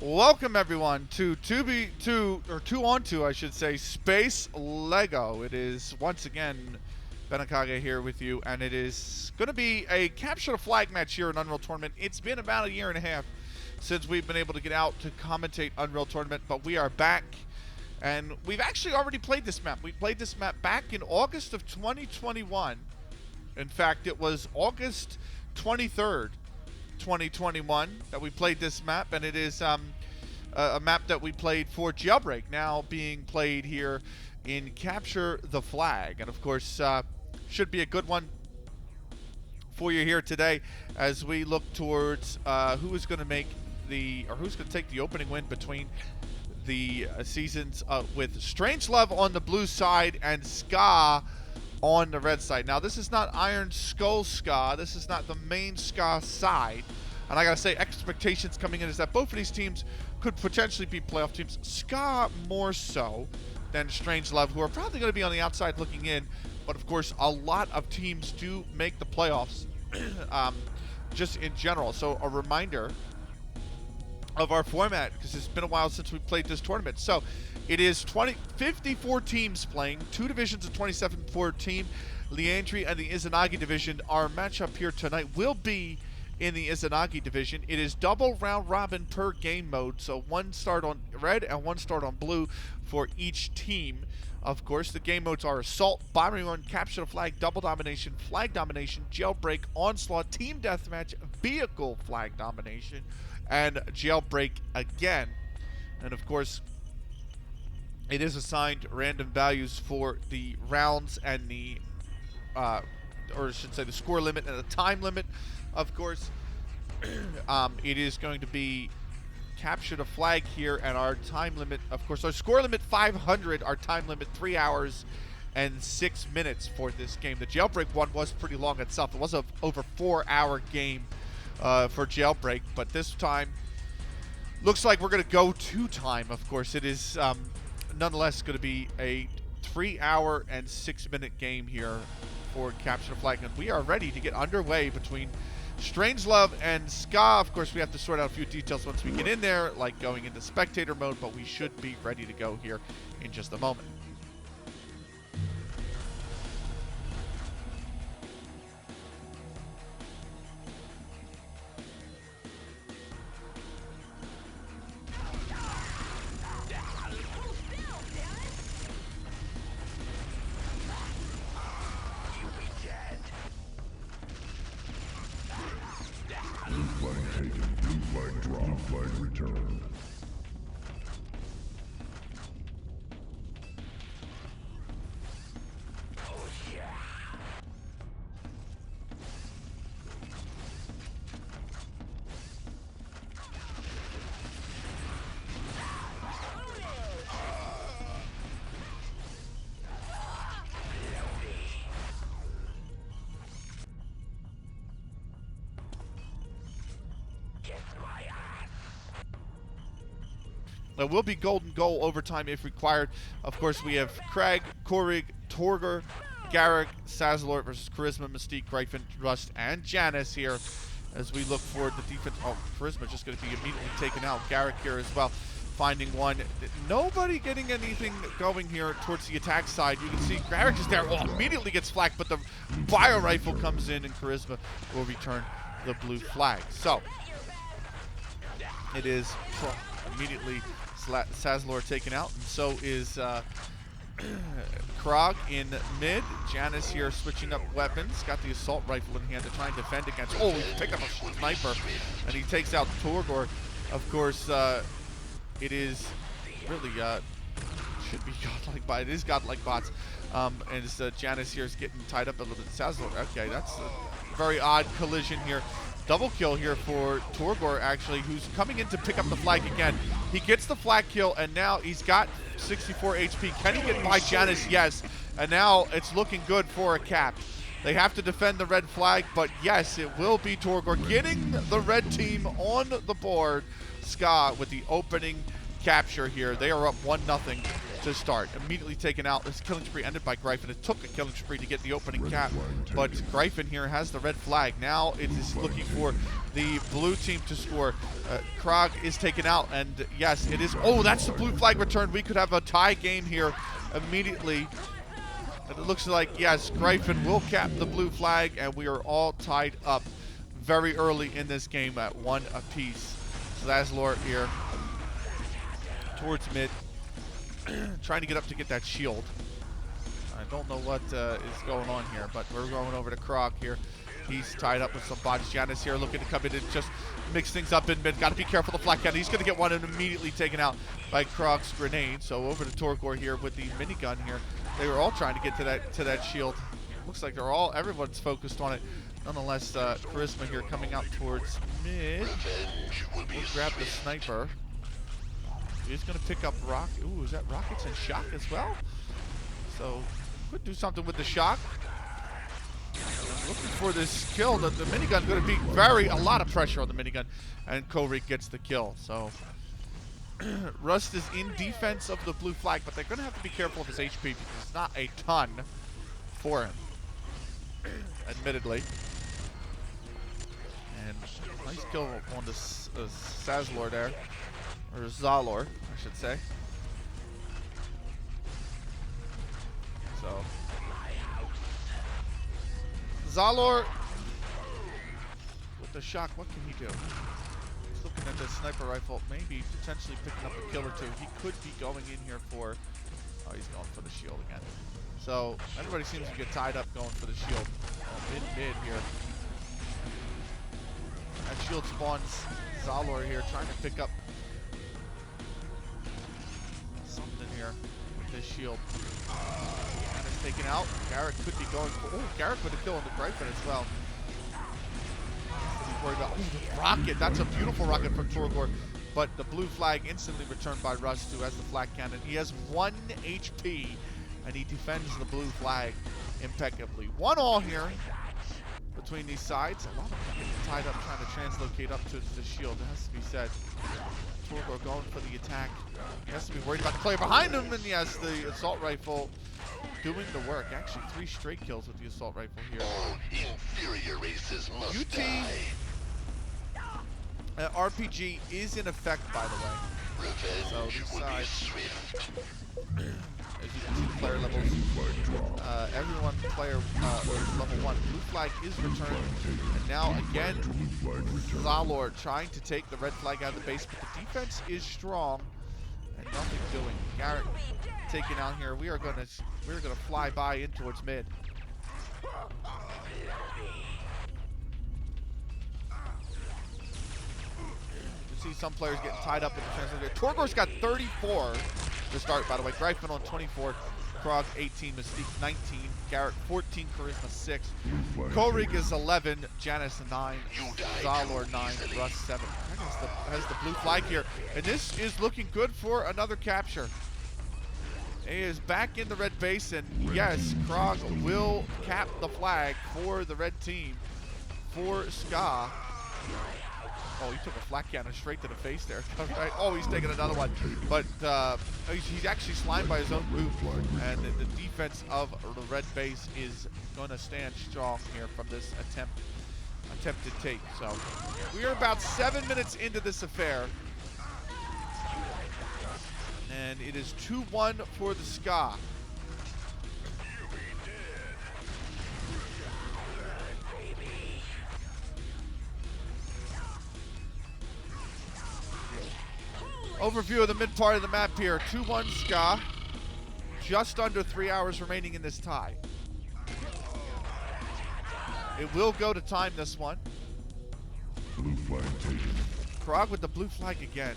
Welcome everyone to 2v2 I should say, Space Lego. It is once again Benakage here with you, and it is going to be a capture the flag match here in Unreal Tournament. It's been about a year and a half since we've been able to get out to commentate Unreal Tournament, but we are back, and we've actually already played this map. We played this map back in August of 2021. In fact, it was August 23rd. 2021 that we played this map, and it is a map that we played for Jailbreak, now being played here in Capture the Flag, and of course should be a good one for you here today as we look towards who is going to make who's going to take the opening win between the seasons with Strangelove on the blue side and Skaaj on the red side. Now, this is not Iron Skull Skaaj. This is not the main Skaaj side. And I gotta say, expectations coming in is that both of these teams could potentially be playoff teams. Skaaj more so than Strangelove, who are probably going to be on the outside looking in. But of course, a lot of teams do make the playoffs, just in general. So a reminder of our format, because it's been a while since we played this tournament. So it is 54 teams playing, 2 divisions of 27 per team. Liandry and the Izanagi division. Our matchup here tonight will be in the Izanagi division. It is double round robin per game mode, so 1 start on red and 1 start on blue for each team. Of course, the game modes are Assault, Bombing Run, Capture the Flag, Double Domination, Flag Domination, Jailbreak, Onslaught, Team Deathmatch, Vehicle Flag Domination, and Jailbreak again. And of course, it is assigned random values for the rounds and the, or I should say the score limit and the time limit. Of course, it is going to be Capture the Flag here, and our time limit, of course, our score limit 500, our time limit 3 hours and 6 minutes for this game. The Jailbreak one was pretty long itself. It was a over 4-hour game for Jailbreak, but this time looks like we're going to go to time. Of course, it is nonetheless going to be a 3-hour and 6-minute game here for Capture the Flag, and we are ready to get underway between Strangelove and Skaaj. Of course, we have to sort out a few details once we get in there, like going into spectator mode, but we should be ready to go here in just a moment. It will be golden goal overtime if required. Of course, we have Kraag, Korig, Torgr, Garek, Szalor versus Charisma, Mystique, Gryphon, Rust, and Janus here as we look for the defense. Oh, Charisma just going to be immediately taken out. Garek here as well, finding one. Nobody getting anything going here towards the attack side. You can see Garek is there. Well, immediately gets flagged, but the bio rifle comes in, and Charisma will return the blue flag. So it is immediately Szalor taken out, and so is Kraag in mid. Janus here switching up weapons. Got the assault rifle in hand to try and defend against. Oh, he picked up a sniper, and he takes out Torgr. Of course, it is really should be godlike bot. It is godlike bots, and Janus here is getting tied up a little bit. Szalor. Okay, that's a very odd collision here. Double kill here for Torgr, actually, who's coming in to pick up the flag again. He gets the flag kill, and now he's got 64 HP. Can he get by Janus? Yes. And now it's looking good for a cap. They have to defend the red flag, but yes, it will be Torgr getting the red team on the board. Skaaj with the opening capture here. They are up 1-0 to start. Immediately taken out. This killing spree ended by Gryphon. It took a killing spree to get the opening cap, but Gryphon here has the red flag. Now it is looking for the blue team to score. Kraag is taken out, and yes, it is. Oh, that's the blue flag return. We could have a tie game here immediately. And it looks like, yes, Gryphon will cap the blue flag, and we are all tied up very early in this game at 1 apiece. Szalor here towards mid, trying to get up to get that shield. I don't know what is going on here, but we're going over to Kraag here. He's tied up with some bodies. Janus here looking to come in and just mix things up in mid. Got to be careful of the flat cannon. He's going to get one and immediately taken out by Kraag's grenade. So over to Torgr here with the minigun here. They were all trying to get to that shield. Looks like everyone's focused on it. Nonetheless, Charisma here coming out towards mid. We'll grab the sniper. He's going to pick up rocket. Ooh, is that rockets and shock as well? So could do something with the shock. Looking for this kill. The minigun going to be a lot of pressure on the minigun, and Korig gets the kill. So Rust is in defense of the blue flag, but they're going to have to be careful of his HP because it's not a ton for him, admittedly. And nice kill on the Szalor there, or Szalor, I should say. So Szalor with the shock, what can he do? He's looking at the sniper rifle, maybe potentially picking up a kill or two. He could be going in here for, oh, he's going for the shield again. So everybody seems to get tied up going for the shield. Mid here. That shield spawns Szalor here trying to pick up something here with this shield. And it's taken out. Garek could be going for, oh, Garek with a kill on the Gryphon as well. He's worried about, oh, the rocket. That's a beautiful rocket from Torgr. But the blue flag instantly returned by Rust, who has the flag cannon. He has 1 HP, and he defends the blue flag impeccably. 1-1 here between these sides. A lot of them getting tied up trying to translocate up to the shield. It has to be said. Torgr going for the attack. He has to be worried about the player behind him, and yes, the assault rifle doing the work. Actually, 3 straight kills with the assault rifle here. All inferior races must die. RPG is in effect, by the way. Revenge So these will be sides, swift. as you can see, the player levels. Everyone player is level 1. Blue flag is returned, and now again, Szalor trying to take the red flag out of the base, but the defense is strong and nothing doing. Garek taken out here. We're gonna fly by in towards mid. See some players getting tied up in the defense. Torgr's got 34 to start, by the way. Gryphon on 24, Kraag 18, Mystique 19, Garek 14, Charisma 6. Korig is 11, Janus 9, Szalor 9, Rust 7. Has the blue flag here, and this is looking good for another capture. He is back in the red base, and yes, Kraag will cap the flag for the red team for Skaaj. Oh, he took a flat cannon straight to the face there. Oh, he's taking another one. But he's actually slimed by his own move. And the defense of the red base is going to stand strong here from this attempted take. So we are about 7 minutes into this affair. And it is 2-1 for the Skaaj. Overview of the mid part of the map here. 2-1 Skaaj. Just under 3 hours remaining in this tie. It will go to time, this one. Blue flag taken. Kraag with the blue flag again.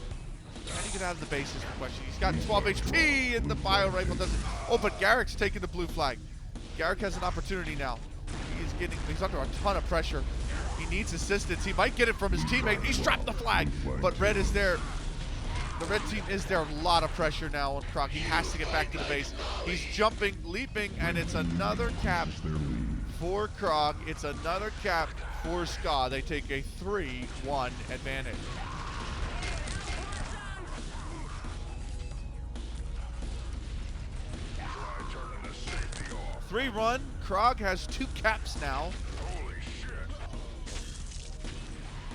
Can he get out of the base is the question. He's got 12 HP and the bio rifle doesn't. Oh, but Garek's taking the blue flag. Garek has an opportunity now. He's under a ton of pressure. He needs assistance. He might get it from his teammate. He's trapped the flag, but red is there. The red team is there. A lot of pressure now on Kraag. He has to get back to the base. He's jumping, leaping, and it's another cap for Kraag. It's another cap for Skaaj. They take a 3-1 advantage. 3 run. Kraag has 2 caps now.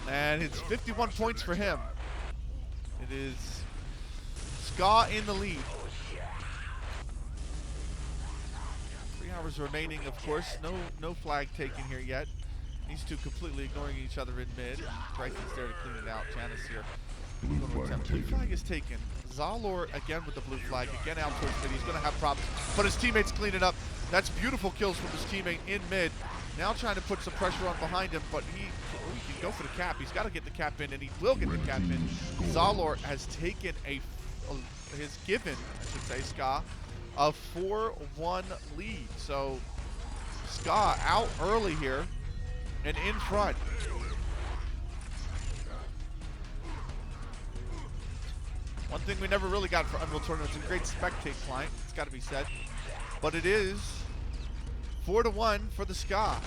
And it's 51 points for him. It is Skaaj in the lead. 3 hours remaining, of course. No flag taken here yet. These two completely ignoring each other in mid. Gryphon's there to clean it out. Janus here. Blue flag is taken. Szalor again with the blue flag. Again out towards mid. He's going to have problems. But his teammates clean it up. That's beautiful kills from his teammate in mid. Now trying to put some pressure on behind him. But he can go for the cap. He's got to get the cap in. And he will get the cap in. Szalor has taken has given, I should say, Skaaj, a 4-1 lead. So Skaaj out early here and in front. One thing we never really got for Unreal Tournament is a great spectate client, it's got to be said. But it is 4-1 for the Skaaj.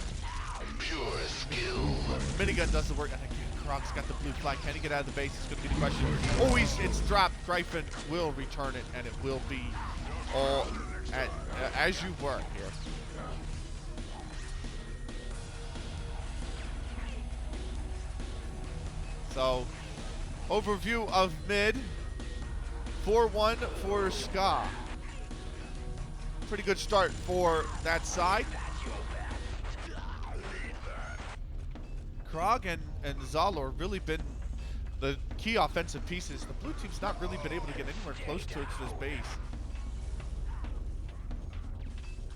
Pure skill. Minigun does the work. And again, Kraag's got the blue flag. Can he get out of the base? It's going to be the question. Oh, it's dropped. Gryphon will return it, and it will be all as you were here. So, overview of mid. 4-1 for Skaaj. Pretty good start for that side. Kraag and Szalor really been the key offensive pieces. The blue team's not really been able to get anywhere close towards this base.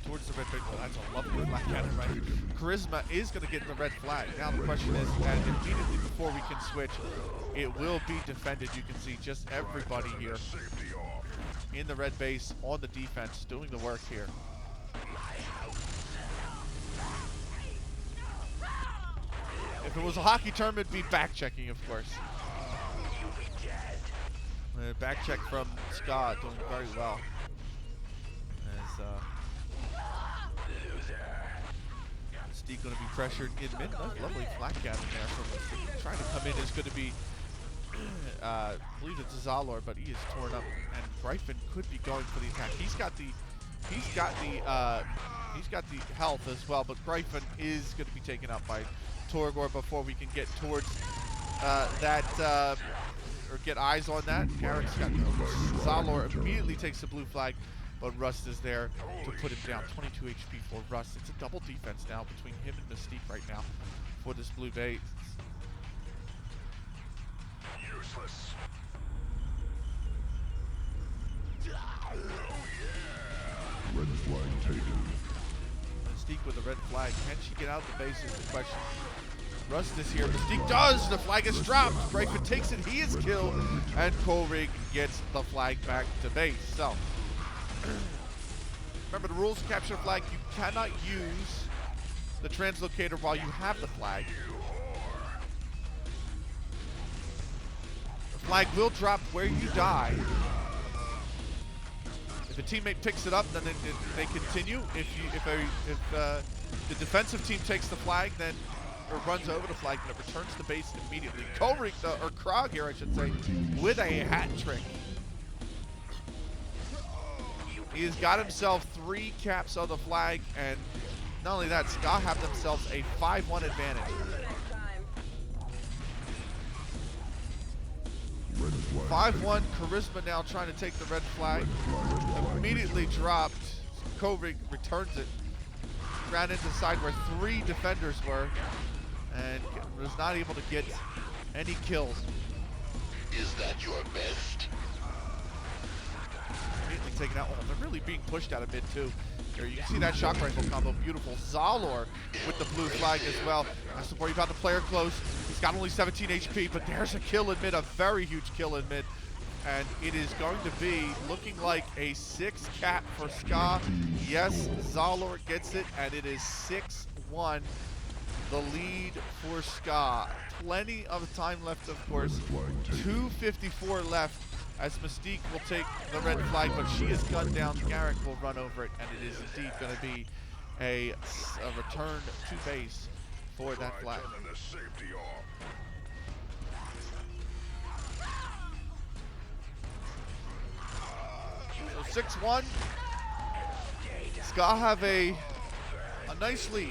Towards the red base. Oh, that's a lovely black cannon, right? Charisma is going to get the red flag. Now the question is, and immediately before we can switch, it will be defended. You can see just everybody here in the red base on the defense doing the work here. If it was a hockey tournament, it'd be back checking, of course. Back check from Skaaj doing very well. As Mystique going to be pressured in mid. Lovely flat gap in there from Mystique. Trying to come in is going to be, I believe it's Szalor, but he is torn up, and Gryphon could be going for the attack. He's got the health as well, but Gryphon is going to be taken out by Torgr before we can get towards or get eyes on that. Garek's got Szalor immediately takes the blue flag, but Rust is there to put him down. 22 HP for Rust. It's a double defense now between him and Mystique right now for this blue base. Useless. Red flag taken. Mystique with a red flag. Can she get out of the base is the question. Rust is here. Mystique does. The flag is dropped. Gryphon takes it. He is killed. And Korig gets the flag back to base. So, remember the rules of capture flag. You cannot use the translocator while you have the flag. The flag will drop where you die. If a teammate picks it up, then they continue. If the defensive team takes the flag, then or runs over the flag, then it returns to base immediately. Korig, or Kraag here, I should say, with a hat trick. He has got himself 3 caps on the flag, and not only that, Skaaj have themselves a 5-1 advantage. 5-1, Charisma now trying to take the red flag. Immediately dropped. Korig returns it. Ran into the side where 3 defenders were, and was not able to get any kills. Is that your best? Immediately taken out. Oh, they're really being pushed out of mid too. There you can see that shock rifle combo. Beautiful. Szalor with the blue flag as well. That's the worry about the player close. He's got only 17 HP, but there's a kill in mid, a very huge kill in mid. And it is going to be looking like a 6 cap for Skaaj. Yes, Szalor gets it, and it is 6-1. The lead for Skaaj. Plenty of time left, of course. 2:54 left as Mystique will take the red flag, but she is gunned down. Garek will run over it, and it is indeed going to be a return to base for that flag. So 6-1. Skaaj have a nice lead.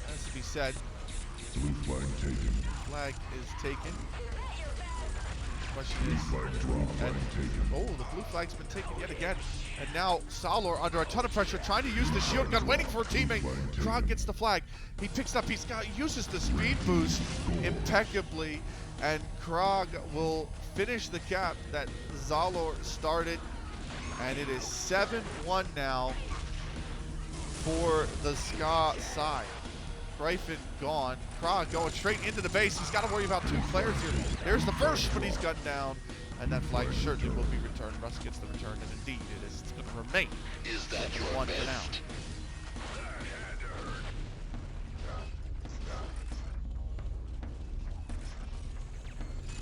Has to be said. Blue flag taken. Flag is taken. Question Blue is, flag drop. Flag taken. oh, the blue flag's been taken yet again. And now Szalor under a ton of pressure, trying to use the shield gun, waiting for a teammate. Kraag gets the flag. He picks up, he uses the speed boost impeccably, and Kraag will finish the cap that Szalor started. And it is 7-1 now for the Skaaj side. Gryphon gone. Kraag going straight into the base. He's got to worry about two players here. There's the first, but he's gunned down. And that flag certainly will be returned. Russ gets the return, and indeed it is going to remain. Is that your One for now. best?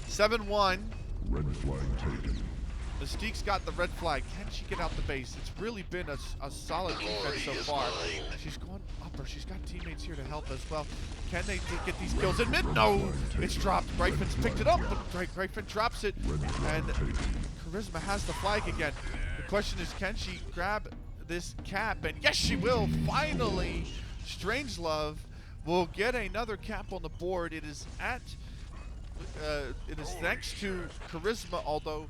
7-1. Red flag taken. Mystique's got the red flag. Can she get out the base? It's really been a solid defense so far. She's going upper. She's got teammates here to help as well. Can they get these kills in mid? No! It's dropped. Gryphon's picked it up, but Gryphon drops it. And Charisma has the flag again. The question is, can she grab this cap? And yes, she will. Finally, Strangelove will get another cap on the board. It is thanks to Charisma, although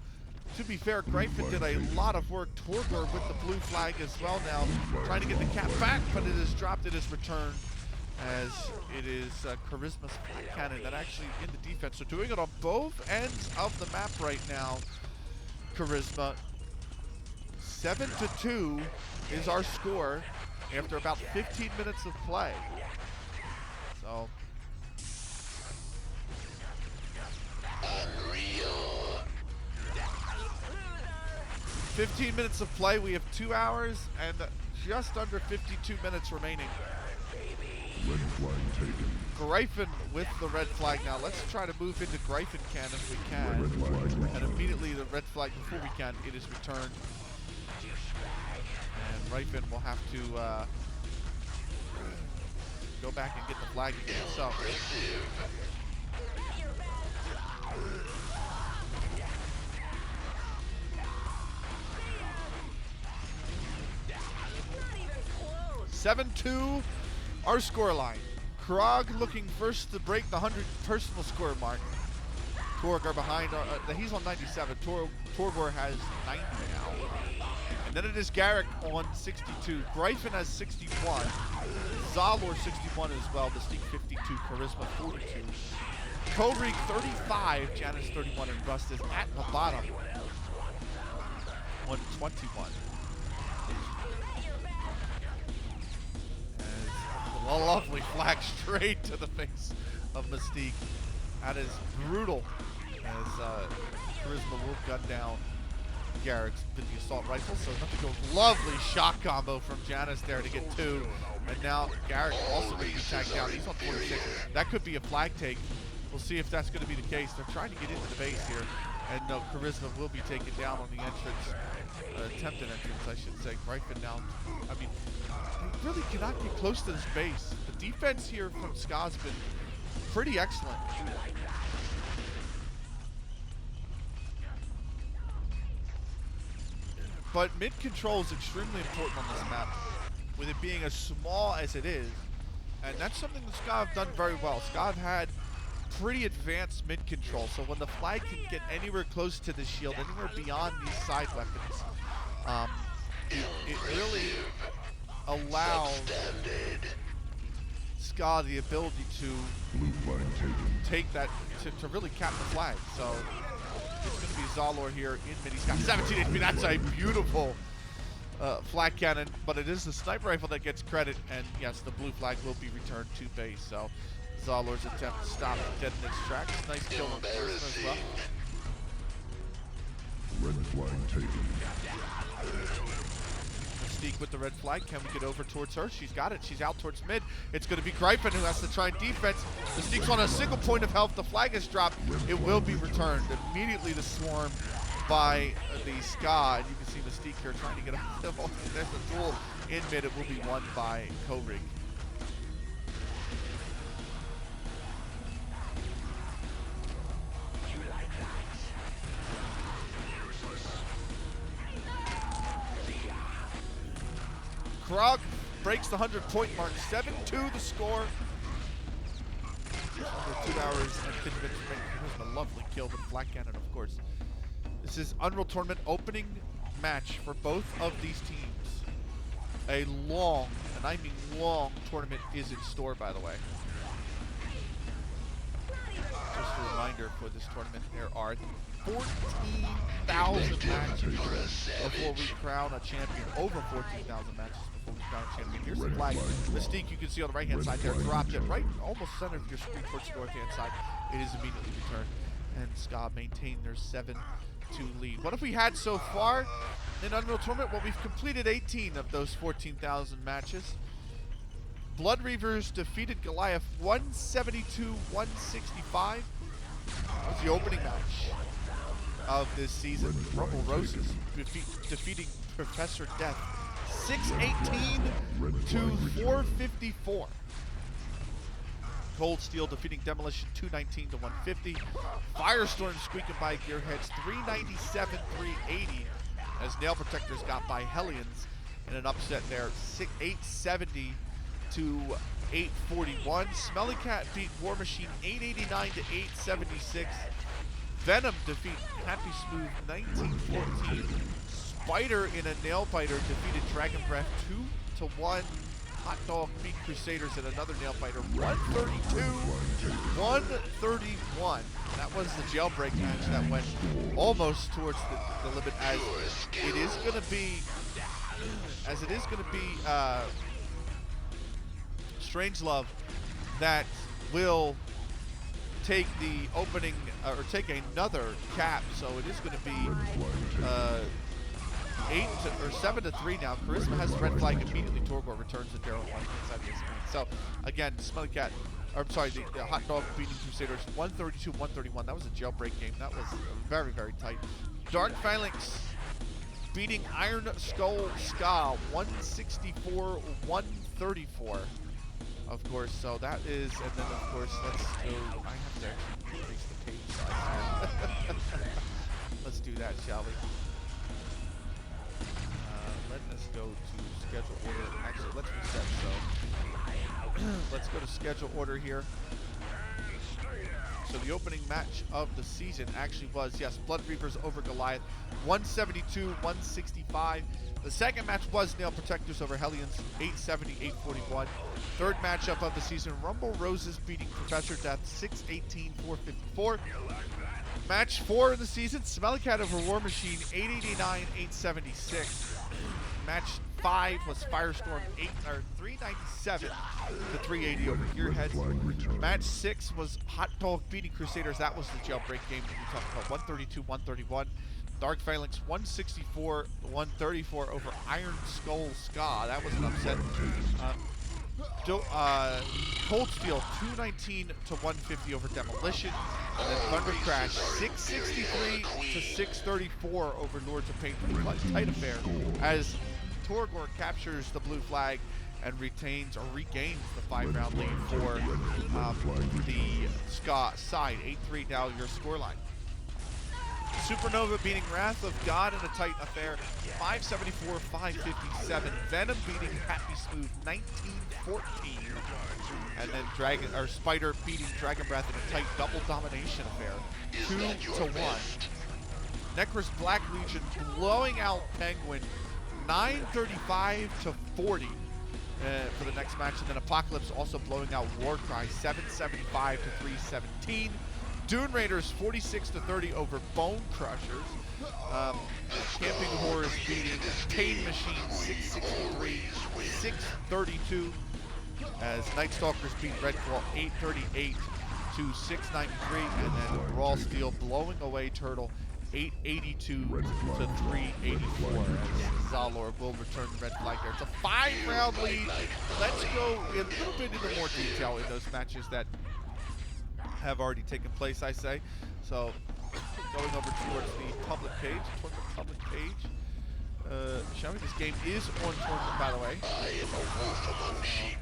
to be fair, Gryphon did a lot of work. Torgr with the blue flag as well now, trying to get the cap back, but it is dropped, it is returned, as it is Charisma's flag cannon that actually in the defense. So doing it on both ends of the map right now, Charisma. 7-2 is our score after about 15 minutes of play. So. Unreal. 15 minutes of play. We have 2 hours and just under 52 minutes remaining. Red flag taken. Gryphon with the red flag now. Let's try to move into Gryphon can if we can. Red flag dropped. And immediately the red flag before we can, it is returned. And Gryphon will have to go back and get the flag again. So. Seven 2, our scoreline. Kraag looking first to break the 100 personal score mark. Torgr behind, he's on 97. Torgr has 90 now. And then it is Garek on 62. Gryphon has 61. Szalor 61 as well. Mystique 52. Charisma 42. Korig 35. Janus 31. And Rust is at the bottom. 121. A lovely flag straight to the face of Mystique. That is brutal, as Charisma will gun down Garek's with the assault rifle. So nothing goes. Lovely shot combo from Janus there to get 2. And now Garek also going to be tagged down. He's on 46. That could be a flag take. We'll see if that's going to be the case. They're trying to get into the base here. And no, Charisma will be taken down on the entrance. Attempted entrance, I should say. Gryphon down. I mean, they really cannot get close to this base. The defense here from Skaaj has been pretty excellent. But mid control is extremely important on this map, with it being as small as it is. And that's something that Skaaj have done very well. Skaaj had pretty advanced mid control, so when the flag can get anywhere close to the shield, anywhere beyond these side weapons, it really allows Skaaj the ability to Blue flag taken. take that, to really cap the flag. So it's going to be Szalor here in mid. He's got 17 HP. That's a beautiful flag cannon, but it is the sniper rifle that gets credit, and yes, the blue flag will be returned to base. So Szalor's attempt to stop dead in its tracks. Nice kill on Charisma as well. Red flag taken. Mystique with the red flag. Can we get over towards her? She's got it. She's out towards mid. It's going to be Gryphon who has to try and defense. Mystique's on a single point of health. The flag is dropped. It will be returned. Immediately the swarm by the Skaaj. You can see Mystique here trying to get a there's a duel in mid. It will be won by Korig. Kraag breaks the 100-point mark. 7-2 the score. Under 2 hours and 50 minutes remaining. Here's a lovely kill with Black Cannon, of course. This is Unreal Tournament opening match for both of these teams. A long, and I mean long, tournament is in store, by the way. Just a reminder for this tournament, there are 14,000 matches before we crown a champion. Over 14,000 matches before we crown a champion. Here's the flag. Mystique, you can see on the right-hand side there, dropped it right almost center of your screen towards the north-hand side. It is immediately returned. And Skaaj maintain their 7-2 lead. What have we had so far in Unreal Tournament? Well, we've completed 18 of those 14,000 matches. Blood Reavers defeated Goliath 172-165. That was the opening match of this season. Rumble Roses defeating Professor Death 618-454. Cold Steel defeating Demolition 219-150. Firestorm squeaking by Gearheads 397-380 as Nail Protectors got by Hellions in an upset there 870-841. Smelly Cat beat War Machine 889-876. Venom defeat Happy Smooth 1914. Spider in a Nail Biter defeated Dragon Breath 2-1. Hot Dog beat Crusaders in another Nail Biter 132-131. That was the Jailbreak match that went almost towards the limit, as it is going to be Strangelove that will take the opening or take another cap. So it is going to be 7-3 now. Charisma has the red flag immediately. Torgr returns to Daryl on inside the screen. So again, Smelly Cat, or I'm sorry, the Hot Dog beating Crusaders 132-131. That was a Jailbreak game. That was very, very tight. Dark Phalanx beating Iron Skull Ska 164-134. Of course, so that is, and then of course, let's go. I have to actually increase the page size. Let's do that, shall we? Let us go to schedule order. Actually, let's reset. So let's go to schedule order here. So the opening match of the season actually was, yes, Blood Reavers over Goliath, 172-165. The second match was Nail Protectors over Hellions, 870-841. Third matchup of the season, Rumble Roses beating Professor Death, 618-454. Match 4 of the season, Smelly Cat over War Machine, 889-876. Match 5 was Firestorm 397-380 over Gearheads. Match 6 was Hot Dog beating Crusaders. That was the Jailbreak game that we talked about, 132-131. Dark Phalanx 164-134 over Iron Skull Ska. That was an upset. Cold Steel 219-150 over Demolition. And then Thunder Crash 663-634 over Lords of Pain. Pretty tight affair as Torgr captures the blue flag and retains or regains the 5-round lead for the Ska side. 8-3 now your scoreline. Supernova beating Wrath of God in a tight affair, 574-557. Venom beating Happy Smooth, 1914. And then Spider beating Dragon Breath in a tight double domination affair, 2-1. Necros Black Legion blowing out Penguin, 935-40 for the next match. And then Apocalypse also blowing out Warcry, 775-317. Dune Raiders 46-30 over Bone Crushers. Camping Horrors beating Pain Machine 663-632. As Night Stalkers beat Redfall 838-693. And then Raw Steel blowing away Turtle 882-384. As Szalor will return the red flag there. It's a 5-round lead. Let's go a little bit into more detail in those matches that have already taken place, I say. So, going over towards the public page, shall we? This game is on tournament, by the way. I am a wolf among sheep.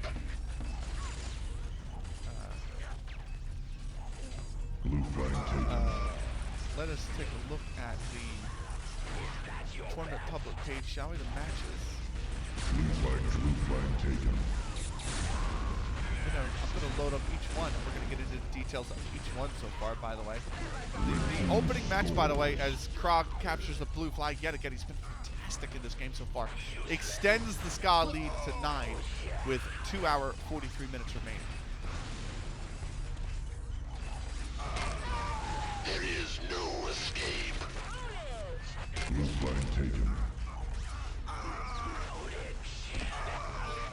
Let us take a look at the tournament public page, shall we? The matches. Blue flag taken. I'm gonna load up each one. We're gonna get into the details of each one so far, by the way. The opening match, by the way, as Kraag captures the blue flag yet again, he's been fantastic in this game so far. Extends the Skaaj lead to 9 with 2 hour 43 minutes remaining. There is no escape. Blue flag taken.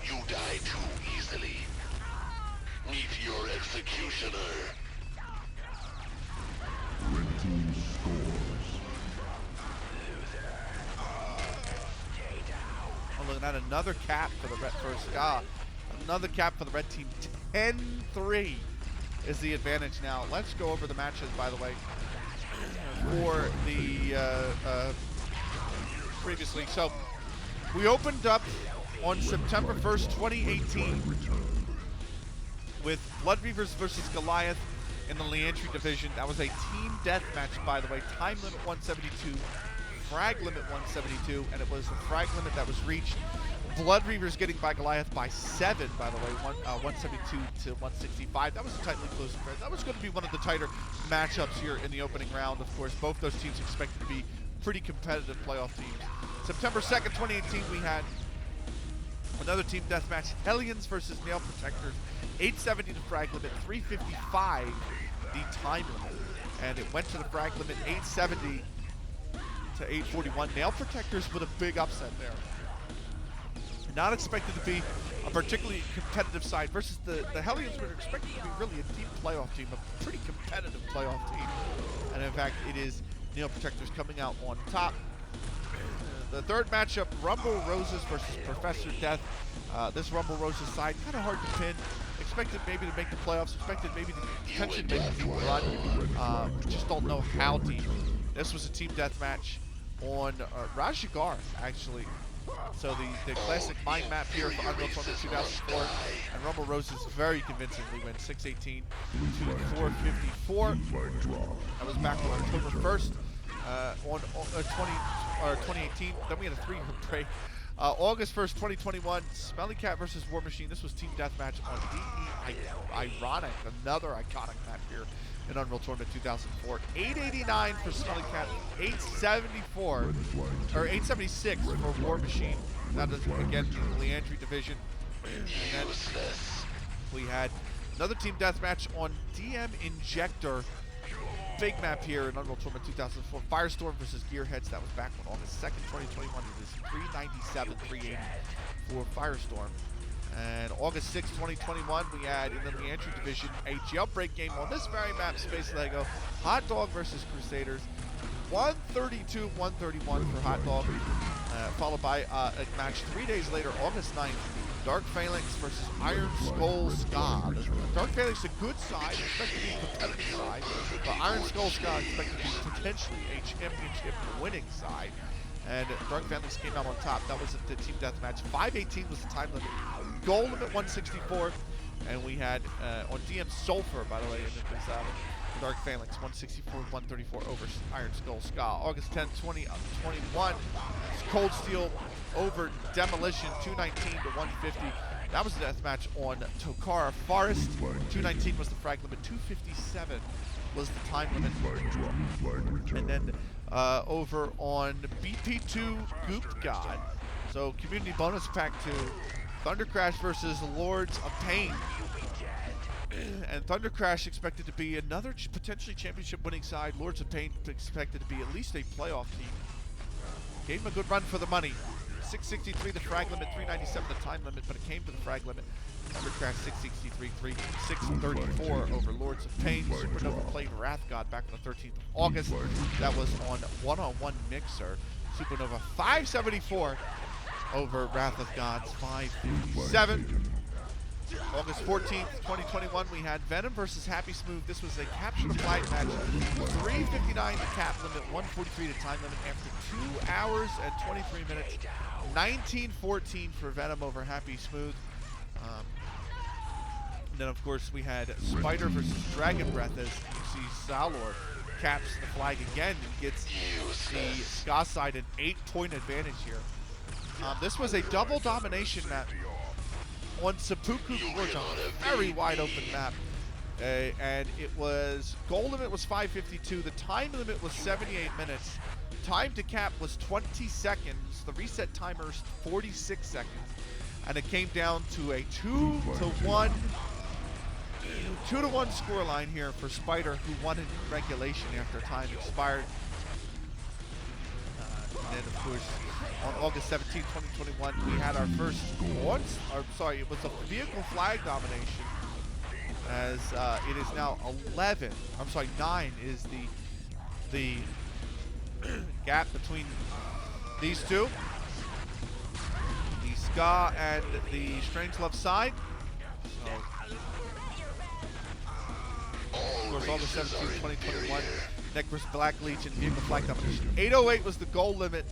You die too easily. Meet your executioner. Red team scores. Oh, look at that, another cap for the Skaaj. Another cap for the red team. 10-3 is the advantage now. Let's go over the matches, by the way, for the previously. So we opened up on September 1st, 2018 with Blood Reavers versus Goliath in the Leandry division. That was a team deathmatch, by the way. Time limit 172, frag limit 172, and it was the frag limit that was reached. Blood Reavers getting by Goliath by 7, by the way, 172 to 165. That was a tightly close affair. That was going to be one of the tighter matchups here in the opening round. Of course, both those teams expected to be pretty competitive playoff teams. September 2nd, 2018, we had another team deathmatch, Hellions versus Nail Protectors. 870 the frag limit, 355 the time limit. And it went to the frag limit 870 to 841. Nail Protectors with a big upset there. Not expected to be a particularly competitive side versus the Hellions, were expected to be really a deep playoff team, a pretty competitive playoff team. And in fact, it is Nail Protectors coming out on top. The third matchup, Rumble Roses versus Professor Death. This Rumble Roses side, kind of hard to pin. Expected maybe to make the playoffs, expected maybe to potentially make a deep run. Just don't know how deep. This was a team deathmatch on Rajigar, actually. So the classic mind map here for Unreal Tournament 2004, and Rumble Roses very convincingly win 618 to 454. That was back on October 1st on 2018. Then we had a 3-year break. August 1st, 2021, Smelly Cat versus War Machine. This was team deathmatch on DE Ironic, another iconic map here in Unreal Tournament 2004. 889 for Smelly Cat, 874 or 876 for War Machine. That is again the Leandry division. And then we had another team deathmatch on DM Injector. Big map here in Unreal Tournament 2004. Firestorm versus Gearheads. That was back on August 2nd, 2021. It is 397, 380 for Firestorm. And August 6th, 2021, we had in the Leandry division a Jailbreak game on this very map, Space Lego. Hot Dog versus Crusaders. 132, 131 for Hot Dog. Followed by a match 3 days later, August 9th. Dark Phalanx versus Iron Skull Skaaj. Dark Phalanx a good side, expected to be a competitive side, but Iron Skull Skaaj expected to be potentially a championship winning side. And Dark Phalanx came out on top. That was the team deathmatch. 518 was the time limit. Goal limit 164. And we had on DM Sulfur, by the way, and it was Dark Phalanx 164, 134 over Iron Skull Skaaj. August 10th, 2021, Cold Steel over Demolition 219 to 150. That was a deathmatch on Torgr Forest. 219 was the frag limit. 257 was the time limit. And then over on BP2 Goop God. So community bonus pack 2. Thunder Crash versus Lords of Pain. And Thunder Crash expected to be another potentially championship winning side. Lords of Pain expected to be at least a playoff team. Gave him a good run for the money. 663 the frag limit, 397 the time limit, but it came to the frag limit. Thunder Crash 663, 634 over Lords of Pain. Supernova played Wrath God back on the 13th of August. That was on one-on-one mixer. Supernova 574 over Wrath of Gods 557. August 14th, 2021, we had Venom versus Happy Smooth. This was a capture the flag match. 359 the cap limit, 143 the time limit after 2 hours and 23 minutes. 1914 for Venom over Happy Smooth. And then, of course, we had Spider versus Dragon Breath as you see Szalor caps the flag again and gets the Skaaj side an 8-point advantage here. This was a double domination map on Seppuku Gorge, a very wide open map. And it was, goal limit was 5:52, the time limit was 78 minutes, time to cap was 20 seconds, the reset timer is 46 seconds, and it came down to a 2-1 scoreline here for Spider, who won in regulation after time expired. And then, of course, on August 17, 2021, we had our first it was a vehicle flag domination, as it is now 9 is the gap between these two, the Skaaj and the Strangelove side. So, of course, August 17, 2021, Necros Black Legion vehicle flag domination. 808 was the goal limit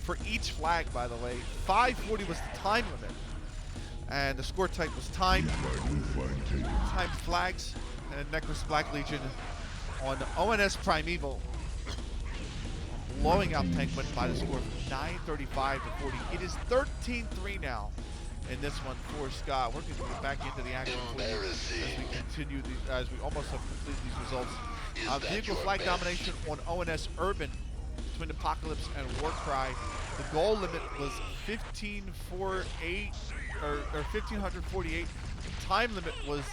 for each flag, by the way. 540 was the time limit. And the score type was timed flags, and Necros Black Legion on ONS Primeval, blowing out Penguin by the score of 935 to 40. It is 13-3 now in this one for Scott. We're going to get back into the action for you as we continue, as we almost have completed these results. Vehicle flag domination on ONS Urban between Apocalypse and Warcry. The goal limit was 1548. The time limit was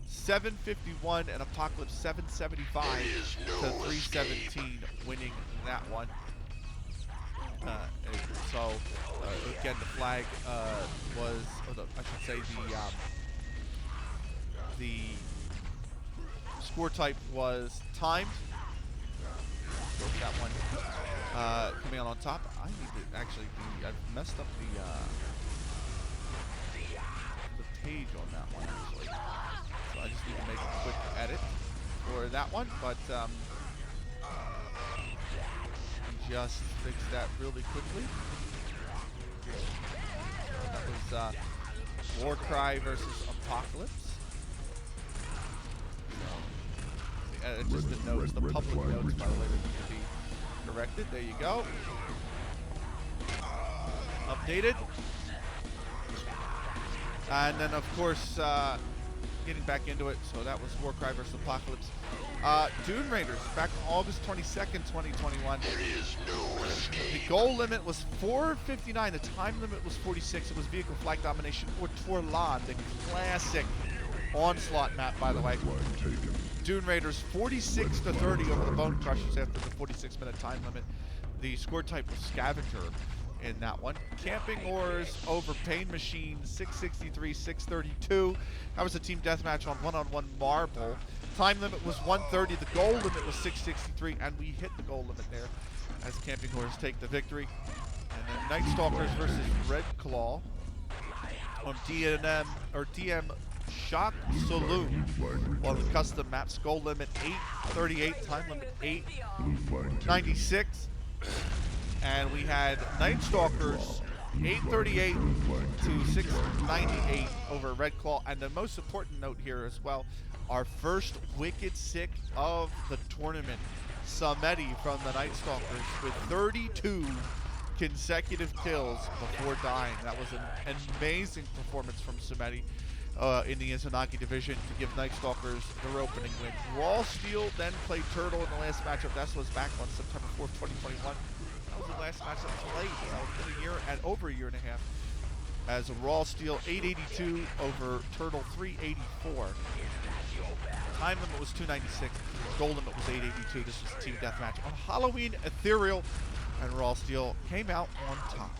751, and Apocalypse 775 to 317, winning that one. Again, the flag was, I should say, the score type was timed. That one coming out on top. I need to actually I've messed up the page on that one, actually. So I just need to make a quick edit for that one, but just fix that really quickly. So that was Warcry versus Apocalypse. Just the notes, the public notes, by the way, that need to be corrected. There you go. Updated. And then, of course, getting back into it. So that was Warcry versus Apocalypse. Dune Raiders, back on August 22nd, 2021. There is no escape. The goal limit was 4:59. The time limit was 46. It was vehicle flag domination or Torlan, the classic onslaught map, by the way. Dune Raiders 46 to 30 over the Bone Crushers after the 46-minute time limit. The score type was Scavenger in that one. Camping Ores over Pain Machine 663, 632. That was a team deathmatch on one-on-one marble. Time limit was 130. The goal limit was 663, and we hit the goal limit there as Camping Ores take the victory. And then Night Stalkers versus Red Claw on DM Shock Saloon on the custom maps. Goal limit 838, time limit 896. And we had Night Stalkers 838 to 698 over Red Claw. And the most important note here as well, our first Wicked Sick of the tournament, Samedi from the Night Stalkers with 32 consecutive kills before dying. That was an amazing performance from Samedi in the Izanagi division to give Night Stalkers their opening win. Raw Steel then played Turtle in the last matchup. That was back on September 4th, 2021. That was the last match that was played. It's been over a year and a half. As a Raw Steel 882 over Turtle 384. Time limit was 296. Goal limit was 882. This was a team deathmatch on Halloween. Ethereal and Raw Steel came out on top.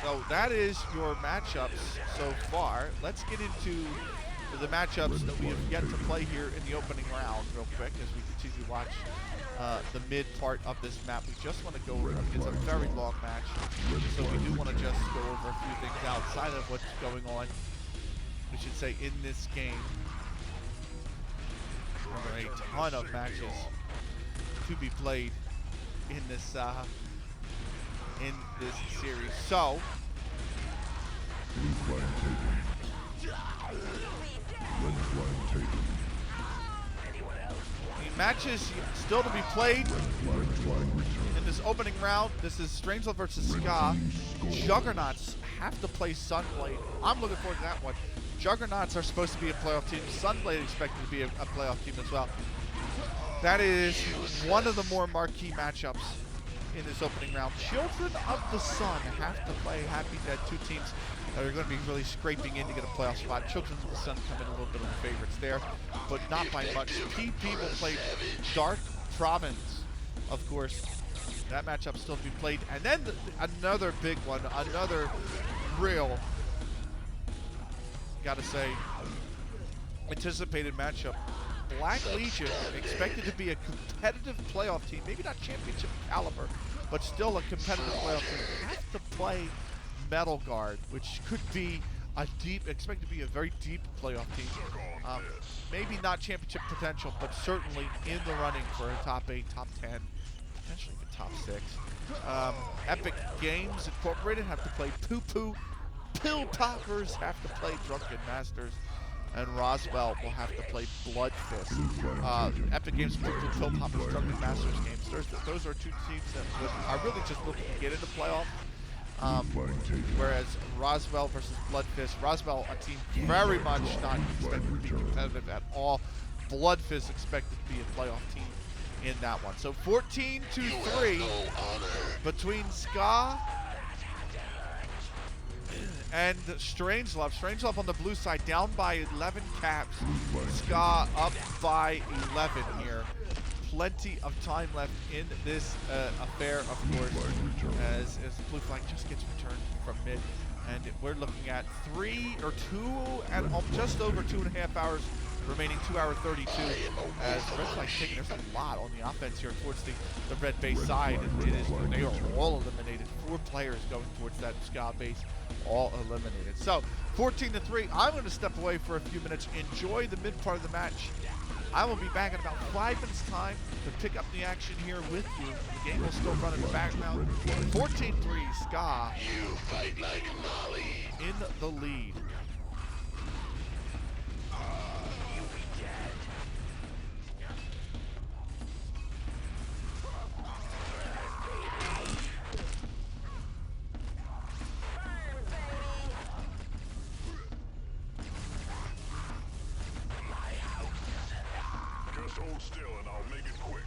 So that is your matchups so far. Let's get into the matchups that we have yet to play here in the opening round real quick as we continue to watch the mid part of this map. We just want to go over, it's a very long match, so we do want to just go over a few things outside of what's going on, we should say, in this game. There are a ton of matches to be played in this series. So the matches still to be played in this is opening round. This is Strangelove versus Skaaj. Juggernauts have to play Sunblade. I'm looking forward to that one. Juggernauts are supposed to be a playoff team. Sunblade expected to be a playoff team as well. That is one of the more marquee matchups in this opening round. Children of the Sun have to play Happy Dead, two teams that are going to be really scraping in to get a playoff spot. Children of the Sun come in a little bit of the favorites there, but not by much. PP will play Dark Province, of course. That matchup still to be played. And then another big one, another real, gotta say, anticipated matchup. Black Legion, expected to be a competitive playoff team, maybe not championship caliber, but still a competitive playoff team, have to play Metal Guard, which could be a expected to be a very deep playoff team. Maybe not championship potential, but certainly in the running for a top 8, top 10, potentially even top 6. Epic Games Incorporated have to play Poo Poo. Pill Poppers have to play Drunken Masters. And Roswell will have to play Blood Fist. Epic Games, Poo Poo, Pill Poppers, Drunken Masters games. Those are two teams that are really just looking to get into playoff. Whereas Roswell versus Blood Fist, Roswell a team very much not expected to be competitive at all. Blood Fist expected to be a playoff team in that one. So 14-3 between Skaaj and Strangelove. Strangelove on the blue side down by 11 caps. Skaaj up by 11 here. Plenty of time left in this affair, of course, as the blue flag just gets returned from mid. And we're looking at 3 or 2 and just over 2.5 hours remaining, 2 hour 32. As red flag's taking, there's a lot on the offense here towards the red base side. And they are all eliminated. 4 players going towards that Skaaj base, all eliminated. So 14-3. I'm going to step away for a few minutes. Enjoy the mid part of the match. I will be back in about 5 minutes time to pick up the action here with you. The game will still run in the background. 14-3, Skaaj You fight like Molly. in the lead. Hold still and I'll make it quick.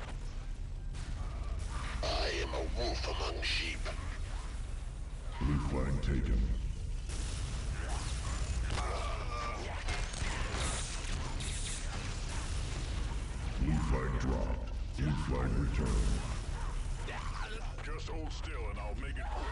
I am a wolf among sheep. Blue flag taken. Blue flag dropped. Blue flag returned. Just hold still and I'll make it quick.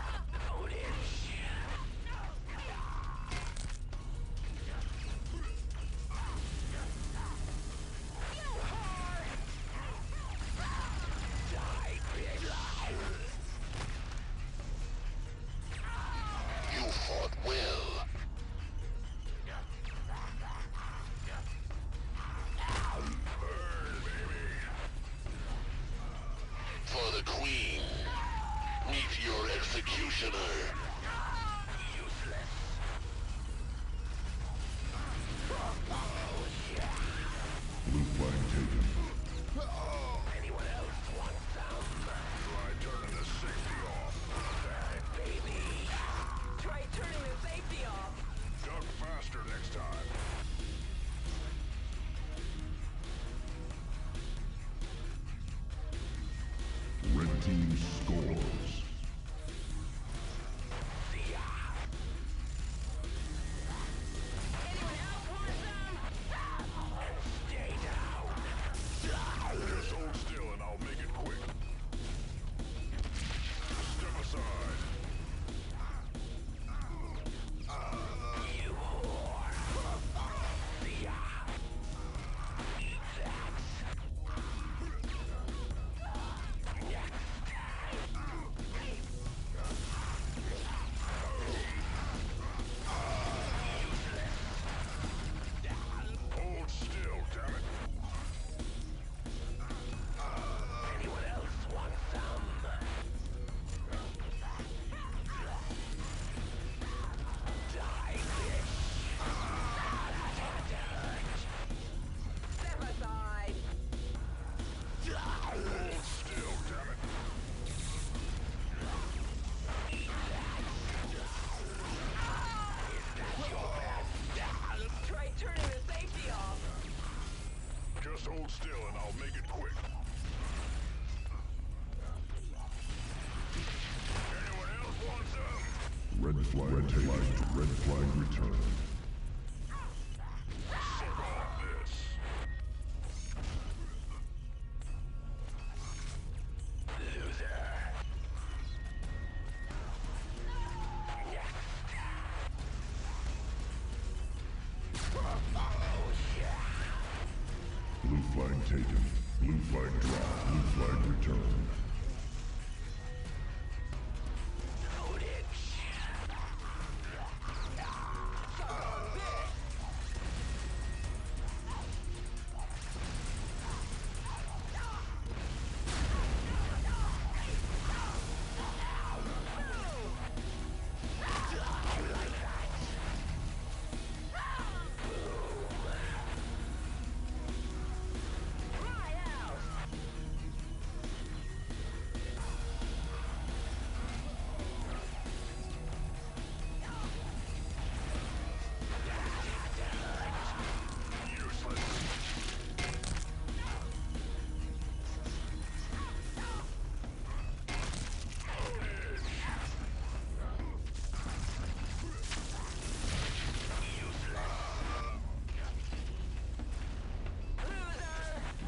You fought well. For the Queen, meet your executioner. Blue flag taken. Anyone else want some? Try turning the safety off. Try turning the safety off. Duck faster next time. Red team scores. Just hold still and I'll make it quick. Anyone else want some? Red flag return. Suck on this. Blue flag taken. Blue flag drop. Blue flag return.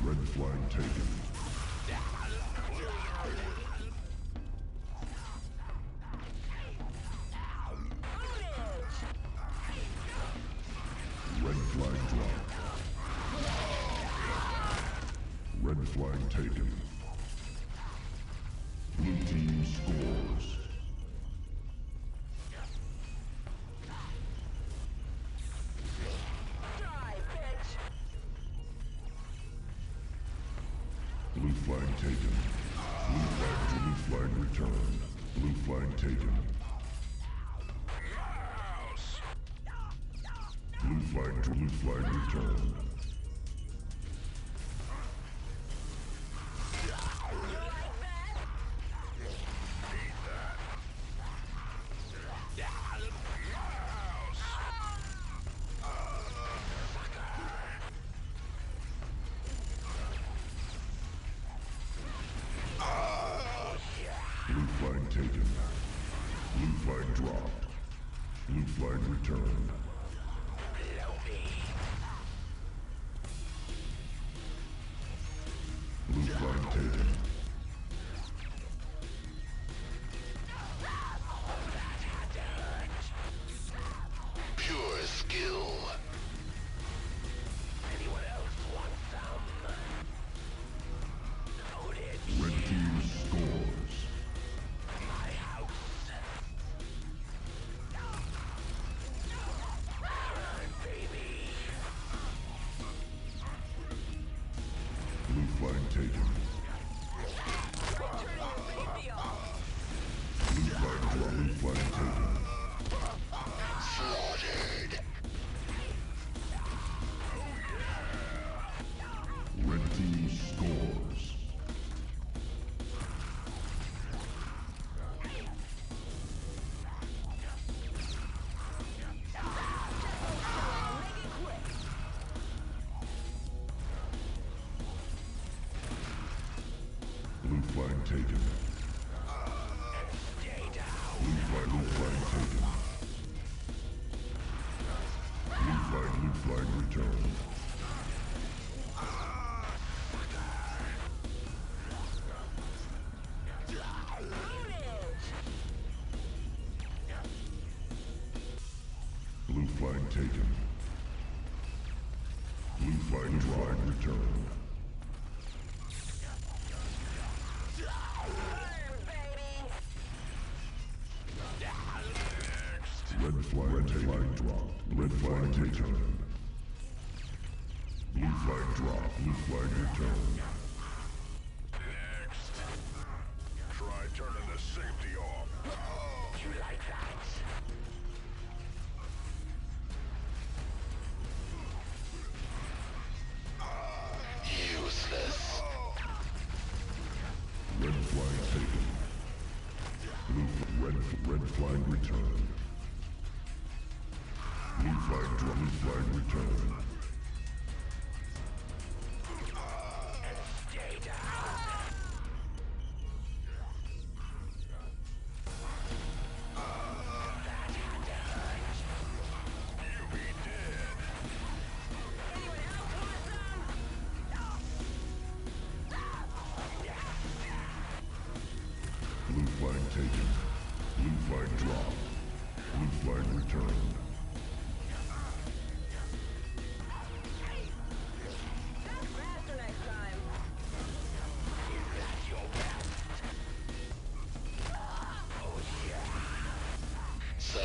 Red flag taken. Red flag dropped. Red flag taken. Blue team scores. Blue flag taken. Blue flag returned. Blue flag taken. Blue flag returned. Blue flag taken. Blue flag dropped. Blue flag returned. Blue flag taken. Pure skill. Anyone else want some? Red team scores. My house. Baby. Blue flag taken. Blue flag dropped. Blue flag taken. Slaughtered. Red team scores. Blue flag taken. Blue flag taken. Blue flag returned. Blue flag taken. Blue flag returned. Red flag dropped. Red flag taken. Blue flag dropped. Blue flag returned. Next. Try turning the safety off. You like that? Useless. Red flag taken. Red flag returned. Blue flag dropped. Blue flag returned.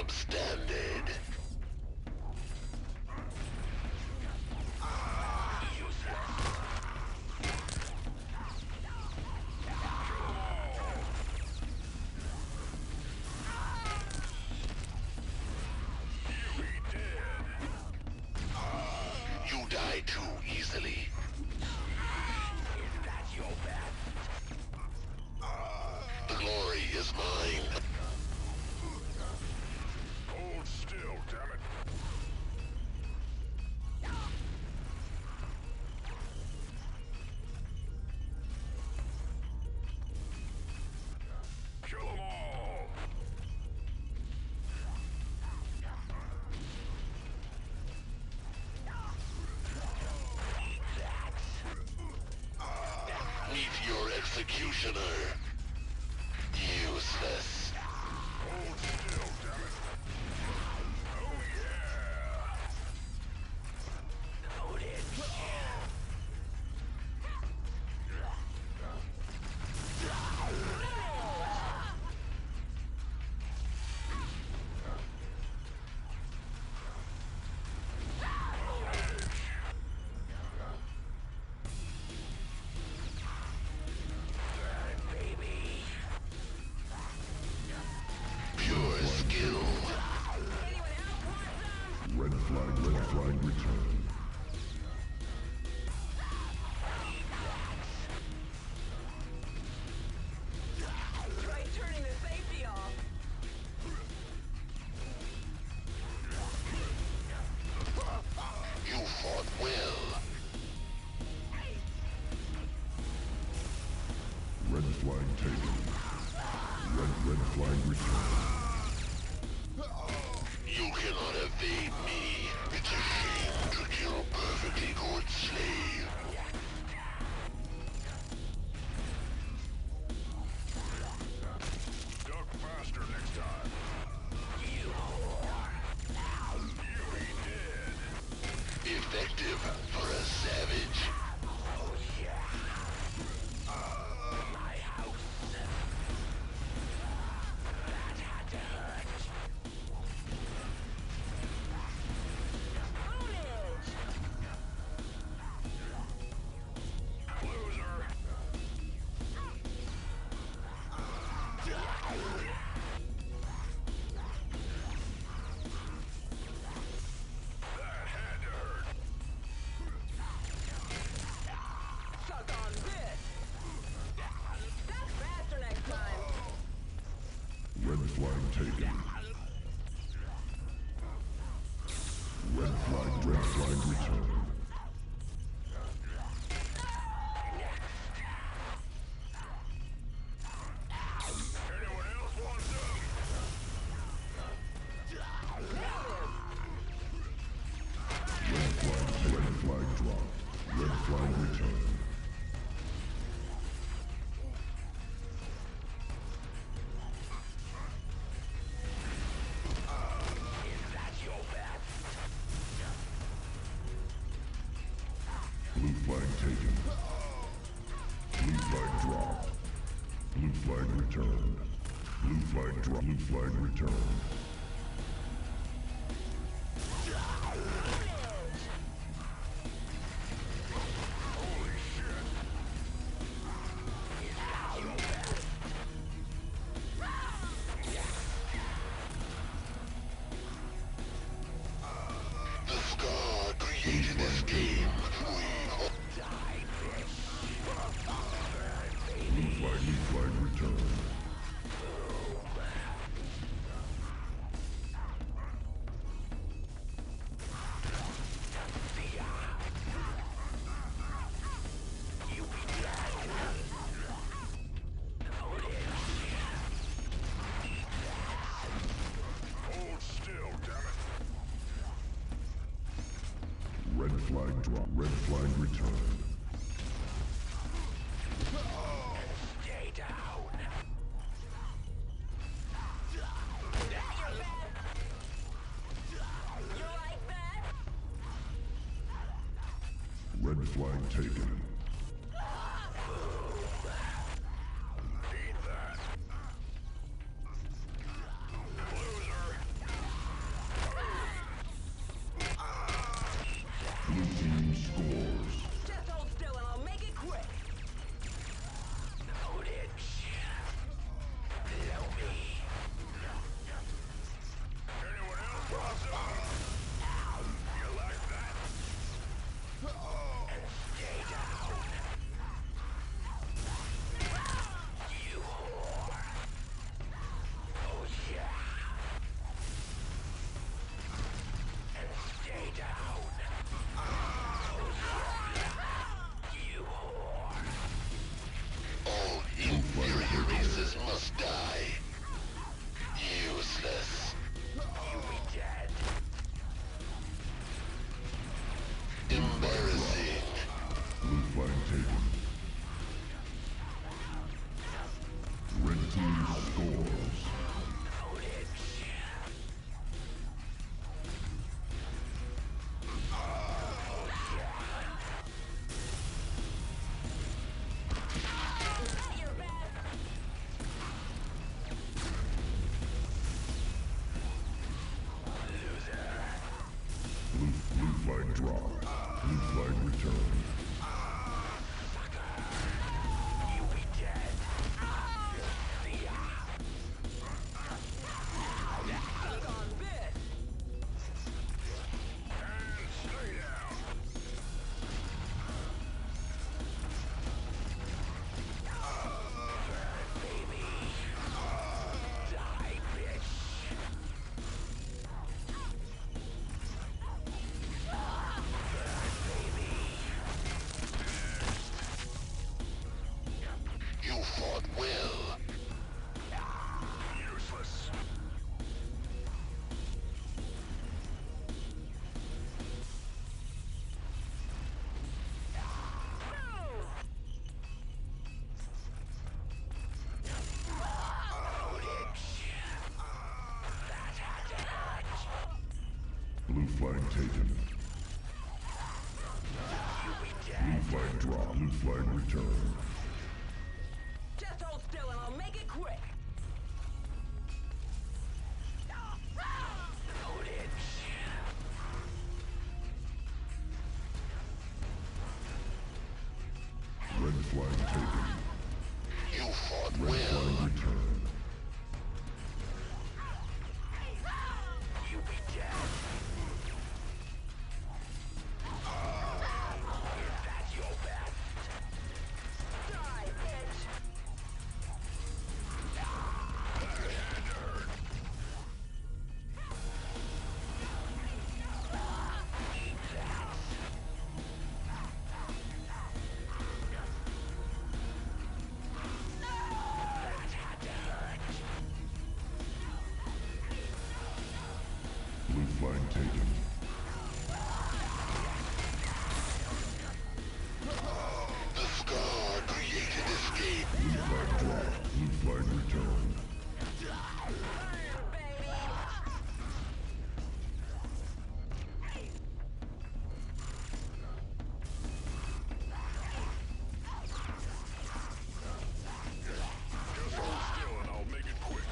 substandard. You die too easily. The glory is mine. Hold still, damn it. Kill them all. Meet your executioner. Useless. Hold still, damn it. Oh yeah. Pure skill. Red flag return. Try turning the safety off. You fought well. Red flag taken. Red flag return. You cannot evade me. It's a shame to kill a perfectly good slave. Duck faster next time. You be dead. Effective for a savage. Loser. That had to hurt. Suck on this. That's faster next time. Red flag taken. Red flag return. Anyone else want some? Red flag drop. Red flag return. Blue flag taken. Blue flag drop. Blue flag return. Blue flag drop. Blue flag return. The Skaarj created this game. We all died. Blue flag return. Hold still, damn it. Red flag drop. Red flag return. Stay down. You like that? Red flag taken. Eat that. Loser. must die. Useless. You'll be dead. Embarrassing. Blue flag taken. Red team scores. Blue flag drop. Blue flag return. You'll be dead. Suck on this. And stay down. Die, bitch. You fought well. Useless. Blue flag taken. Blue flag drop. Blue flag return. Just hold still and I'll make it quick. Red flag taken. You fought Red well. flag return. You'll be dead. Is that your best? Die, bitch. Blue flag taken. The scar created escape. Blue flag drop. Blue flag return. Burn, baby. Just hold still and I'll make it quick.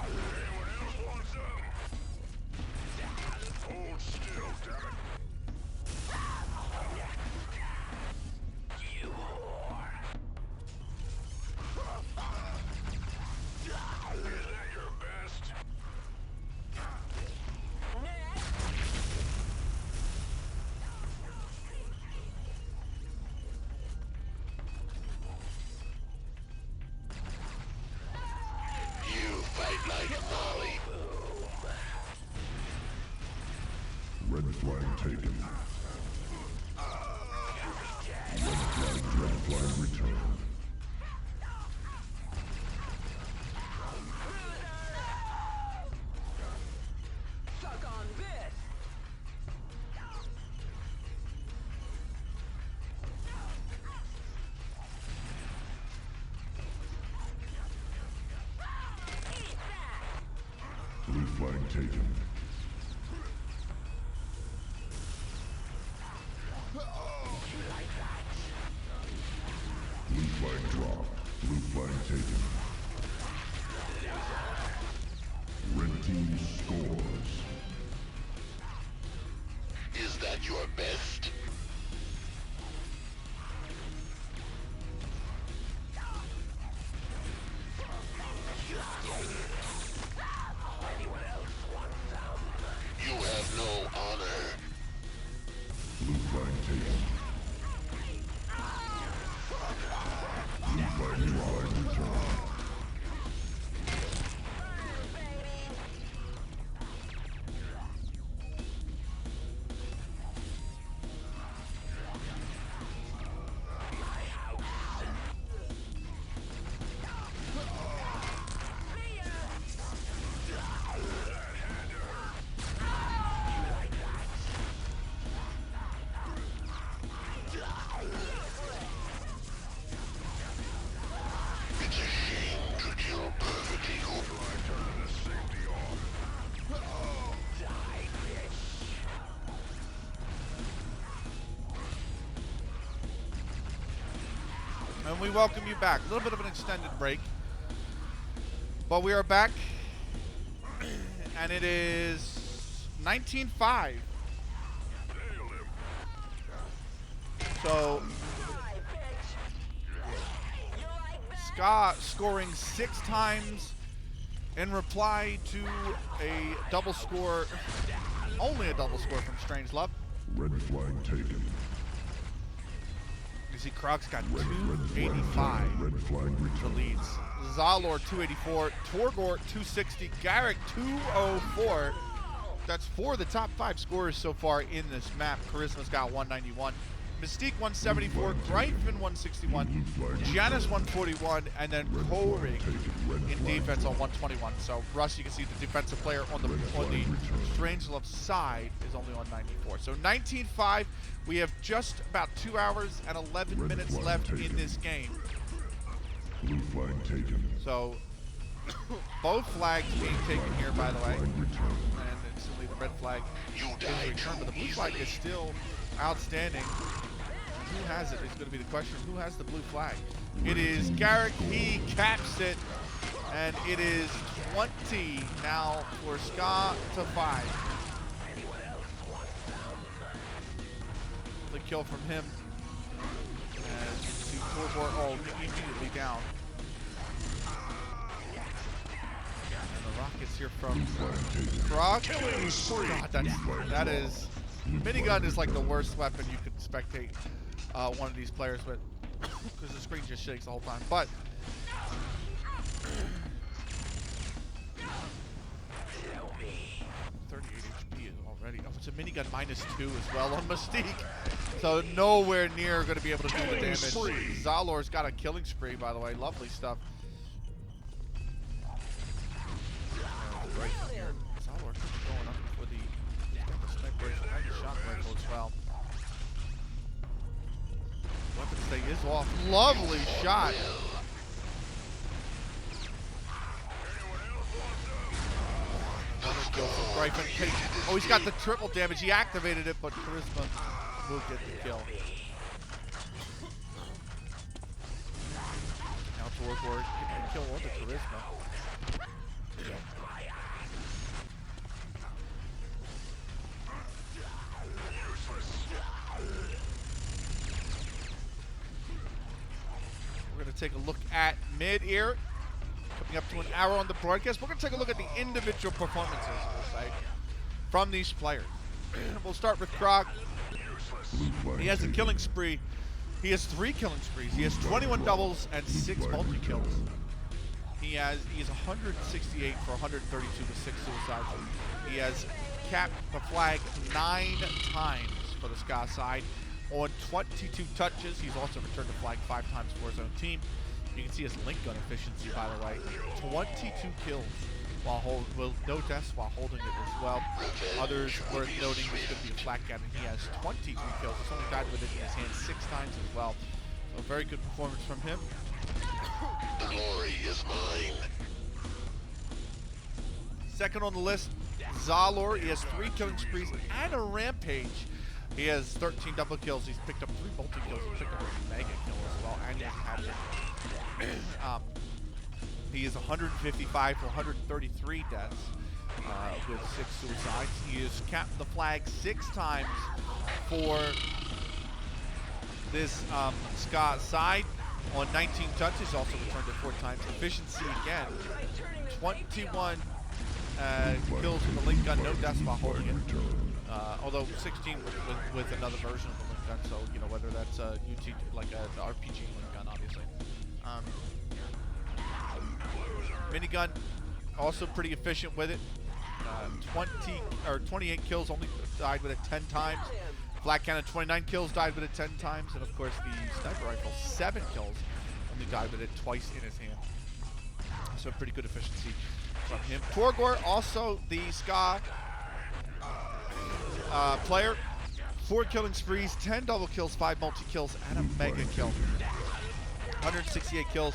Anyone else want some? Hold still, damn it. You whore. Is that your best? Next. You fight like Molly. Red flag taken. Red flag return. Suck on this. Eat that. Blue flag taken. Blue flag drop. Blue flag taken. Red team scores. Is that your best? Anyone else want some? You have no honor. Blue flag taken. Blue flag return. Burn, baby. And we welcome you back. A little bit of an extended break. But we are back. And it is 19-5. So, Skaaj scoring 6 times in reply to a double score, only a double score from Strangelove. Red flag taken. You see Kraag's got 285 Red flag for returned. leads. Szalor 284, Torgr 260, Garek 204. That's 4 of the top 5 scorers so far in this map. Charisma's got 191. Mystique 174, Gryphon 161, Janus 141, and then Korig in defense on 121. So Russ, you can see the defensive player on the Strangelove side is only on 94. So 19-5. We have just about 2 hours and 11 minutes left in this game. Blue flag taken. So both flags being taken here, by the way, and instantly the red flag is returned, but the blue flag is still outstanding. Who has it is going to be the question. Who has the blue flag? It is Garek. He caps it, and it is 20 now for Skaaj to 5. The kill from him. As you see Torgr immediately down. And the rockets here from Kraag. God, that is... Minigun is like the worst weapon you could spectate one of these players with, because the screen just shakes the whole time. But 38 HP is already. Oh, it's a minigun -2 as well on Mystique, so nowhere near going to be able to do the damage. Szalor's got a killing spree, by the way. Lovely stuff. Right here, Szalor going up for the. Sniper rifle and the shot rifle as well. Weapon stay is off. Lovely shot. Another kill from Gryphon. Oh, he's got the triple damage. He activated it, but Charisma will get the kill. Now Torgr getting the kill on the Charisma. We're going to take a look at mid here. Coming up to an hour on the broadcast. We're going to take a look at the individual performances, we'll say, from these players. We'll start with Kraag. He has a killing spree. He has 3 killing sprees. He has 21 doubles and 6 multi-kills. He is 168 for 132 with 6 suicides. He has capped the flag 9 times for the Skaaj side. On 22 touches, he's also returned the flag 5 times for his own team. You can see his link gun efficiency, by the way. 22 kills with no deaths while holding it as well. Others worth noting is going to be a flat cannon. He has 23 kills. He's only died with it in his hand 6 times as well. So a very good performance from him. The glory is mine. Second on the list, Szalor. He has 3 killing sprees and a rampage. He has 13 double kills. He's picked up 3 multi-kills. He picked up a mega kill as well, and he has he is 155 for 133 deaths with 6 suicides. He has capped the flag 6 times for this Skaaj side on 19 touches. Also returned it 4 times. Efficiency again, 21 kills with the link gun, no deaths while holding it. Although 16 with another version of the link gun, so you know whether that's a UT like an RPG link gun, obviously. Minigun also pretty efficient with it. 28 kills, only died with it 10 times. Flat cannon 29 kills, died with it 10 times, and of course the sniper rifle 7 kills, only died with it twice in his hand. So pretty good efficiency from him. Torgr, also the Skaaj player, 4 killing sprees, 10 double kills, 5 multi-kills, and a mega kill. 168 kills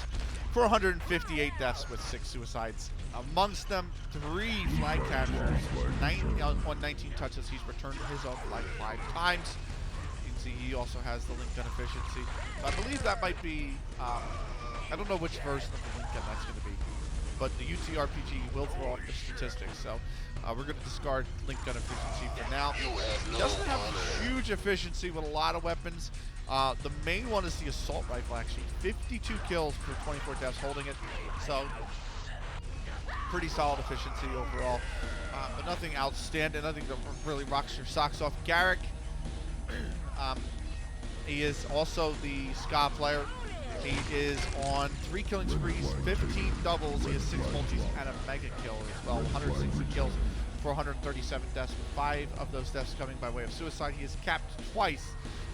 for 158 deaths with 6 suicides. Amongst them, 3 flag captures. On 19 touches, he's returned his own flag 5 times. You efficiency. He also has the link gun efficiency. So I believe that might be, I don't know which version of the link gun that's going to be, but the UTRPG will throw off the statistics. So we're going to discard link gun efficiency for now. He doesn't have huge efficiency with a lot of weapons. The main one is the assault rifle, actually. 52 kills for 24 deaths holding it. So pretty solid efficiency overall. But nothing outstanding, nothing that really rocks your socks off. Garek, he is also the Skaaj player. He is on 3 killing sprees, 15 doubles, he has 6 multis, and a mega kill as well. 160 kills for 137 deaths, with 5 of those deaths coming by way of suicide. He is capped twice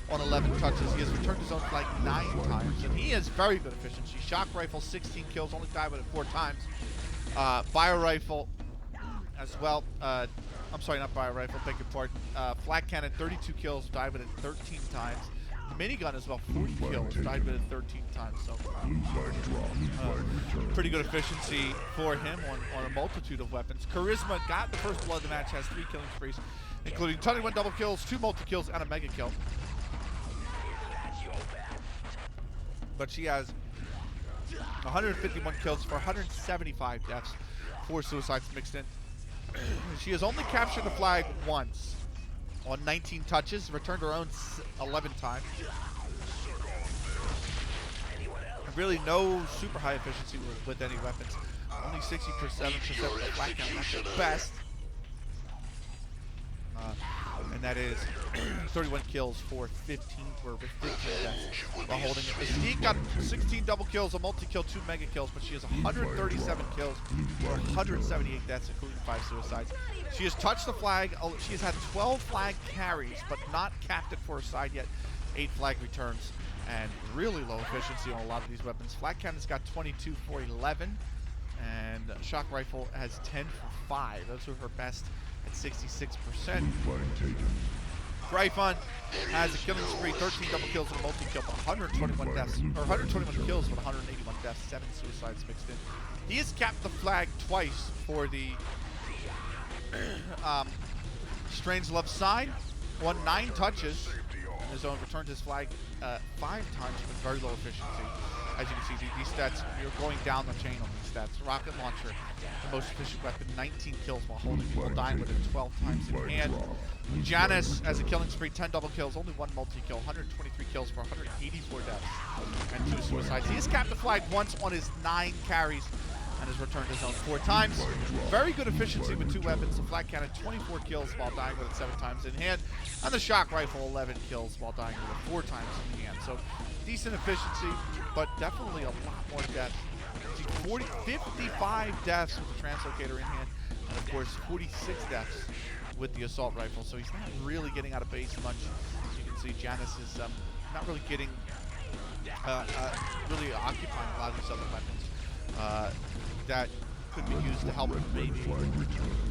on 11 touches. He has returned his own flag 9 times, and he has very good efficiency. Shock rifle, 16 kills, only died with it 4 times. Fire rifle as well. I'm sorry, not fire rifle, beg your pardon. Flat cannon, 32 kills, died with it 13 times. Minigun as well, 40 kills, died with it 13 times. So pretty good efficiency for him on a multitude of weapons. Charisma got the first blood of the match, has 3 killing sprees, including 21 double kills, 2 multi kills, and a mega kill. But she has 151 kills for 175 deaths, 4 suicides mixed in. She has only captured the flag once on 19 touches, returned her own 11 times. Really no super high efficiency with any weapons. Only 67% of the flag count, that's the best. And that is 31 kills for 15 deaths while holding it. Mystique got 16 double kills, a multi-kill, 2 mega kills, but she has 137 kills for 178 deaths, including 5 suicides. She has touched the flag. She has had 12 flag carries, but not capped it for a side yet. 8 flag returns, and really low efficiency on a lot of these weapons. Flag cannon's got 22 for 11, and shock rifle has 10 for 5. Those are her best at 66%. Gryphon has a killing spree, 13 double kills and a multi-kill, 121 deaths, or 121 kills with 181 deaths, 7 suicides mixed in. He has capped the flag twice for the Strange Love sign, won 9 touches in his own, returned his flag 5 times with very low efficiency. As you can see, these stats, you're going down the chain on these stats. Rocket launcher, the most efficient weapon, 19 kills while holding it, while dying with it 12 times in hand. Janus has a killing spree, 10 double kills, only 1 multi-kill, 123 kills for 184 deaths, and 2 suicides. He has capped the flag once on his 9 carries, and has returned his own 4 times. Very good efficiency with 2 weapons. The flat cannon, 24 kills while dying with it 7 times in hand, and the shock rifle, 11 kills while dying with it 4 times in hand. So decent efficiency, but definitely a lot more deaths. 55 deaths with the translocator in hand, and of course 46 deaths with the assault rifle. So he's not really getting out of base much. As you can see, Janus is not really getting, really occupying a lot of these other weapons that could be used to help maybe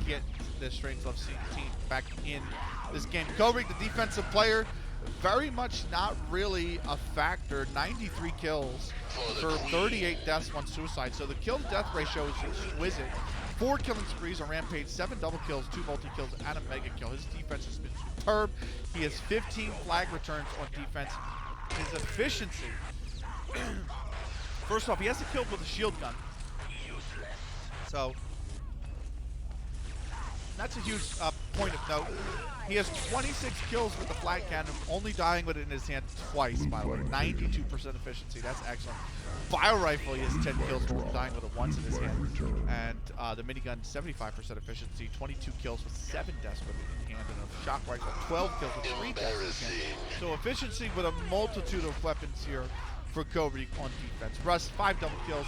get the Strange Love team back in this game. Korig, the defensive player, very much not really a factor. 93 kills for 38 deaths, 1 suicide. So the kill-to-death ratio is exquisite. 4 killing sprees on Rampage, 7 double kills, 2 multi-kills, and a mega kill. His defense has been superb. He has 15 flag returns on defense. His efficiency, first off, he has a kill with a shield gun. So that's a huge point of note. He has 26 kills with the flag cannon, only dying with it in his hand twice, by the way. 92% efficiency, that's excellent. Fire rifle, he has 10 kills, only dying with it once in his hand. And the minigun, 75% efficiency, 22 kills with 7 deaths with it in hand. And a shock rifle, 12 kills with 3 deaths in his hand. So efficiency with a multitude of weapons here for Korig on defense. Russ, 5 double kills.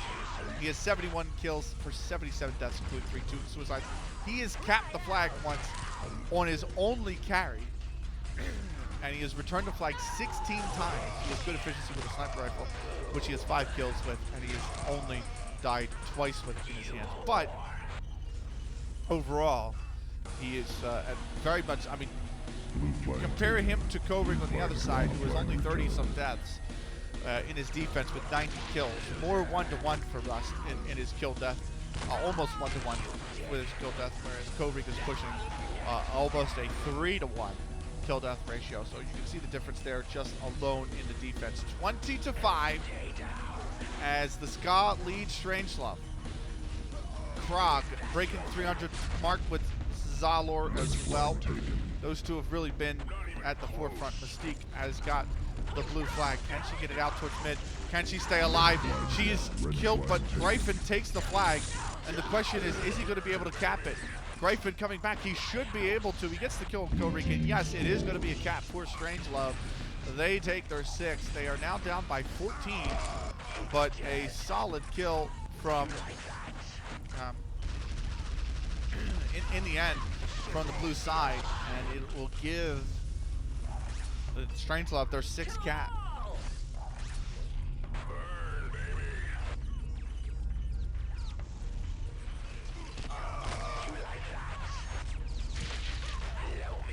He has 71 kills for 77 deaths, including 3 suicides. He has capped the flag once on his only carry, and he has returned the flag 16 times. He has good efficiency with a sniper rifle, which he has 5 kills with, and he has only died twice with it in his hands. But overall, he is very much, I mean, compare him to Korig on the other side, who has only 30-some deaths in his defense with 90 kills. More 1-to-1 for Rust in his kill-death, almost 1-to-1 with his kill-death, whereas Korig is pushing almost a 3-to-1 kill death ratio. So you can see the difference there just alone in the defense. 20-5 as the Skaaj leads Strangelove. Kraag breaking 300 mark with Szalor as well. Those two have really been at the forefront. Mystique has got the blue flag. Can she get it out towards mid? Can she stay alive? She is killed, but Gryphon takes the flag. And the question is he going to be able to cap it? Gryphon coming back. He should be able to. He gets the kill on Korig. And yes, it is going to be a cap for Strangelove. They take their 6. They are now down by 14. But a solid kill from, in the end, from the blue side. And it will give the Strangelove their 6th cap.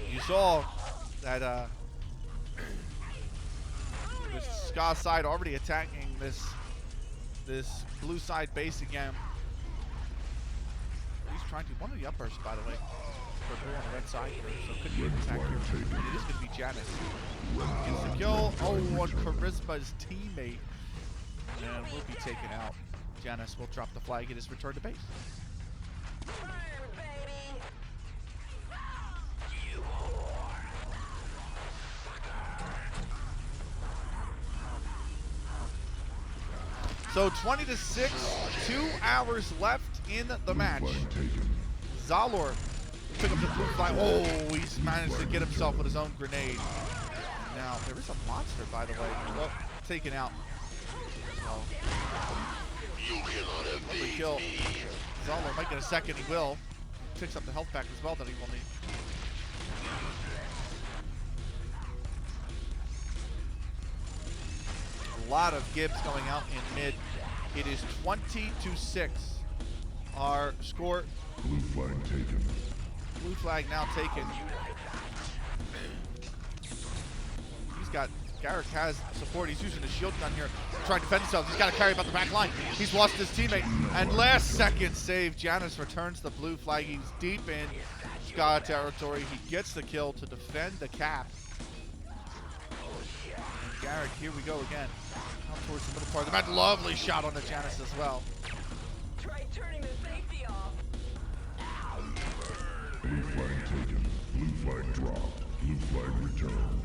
You saw that the Skaaj side already attacking this blue side base again. He's trying to one of the uppers, by the way, for blue on the red side here, so could be an attack here. It is going to be Janus. Gets the kill. Oh, on Charisma's teammate, and will be taken out. Janus will drop the flag. It is returned to base. So 20-6, 2 hours left in the match. Szalor took up the blue flag. Oh, he's managed to get himself with his own grenade. Now, there is a monster, by the way. Well, taken out. So, lovely kill. Szalor might get a second. He will. Picks up the health pack as well that he will need. A lot of Gibbs going out in mid. It is 20-6. Our score. Blue flag taken. Blue flag now taken. He's got Garek has support. He's using his shield gun here, trying to defend himself. He's got to carry about the back line. He's lost his teammate. And last second save. Janus returns the blue flag. He's deep in Skaaj territory. He gets the kill to defend the cap. And Garek, here we go again. Out towards the middle part of the match. Lovely shot on the Janus as well. Try turning the safety off. Blue flag taken. Blue flag dropped. Blue flag returned.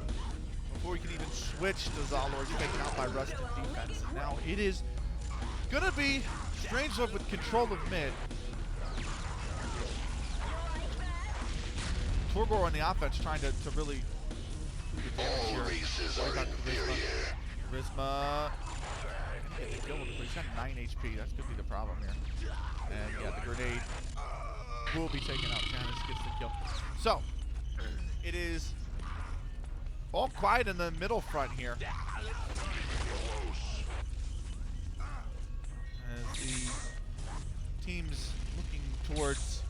Before he can even switch to Szalor, he's taken out by Rusted defense. Now it is gonna be Strangelove with control of mid. Torgr on the offense trying to really do the damage here. Charisma. He's got 9 HP. That's gonna be the problem here. And yeah, the grenade will be taken out. Janus gets the kill. So it is all quiet in the middle front here. As the team's looking towards,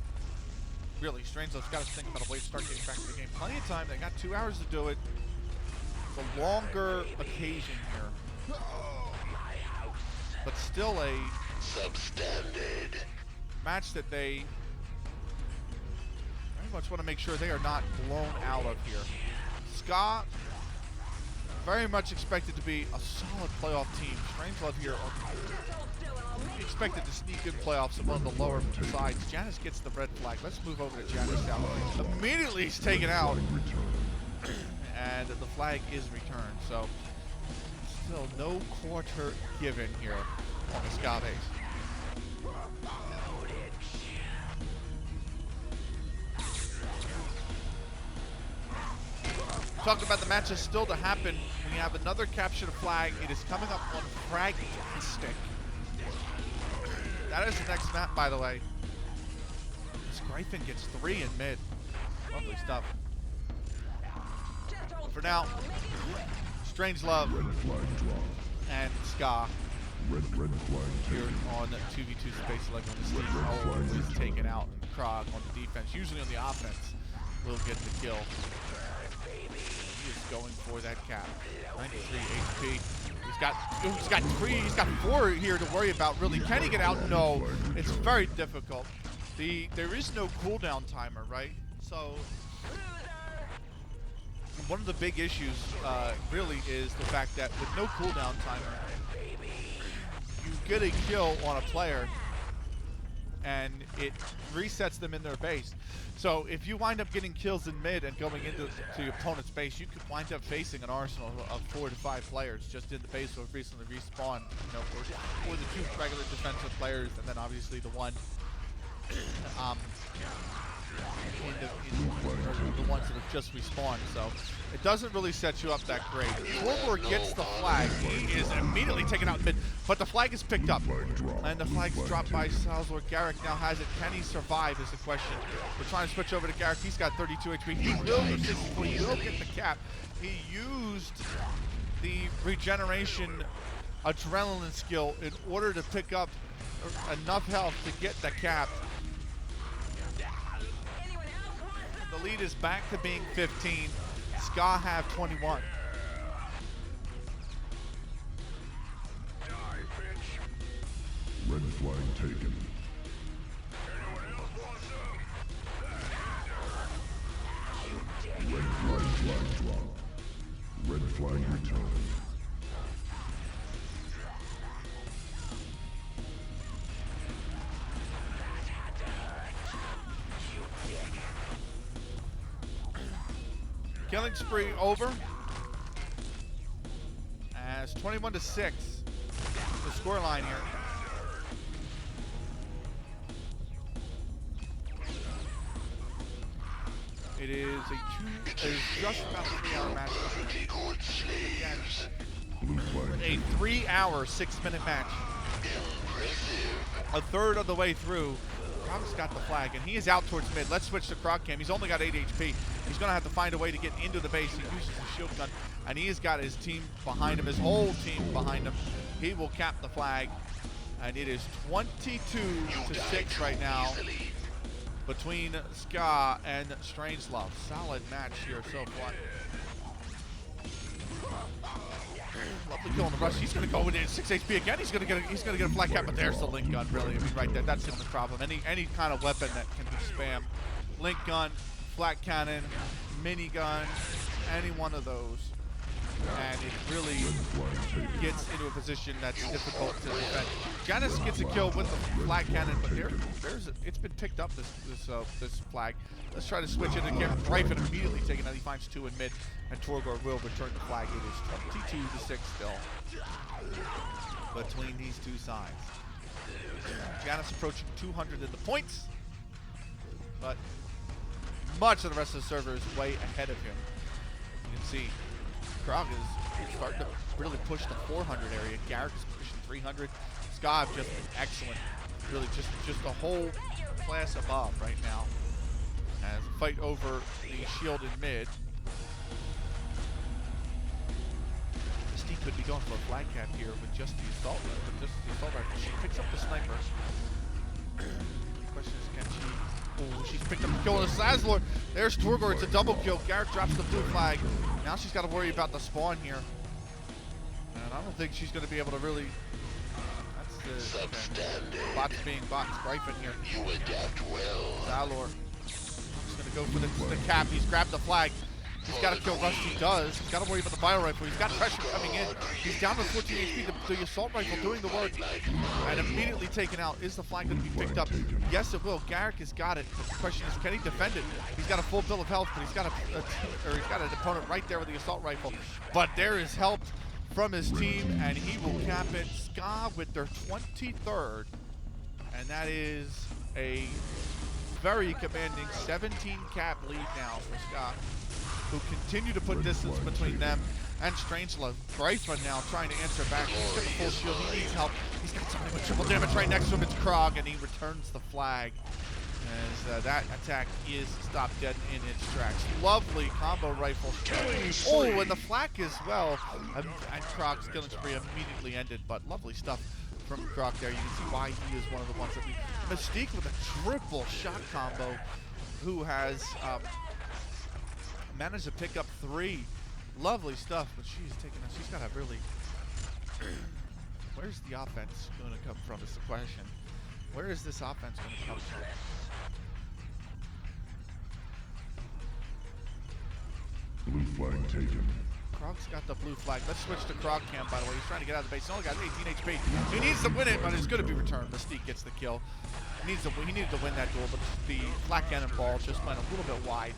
really, Strangelove's got to think about a way to start getting back to the game. Plenty of time. They got 2 hours to do it. It's a longer occasion here. But still a Substandard. match that they very much want to make sure they are not blown out of here. Skaaj, very much expected to be a solid playoff team. Strangelove here are expected to sneak in playoffs among the lower sides. Janus gets the red flag. Let's move over to Janus now. Immediately he's taken out. And the flag is returned. So still no quarter given here on the Skaaj base. Talking about the matches still to happen. We have another capture the flag. It is coming up on Mystique. That is the next map, by the way. This Gryphon gets 3 in mid. Lovely stuff. For now, Strangelove and Skaaj here on 2v2 Space Lego on the Mystique. Always taken out. And Kraag on the defense, usually on the offense, will get the kill. He is going for that cap. 93 HP. He's got 4 here to worry about, really. Can he get out? No. It's very difficult. There is no cooldown timer, right? So one of the big issues really is the fact that with no cooldown timer, you get a kill on a player and it resets them in their base. So if you wind up getting kills in mid and going into your opponent's base, you could wind up facing an arsenal of 4 to 5 players just in the base who have recently respawned, you know, for the 2 regular defensive players, and then obviously the one the ones that have just respawned. So it doesn't really set you up that great. Torgr gets the flag. He is immediately taken out in mid, but the flag is picked up. And the flag's dropped by Szalor. Garek now has it. Can he survive is the question. We're trying to switch over to Garek. He's got 32 HP. He will go 64. He will get the cap. He used the regeneration adrenaline skill in order to pick up enough health to get the cap. The lead is back to being 15. Skaaj have 21. Red flag taken. Red flag dropped. Red flag returned. Killing spree over. As 21 to 6, the score line here. It is just about a 3-hour match. Again, a 3-hour, 6-minute match. A third of the way through, Kraag's got the flag, and he is out towards mid. Let's switch to Kraag cam. He's only got 8 HP. He's going to have to find a way to get into the base. He uses his shield gun, and he has got his team behind him, his whole team behind him. He will cap the flag, and it is 22 to 6 right now between Skaaj and Strangelove. Solid match here so far. Lovely kill on the rush. He's going to go with it. 6 HP again. He's going to get a flag cap, but there's the link gun. Really, I mean, right there. That's the problem. Any kind of weapon that can be spam, link gun, flat cannon, minigun, any one of those, and it really gets into a position that's difficult to defend. Janus gets a kill with the flag cannon, but it's been picked up this flag. Let's try to switch it again. Gryphon immediately taken out. He finds 2 in mid, and Torgr will return the flag. It is 22 to 6 still between these two sides. Janus approaching 200 in the points, but much of the rest of the server is way ahead of him. You can see Kraag is starting to really push the 400 area. Garek is pushing 300. Skaaj just excellent. Really just a whole class above right now. As a fight over the shield in mid. Mystique could be going for a flag cap here with just the assault rifle. She picks up the sniper. The question is, can she? Oh, she's picked up the kill on the Szalor. There's Torgr. It's a double kill. Garek drops the blue flag. Now she's got to worry about the spawn here. And I don't think she's going to be able to really. That's the okay. Bots being bots. Gryphon here. You adapt well. Szalor. He's going to go for the cap. He's grabbed the flag. He's got to kill Rust. He does. He's got to worry about the bio rifle. He's got pressure coming in. He's down to 14 HP. The assault rifle doing the work. And immediately taken out. Is the flag going to be picked up? Yes, it will. Garek has got it. The question is, can he defend it? He's got a full bill of health, but he's got an opponent right there with the assault rifle. But there is help from his team, and he will cap it. Skaaj with their 23rd. And that is a very commanding 17 cap lead now for Skaaj, who continue to put distance between them and Strangelove. Gryphon now trying to answer back. He's got the full shield. He needs help. He's got something with triple damage right next to him. It's Kraag, and he returns the flag as that attack is stopped dead in its tracks. Lovely combo rifle. Oh, and the flak as well. And Kraag's killing spree immediately ended, but lovely stuff from Kraag there. You can see why he is one of the ones that we... Mystique with a triple shot combo, who has managed to pick up 3. Lovely stuff, but she's got to really... Where's the offense going to come from is the question. Where is this offense going to come from? Blue flag taken. Krog's got the blue flag. Let's switch to Kraag cam, by the way. He's trying to get out of the base. He's only got 18 HP. He needs to win it, but it's going to be returned. Mystique gets the kill. He needed to win that duel, but the flat cannon ball just went a little bit wide.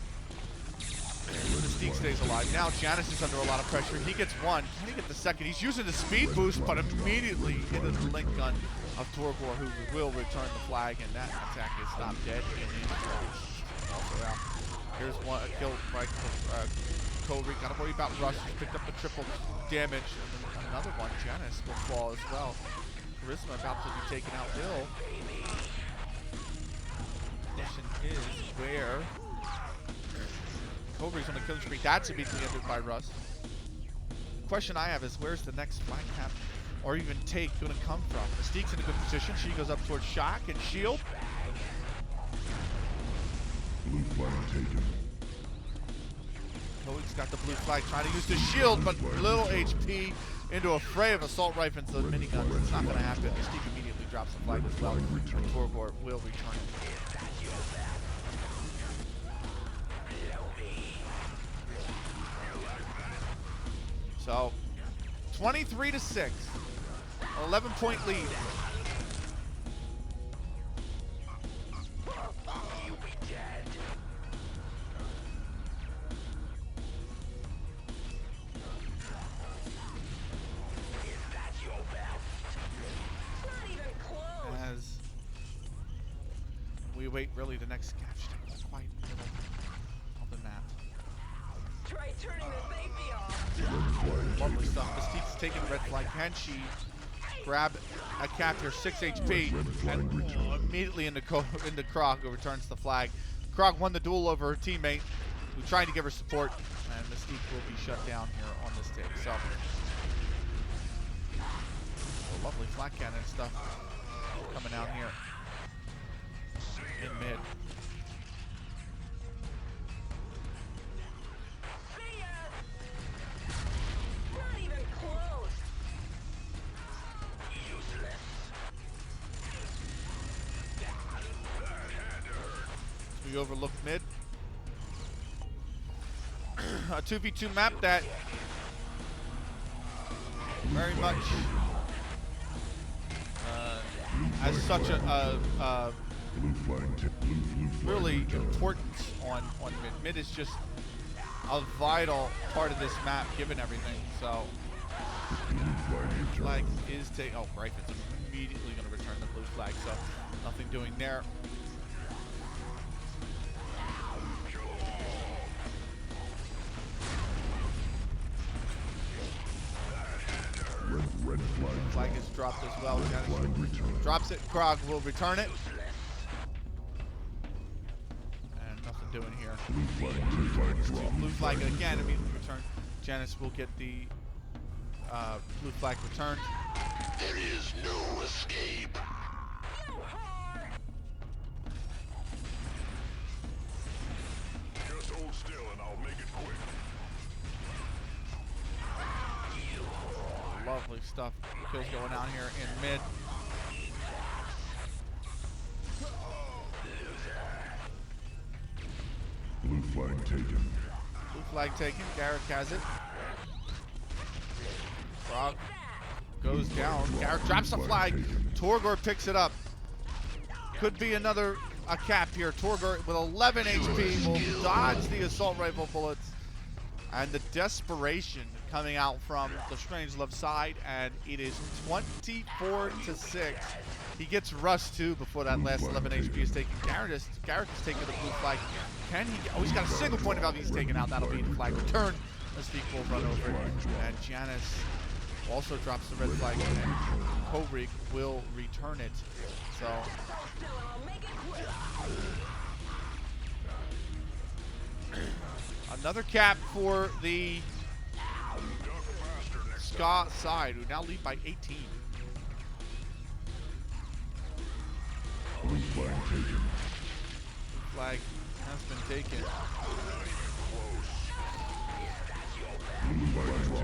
Mystique stays alive. Now Janus is under a lot of pressure. He gets one. Can he get the second? He's using the speed boost, but immediately into the link gun of Torgr, who will return the flag, and that attack is stopped dead. Also out. Here's one, a kill by Korig. Gotta worry about Rush. He's picked up the triple damage. And another one, Janus, will fall as well. Charisma about to be taken out. Bill. Question is where Korig's on the killing spree. That's immediately ended by Russ. The question I have is where's the next flag cap or even take going to come from? Mystique's in a good position. She goes up towards Shock and Shield. Blue flag taken. Korig's got the blue flag, trying to use the shield, but little HP into a fray of assault rifles and the miniguns. It's not going to happen. Mystique immediately drops the flag as well, and Torgr will return it. So, 23-6, 11-point lead. As we await really the next capture, quite middle of the map. Try turning the safety off. Lovely stuff. Mystique's taking red flag. Can she grab a cap here? 6 HP. And immediately into Kraag, who returns the flag. Kraag won the duel over her teammate, who tried to give her support. And Mystique will be shut down here on this take. So, lovely flat cannon stuff coming out here in mid. We overlooked mid. A 2v2 map that very much has such a really importance on mid. Mid is just a vital part of this map, given everything. So, flag is taken. Oh, Gryphon's immediately going to return the blue flag. So, nothing doing there. Red flag is dropped as well. Janus drops it. Kraag will return it. And nothing doing here. Blue flag again immediately returned. Janus will get the blue flag returned. There is no escape. Just hold still and I'll make it quick. Lovely stuff. Kills going on here in mid. Blue flag taken. Blue flag taken. Garek has it. Kraag goes down. Garek drops the flag. Torgr picks it up. Could be another cap here. Torgr with 11 HP will dodge the assault rifle bullets. And the desperation coming out from the Strangelove side, and it is 24-6. He gets rushed too before that last 11 HP is taken. Garek is taking the blue flag. Can he? Oh, he's got a single point of value he's taken out. That'll be the flag return. Mystique will run over it. And Janus also drops the red flag, and Korig will return it. So. Another cap for the Skaaj side, who now lead by 18. Blue flag taken. Blue flag has been taken.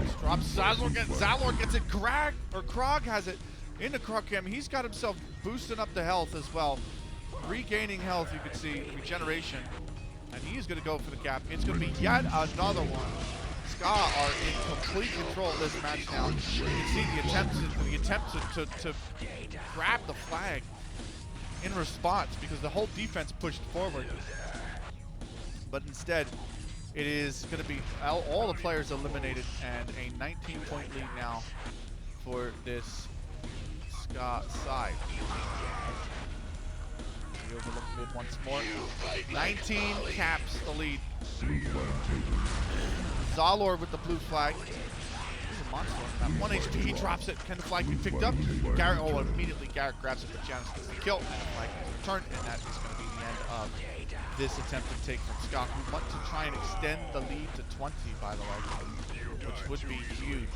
Just drops Szalor gets it. Kraag has it into Kraag cam. He's got himself boosting up the health as well. Regaining health, you can see, regeneration. And he's going to go for the cap. It's going to be yet another one. Skaaj are in complete control of this match now. You can see the attempt to grab the flag in response because the whole defense pushed forward. But instead, it is going to be all the players eliminated and a 19-point lead now for this Skaaj side. We overlook mid once more. 19 caps the lead. Szalor with the blue flag. He's a monster on that. 1 HP, he drops it. Can the flag be picked up? Garek, immediately Garek grabs it, but Janus gets the kill. And the flag is returned, and that is going to be the end of this attempted take from Skaaj, who want to try and extend the lead to 20, by the way, which would be huge.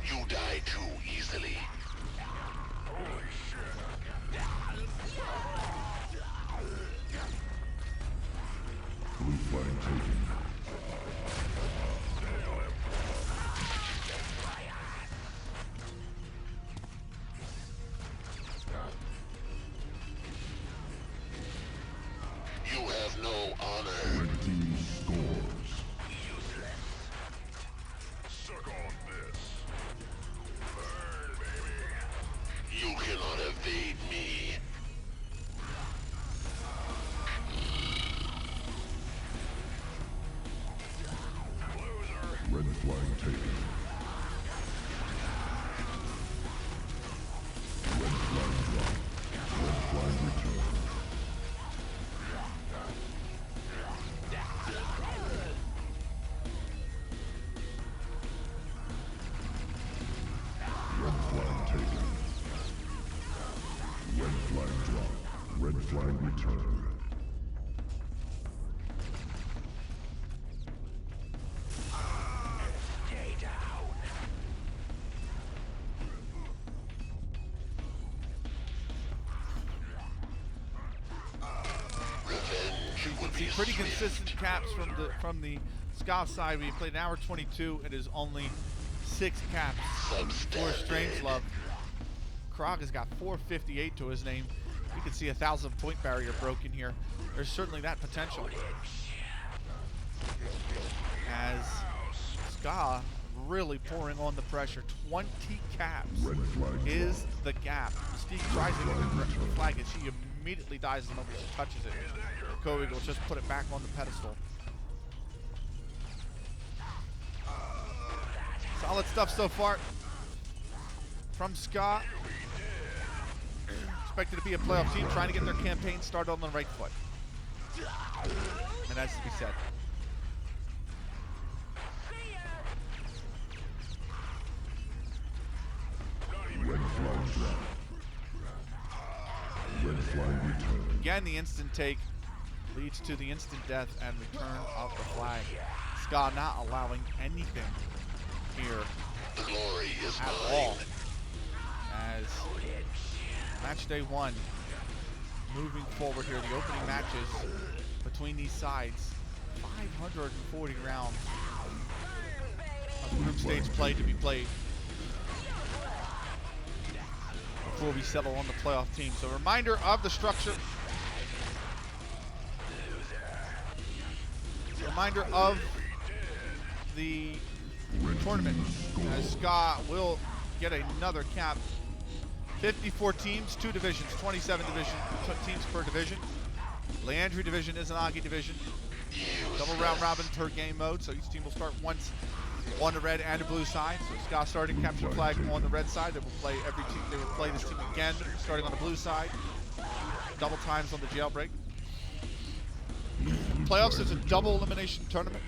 You die too easily. Holy shit. Blue flag taken. You have no honor. Red team scores. Suck on this. Burn, baby. You cannot evade me. Red flag taken. Red flag dropped. Red flag returned. Red flag taken. Red flag dropped. Red flag returned. Stay down. Revenge You will can be see pretty swift. consistent caps from the Skaaj side. We played an hour 22. It is only 6 caps for Strangelove. Kraag has got 458 to his name. You can see a 1,000-point barrier broken here. There's certainly that potential. As Skaaj really pouring on the pressure. 20 caps Red flag is the gap. Mystique tries to get the flag and she immediately dies the moment she touches it. Korig will just put it back on the pedestal. Solid stuff so far from Skaaj. Expected to be a playoff team, trying to get their campaign started on the right foot. And that's to be said. See ya. Red flag dropped. Red flag returned. Again, the instant take leads to the instant death and return of the flag. Skaaj not allowing anything here The glory is at mine. all. As match day 1 moving forward here, the opening matches between these sides, 540 rounds of group stage play to be played before we settle on the playoff team. So a reminder of the structure. Reminder of the tournament, as Skaaj will get another cap. 54 teams, 2 divisions, 27 teams per division. Leandry division is an Agi division. Double round robin per game mode, so each team will start once on the red and the blue side. So Skaaj starting capture the flag on the red side. They will play every team. They will play this team again, starting on the blue side. Double times on the Jailbreak. Playoffs is a double elimination tournament.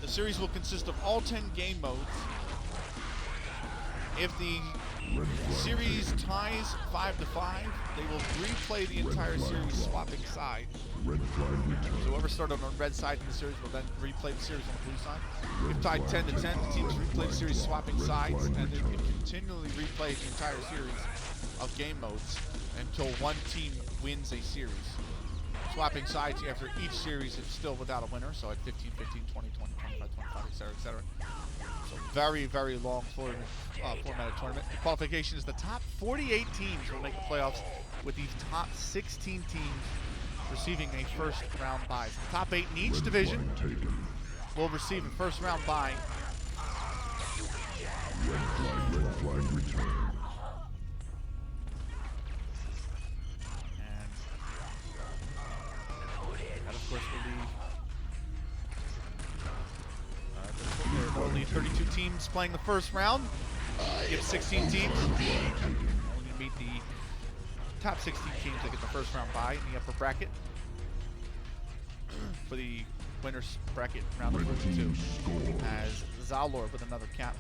The series will consist of all 10 game modes. If the series ties 5-5, they will replay the entire series swapping sides. Red flag returned. So whoever started on the red side in the series will then replay the series on the blue side. If tied 10-10, the teams replay the series swapping sides, and they can continually replay the entire series of game modes until one team wins a series. Swapping sides after each series is still without a winner, so at 15, 15, 20, 20, 25, 25, etc., etc. So very, very long formatted tournament. The qualification is the top 48 teams will make the playoffs, with these top 16 teams receiving a first round bye. So the top 8 in each division will receive a first round bye. Red flag returned. And that, of course, will leave. There are only 32 teams playing the first round. Give 16 teams. Only meet the top 16 teams that get the first round bye in the upper bracket for the winners bracket round of 42. As Szalor with another cap.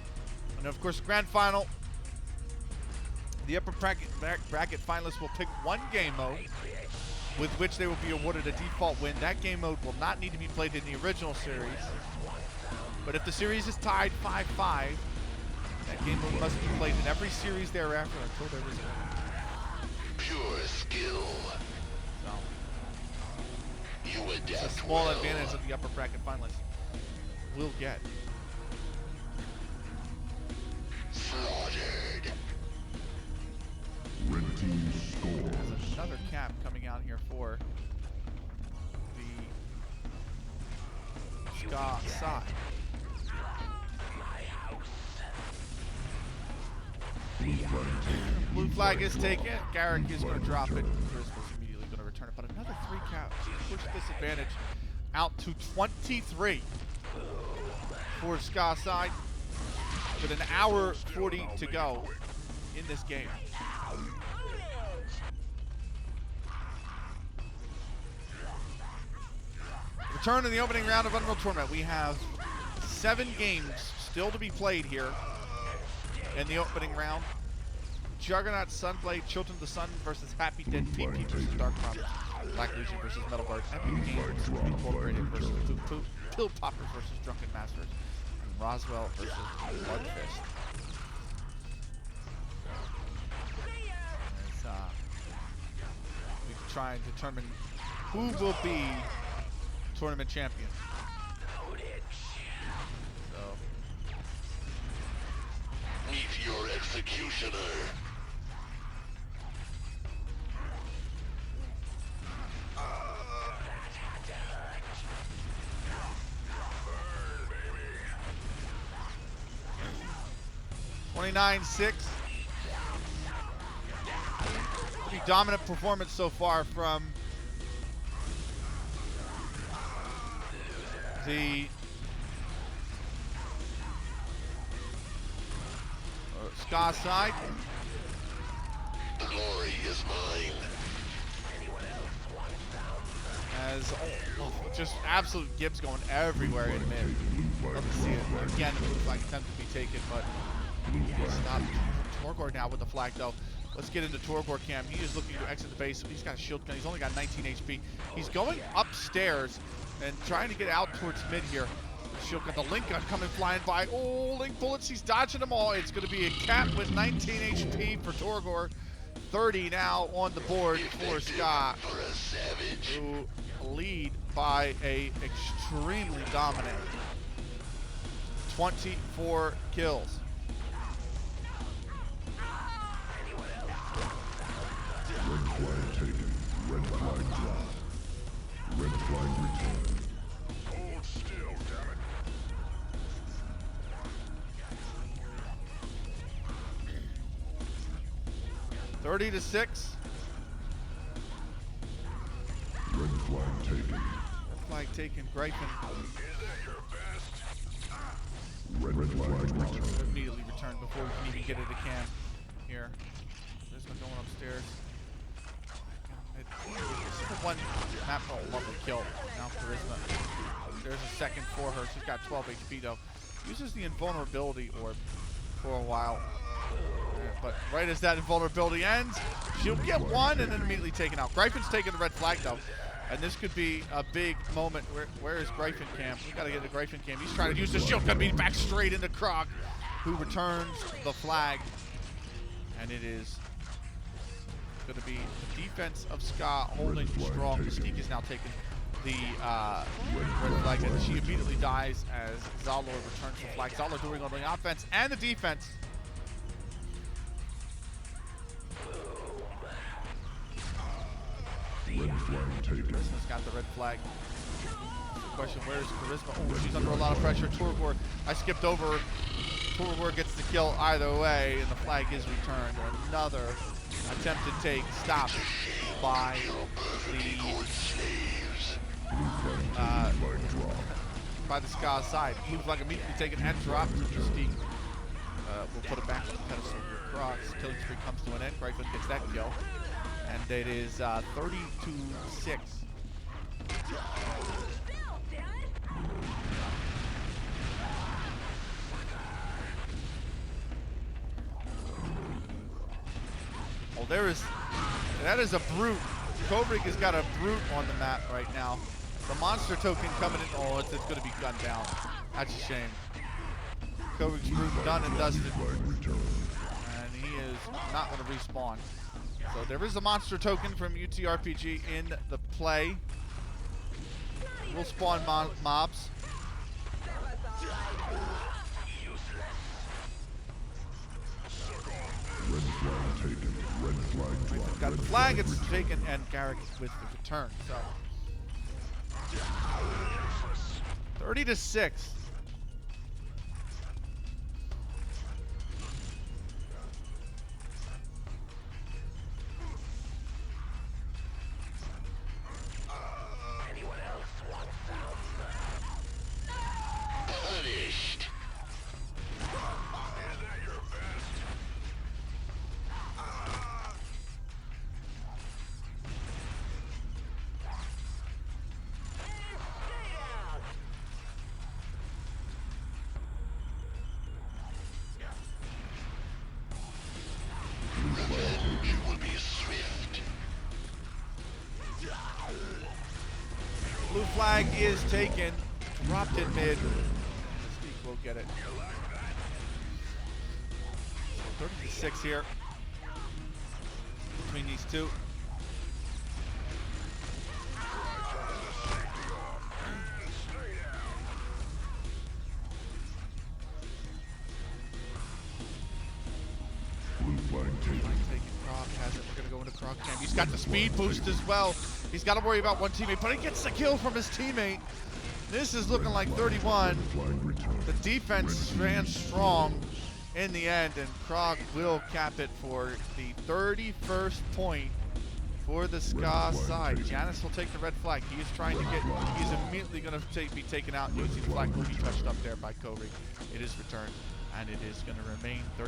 And of course, the grand final. The upper bracket finalists will pick one game mode with which they will be awarded a default win. That game mode will not need to be played in the original series. But if the series is tied 5-5, that game mode must be played in every series thereafter until there is one. Pure skill. So, You adapt it's a small well. advantage that the upper bracket finalists will get. Slaughtered. Red team scores. There's another cap coming out here for the Skaaj side. Blue flag is taken. Garek is going to drop it. Charisma's immediately going to return it. But another 3 caps. Push this advantage out to 23 for Skaaj side. With an hour 40 to go in this game. Return to the opening round of Unreal Tournament. We have 7 games still to be played here in the opening round. Juggernaut, Sunblade, Children of the Sun versus Happy Dead PP versus Dark Promise. Black Legion versus Metal Guard. Epic Games versus Torgr versus Pill Poppers versus Drunken Masters. And Roswell versus Bloodfist. We try and determine who will be tournament champion. Meet your executioner. So, 29-6. Pretty dominant performance so far from the Skaaj side. The glory is mine. As just absolute Gibbs going everywhere in mid. Love to see it. Again, it looks like attempt to be taken, but stop. Torgr now with the flag though. Let's get into Torgr cam. He is looking to exit the base. He's got a shield gun. He's only got 19 HP. He's going upstairs and trying to get out towards mid here. Shield gun, the Link gun coming flying by. Oh, Link bullets, he's dodging them all. It's going to be a cap with 19 HP for Torgr. 30 now on the board for Skaaj, who lead by a extremely dominant 24 kills. Red flag taken. Red flag dropped. Red flag returned. Hold still, damn it. 30-6. Red flag taken. Red flag taken. Gryphon Is that your best? Red flag returned. immediately returned before we can even get it to cam here. There's one going upstairs. This is the one map. Oh, lovely kill. Now Charisma. There's a second for her. She's got 12 HP though. Uses the invulnerability orb for a while. But right as that invulnerability ends, she'll get one and then immediately taken out. Gryphon's taking the red flag though. And this could be a big moment. Where is Gryphon cam? We gotta get the Gryphon cam. He's trying to use the shield gun, being back straight into Kraag, who returns the flag. And it is going to be the defense of Skaaj holding strong. Mystique is now taking the red flag, and she immediately dies as Szalor returns the flag. Szalor doing on the offense and the defense. Red flag taken. Charisma's got the red flag. Question, where's Charisma? Oh, she's under a lot of pressure. Torgr, I skipped over. Torgr gets the kill either way, and the flag is returned. Another attempted take stopped by the Skaaj side. Blue flag immediately taken and dropped. Mystique will put it back on the pedestal here. Kraag's killing spree comes to an end. Gryphon gets that kill. And it is 32-6. Oh, that is a brute. Korig has got a brute on the map right now. The monster token coming in. Oh, it's going to be gunned down. That's a shame. Korig's brute done and dusted. And he is not going to respawn. So there is a monster token from UTRPG in the play. We'll spawn mobs. Red flag taken. Red flag dropped. Got the flag, it's taken, and Garek with the return. So 30-6. Blue flag is taken, dropped in mid. Mystique will get it. So 30-6 here between these two. Blue flag taken. Kraag has it. We're going to go into Kraag camp. He's got the speed boost as well. He's got to worry about one teammate, but he gets the kill from his teammate. This is looking like 31. The defense ran strong in the end, and Kraag will cap it for the 31st point for the Skaaj side. Janus will take the red flag. He is trying to get, he's immediately going to be taken out. You see the flag will be touched up there by Korig. It is returned, and it is going to remain 31-6.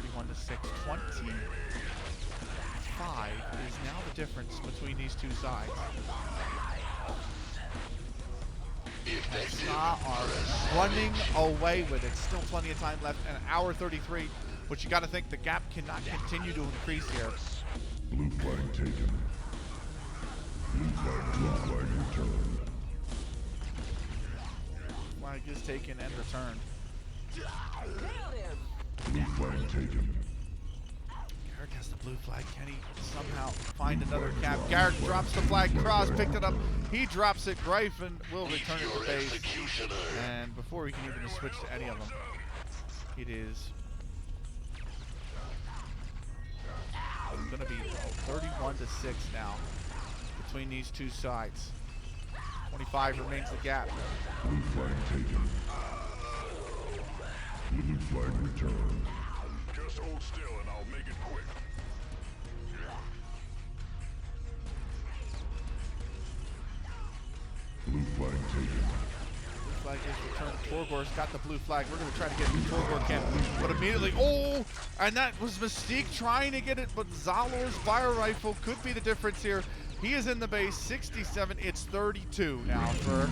25 is now the difference between these two sides. Skaaj are running away with it. Still plenty of time left, an hour 33. But you got to think the gap cannot continue to increase here. Blue flag taken. Blue flag dropped. Flag returned. Flag is taken and returned. Blue flag taken. Garek has the blue flag. Can he somehow find another cap? Garek drops the flag. Cross picked it up. He drops it. Gryphon will return it to base. And before we can even switch to any of them, it is going to be 31-6 now between these two sides. 25 remains the gap. Blue flag taken. Blue flag returned. Just hold still and I'll make it quick. Blue flag taken. Blue flag is returned. Torgr's got the blue flag. We're going to try to get Torgr camp, but immediately, oh, and that was Mystique trying to get it, but Szalor's fire rifle could be the difference here. He is in the base, 67. It's 32 now for.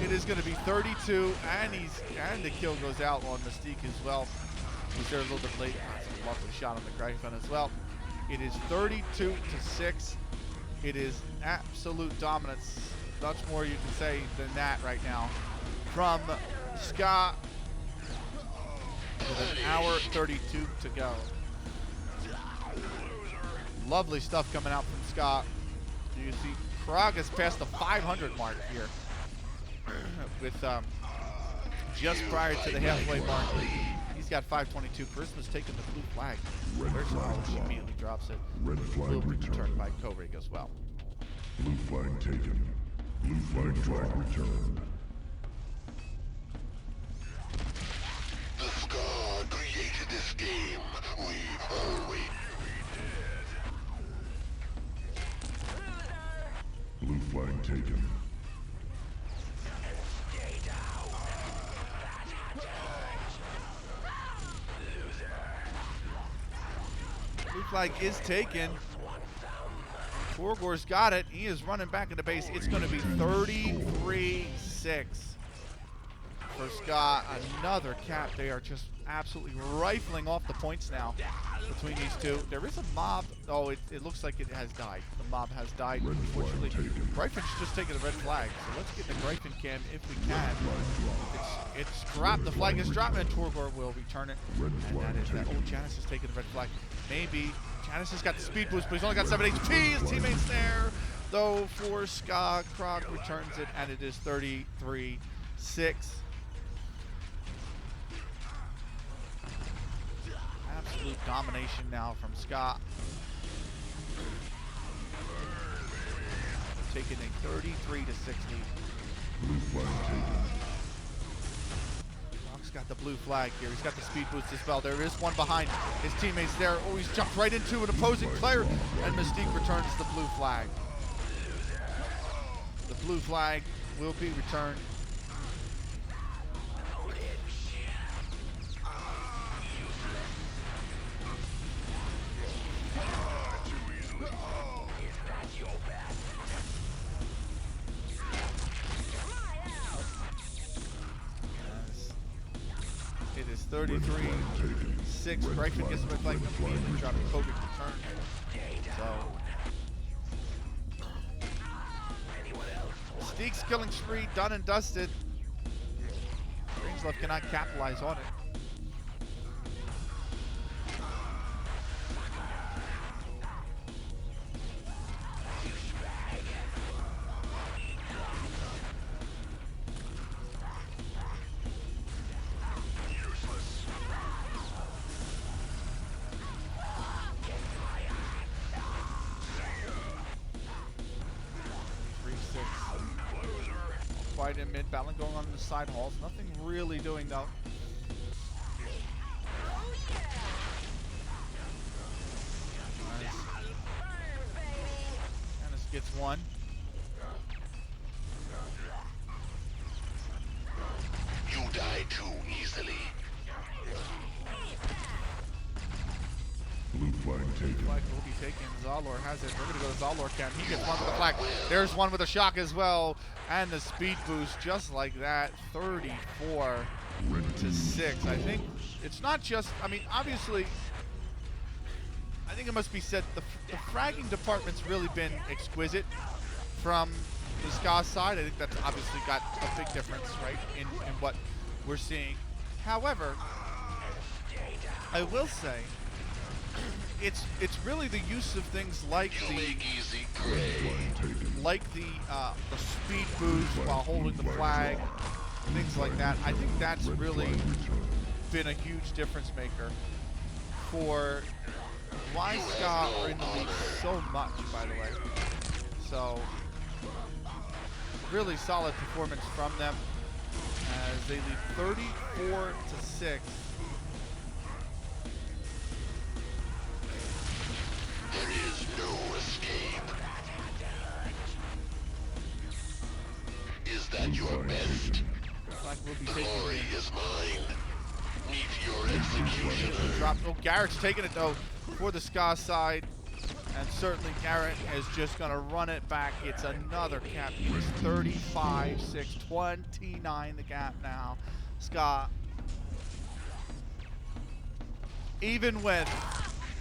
It is going to be 32, and the kill goes out on Mystique as well. He's there a little bit late. Lovely shot on the Gryphon as well. It is 32-6. It is absolute dominance. Much more you can say than that right now from Skaaj with an hour 32 to go. Lovely stuff coming out from Skaaj. You see, Kraag has passed the 500 mark here, with just prior to the halfway mark. He's got 522. Charisma's taking the blue flag. There's Szalor, she immediately drops it. Red flag Will be returned. returned by Korig as well. Blue flag taken. Blue flag returned. The Skaarj created this game. We always Blue flag taken. Blue flag is taken. Torgr's got it. He is running back into base. It's going to be 33-6 for Skaaj. Another cap. They are just absolutely rifling off the points now between these two. There is a mob. Oh, it looks like it has died. The mob has died, Red flag unfortunately. taken. Gryphon's just taking the red flag. So let's get the Gryphon cam if we can. It's dropped. The flag is dropped, and Torgr will return it. Red And flag that is that. taken. Oh, Janus is taking the red flag. Maybe. Janus has got the speed boost, but he's only got 7 HP. His teammates there. Though for Skaaj, Kraag returns it, and it is 33-6. Absolute domination now from Skaaj. Taking a 33-6 lead. Blue flag taken. Kraag's got the blue flag here. He's got the speed boost as well. There is one behind his teammates there. Oh, he's jumped right into an opposing player, and Mystique returns the blue flag. The blue flag will be returned. It is 33-6. Gryphon gets the red flag. Immediately dropping Korig return. So Mystique's killing spree done and dusted. Strangelove cannot capitalize on it. Quiet in mid, battling going on in the side halls. Nothing really doing though. Nice. Janus gets one. You die too easily. Blue flag taken. Flag will be taken. Szalor has it. We're going to go to Szalor cam. He gets one with the flag. There's one with a shock as well. And the speed boost just like that. 34-6. I think it's not just, I mean, obviously, I think it must be said the fragging department's really been exquisite from the Skaaj side. I think that's obviously got a big difference, right, in what we're seeing. However, I will say, it's really the use of things like You the make easy prey. the speed boost while holding the flag, things like that. I think that's really been a huge difference maker for why Skaaj are in the league so much, by the way. So really solid performance from them as they lead 34-6. There is no escape. Is that your best? Flag will be taken. Glory is mine. Meet your executioner. Drop. Oh, Garek's taking it though for the Skaaj side, and certainly Garek is just going to run it back. It's another cap. It's 35-6, 29 the gap now. Skaaj, even with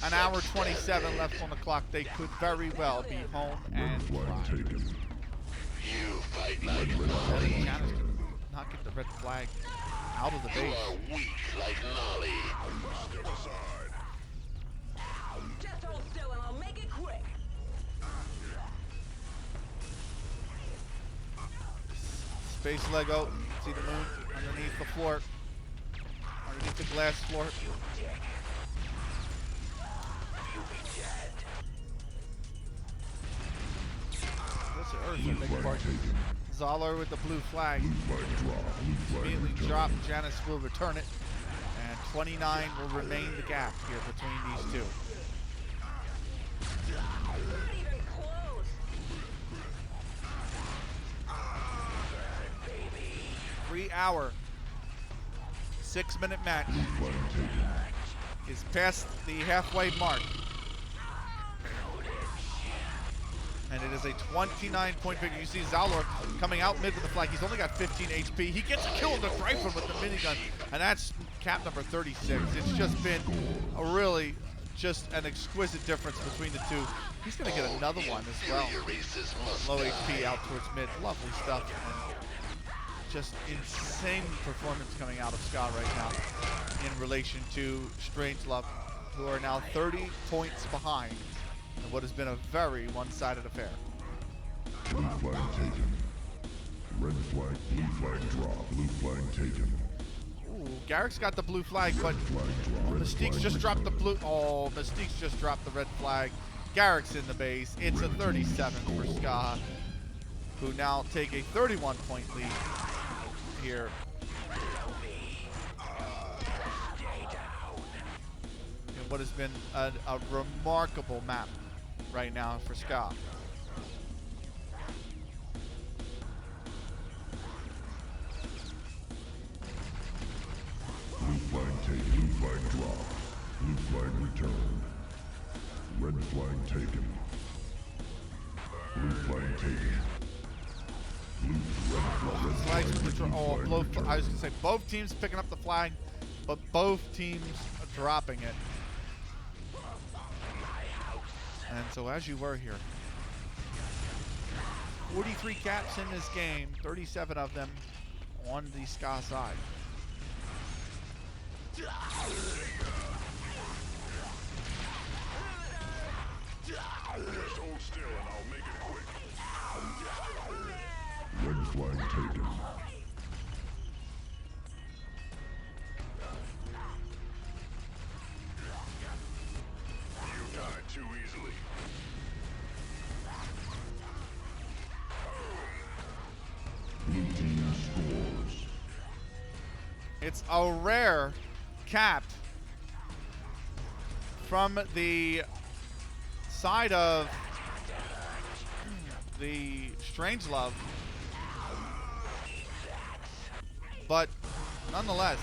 an hour 27 left on the clock, they could very well be home and Red flag fly. taken. You fight like Janus Nolly. did not get the red flag out of the You base. are weak like Nolly. Just hold still and I'll make it quick. Space Lego. See the moon underneath the floor. Underneath the glass floor. What's the Earth? I beg your pardon. Szalor with the blue flag. Immediately drop. Janus will return it. And 29 will remain the gap here between these two. Not even close. 3-hour, 6-minute match is past the halfway mark. And it is a 29-point victory. You see Szalor coming out mid with the flag. He's only got 15 HP. He gets a kill on the Gryphon with the minigun. And that's cap number 36. It's just been a really just an exquisite difference between the two. He's going to get another one as well. Low HP out towards mid. Lovely stuff. And just insane performance coming out of Skaaj right now in relation to Strangelove, who are now 30 points behind in what has been a very one-sided affair. Blue flag taken. Red flag, blue flag drop. Blue flag taken. Ooh, Garek's got the blue flag, but Mystique's just dropped the blue. Oh, Mystique's just dropped the red flag. Garek's in the base. It's a 37 for Skaaj, who now take a 31-point lead here. In what has been a remarkable map right now for Skaaj. Blue flag taken. Blue flag drop. Blue flag returned. Red flag taken. Blue flag taken. Flags withdraw. Oh, I was gonna say both teams picking up the flag, but both teams are dropping it. And so as you were here, 43 caps in this game, 37 of them on the Skaaj side. Just hold still and I'll make it quick. Red flag taken. You died too easily. Blue team scores. It's a rare cap from the side of the Strangelove, but nonetheless,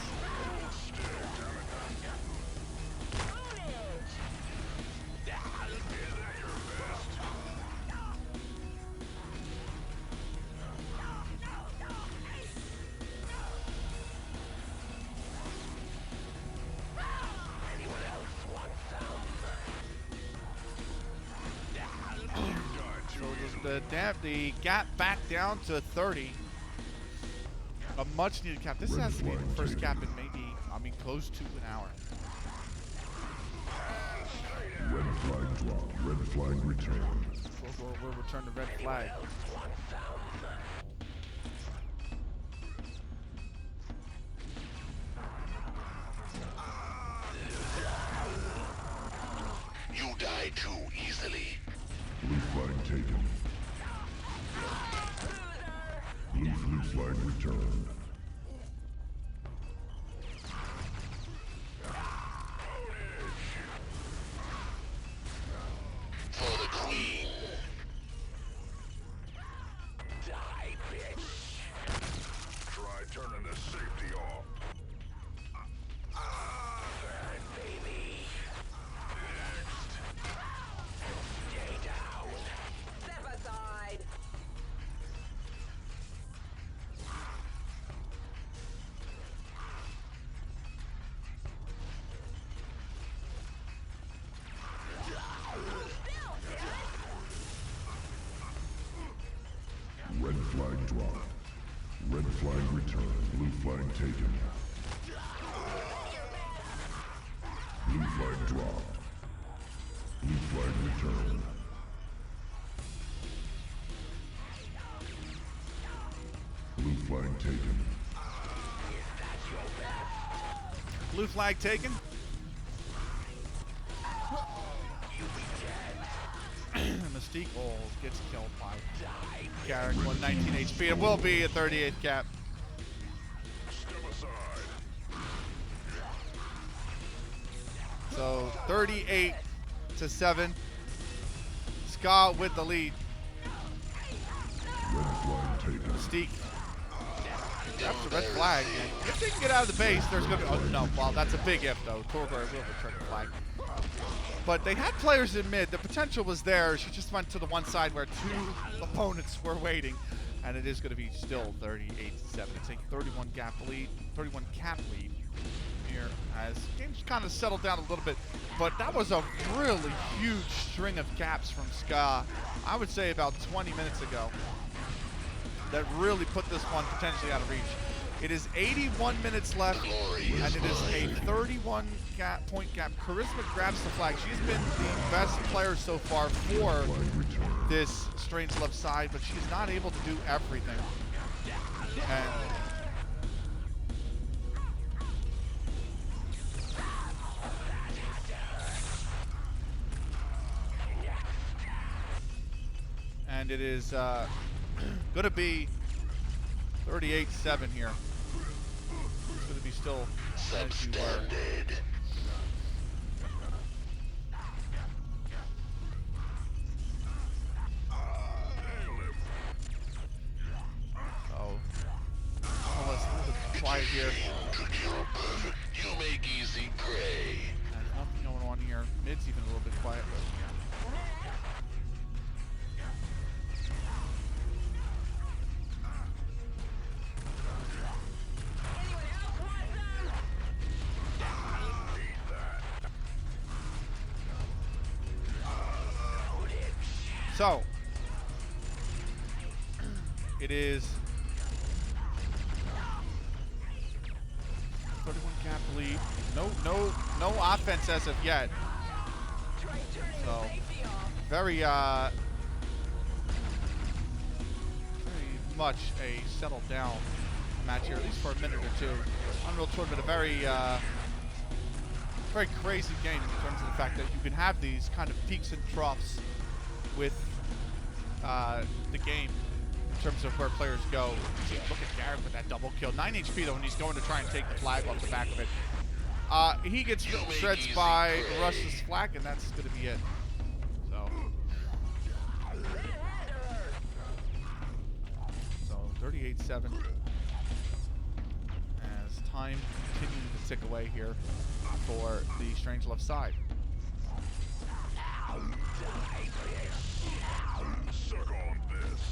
the gap back down to 30. A much needed cap. This has to be the first cap in maybe, close to an hour. Red flag drop. Red flag returned. We'll return the red flag. You die too easily. Blue flag taken. Blue flag returned. For the queen. Die, bitch. Try turning the safety off. Baby. Stay down. Step aside. Red flag drop. Red flag returned. Blue flag taken. Blue flag dropped. Blue flag returned. Blue flag Blue flag taken. Mystique gets killed by Garek, 119 HP. It will be a 38 cap. Step aside. So 38-7. Skaaj with the lead. Red flag taken. Mystique. That's the red flag. And if they can get out of the base, there's going to be... Oh, no. Well, that's a big if, though. Torgr will return the flag. But they had players in mid. The potential was there. She just went to the one side where two opponents were waiting. And it is going to be still 38-7. It's a 31 cap lead here as games kind of settled down a little bit. But that was a really huge string of caps from Skaaj. I would say about 20 minutes ago. That really put this one potentially out of reach. It is 81 minutes left, and it is a 31 point gap. Charisma grabs the flag. She's been the best player so far for this Strange Love side, but she's not able to do everything. And it is going to be 38-7 here. It's going to be still as you were. So, let's move it quiet here. You make easy prey. There's nothing going on here. Mid's even a little bit quiet. So, it is 31 cap lead. No offense as of yet. So, very much a settled down match here, at least for a minute or two. Unreal Tournament, a very crazy game in terms of the fact that you can have these kind of peaks and troughs with the game in terms of where players go. Look at Garek with that double kill. 9 HP though, and he's going to try and take the flag off the back of it. He gets shreds by Rush's flag, and that's going to be it. So 38-7 as time continues to tick away here for the Strange Love side. Suck on this.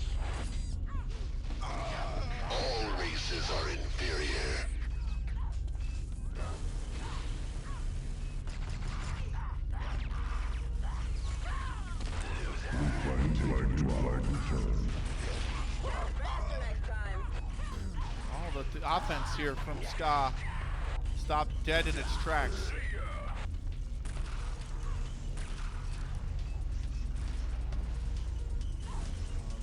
All races are inferior. All the offense here from Skaaj stopped dead in its tracks.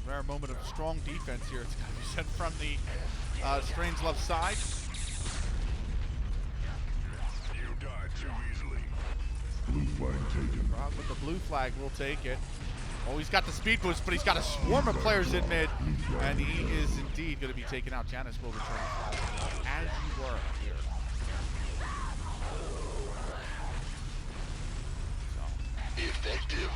Rare moment of strong defense here. It's got to be said from the Strange Love side. You died too easily. Blue flag taken. Kraag with the blue flag will take it. Oh, he's got the speed boost, but he's got a swarm of players in mid, and he is indeed going to be taken out. Janus will return the flag as you were here. Effective.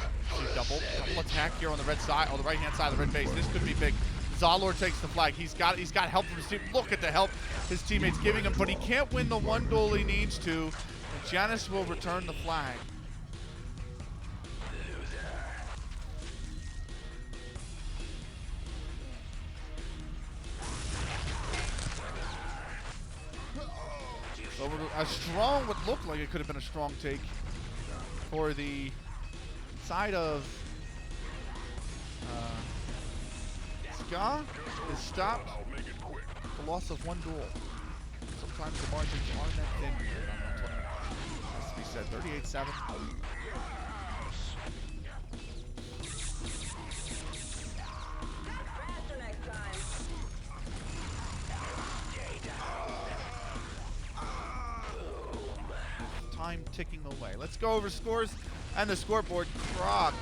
Double attack here on the red side, on the right-hand side of the red base. This could be big. Szalor takes the flag. He's got help from his team. Look at the help his teammates giving him, but he can't win the one duel he needs to. And Janus will return the flag. So a strong, what looked like it could have been a strong take for the side of Skaaj is stopped. The loss of one duel. Sometimes the margins aren't that thin here. Has to be said. 38-7. time ticking away. Let's go over scores and the scoreboard. Kraag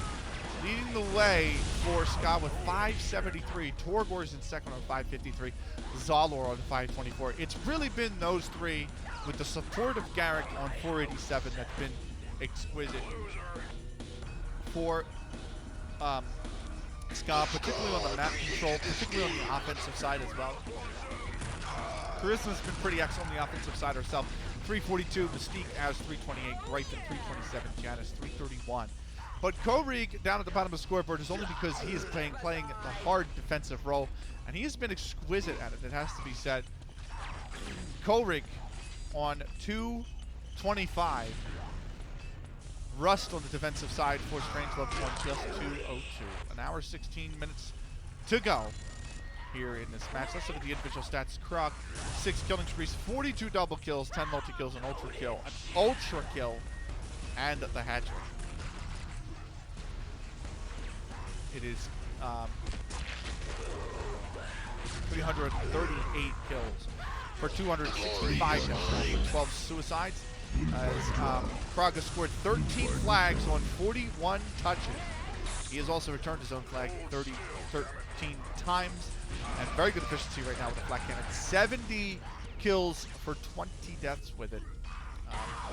leading the way for Skaaj with 573. Torgr's in second on 553. Szalor on 524. It's really been those three with the support of Garek on 487 that's been exquisite for Skaaj, particularly on the map control, particularly on the offensive side as well. Charisma's been pretty excellent on the offensive side herself. 342, Mystique has 328, Gryphon 327, Janus 331. But Korig down at the bottom of the scoreboard is only because he is playing the hard defensive role, and he has been exquisite at it, it has to be said. Korig on 225. Rust on the defensive side for Strangelove on just 202. An hour, 16 minutes to go here in this match. Let's look at the individual stats. Kraag, 6 killing sprees, 42 double kills, 10 multi-kills, an ultra kill, and the hat trick. It is 338 kills for 265 deaths, 12 suicides. As Kraag has scored 13 flags on 41 touches. He has also returned his own flag 13 times, and very good efficiency right now with the flag cannon. 70 kills for 20 deaths with it.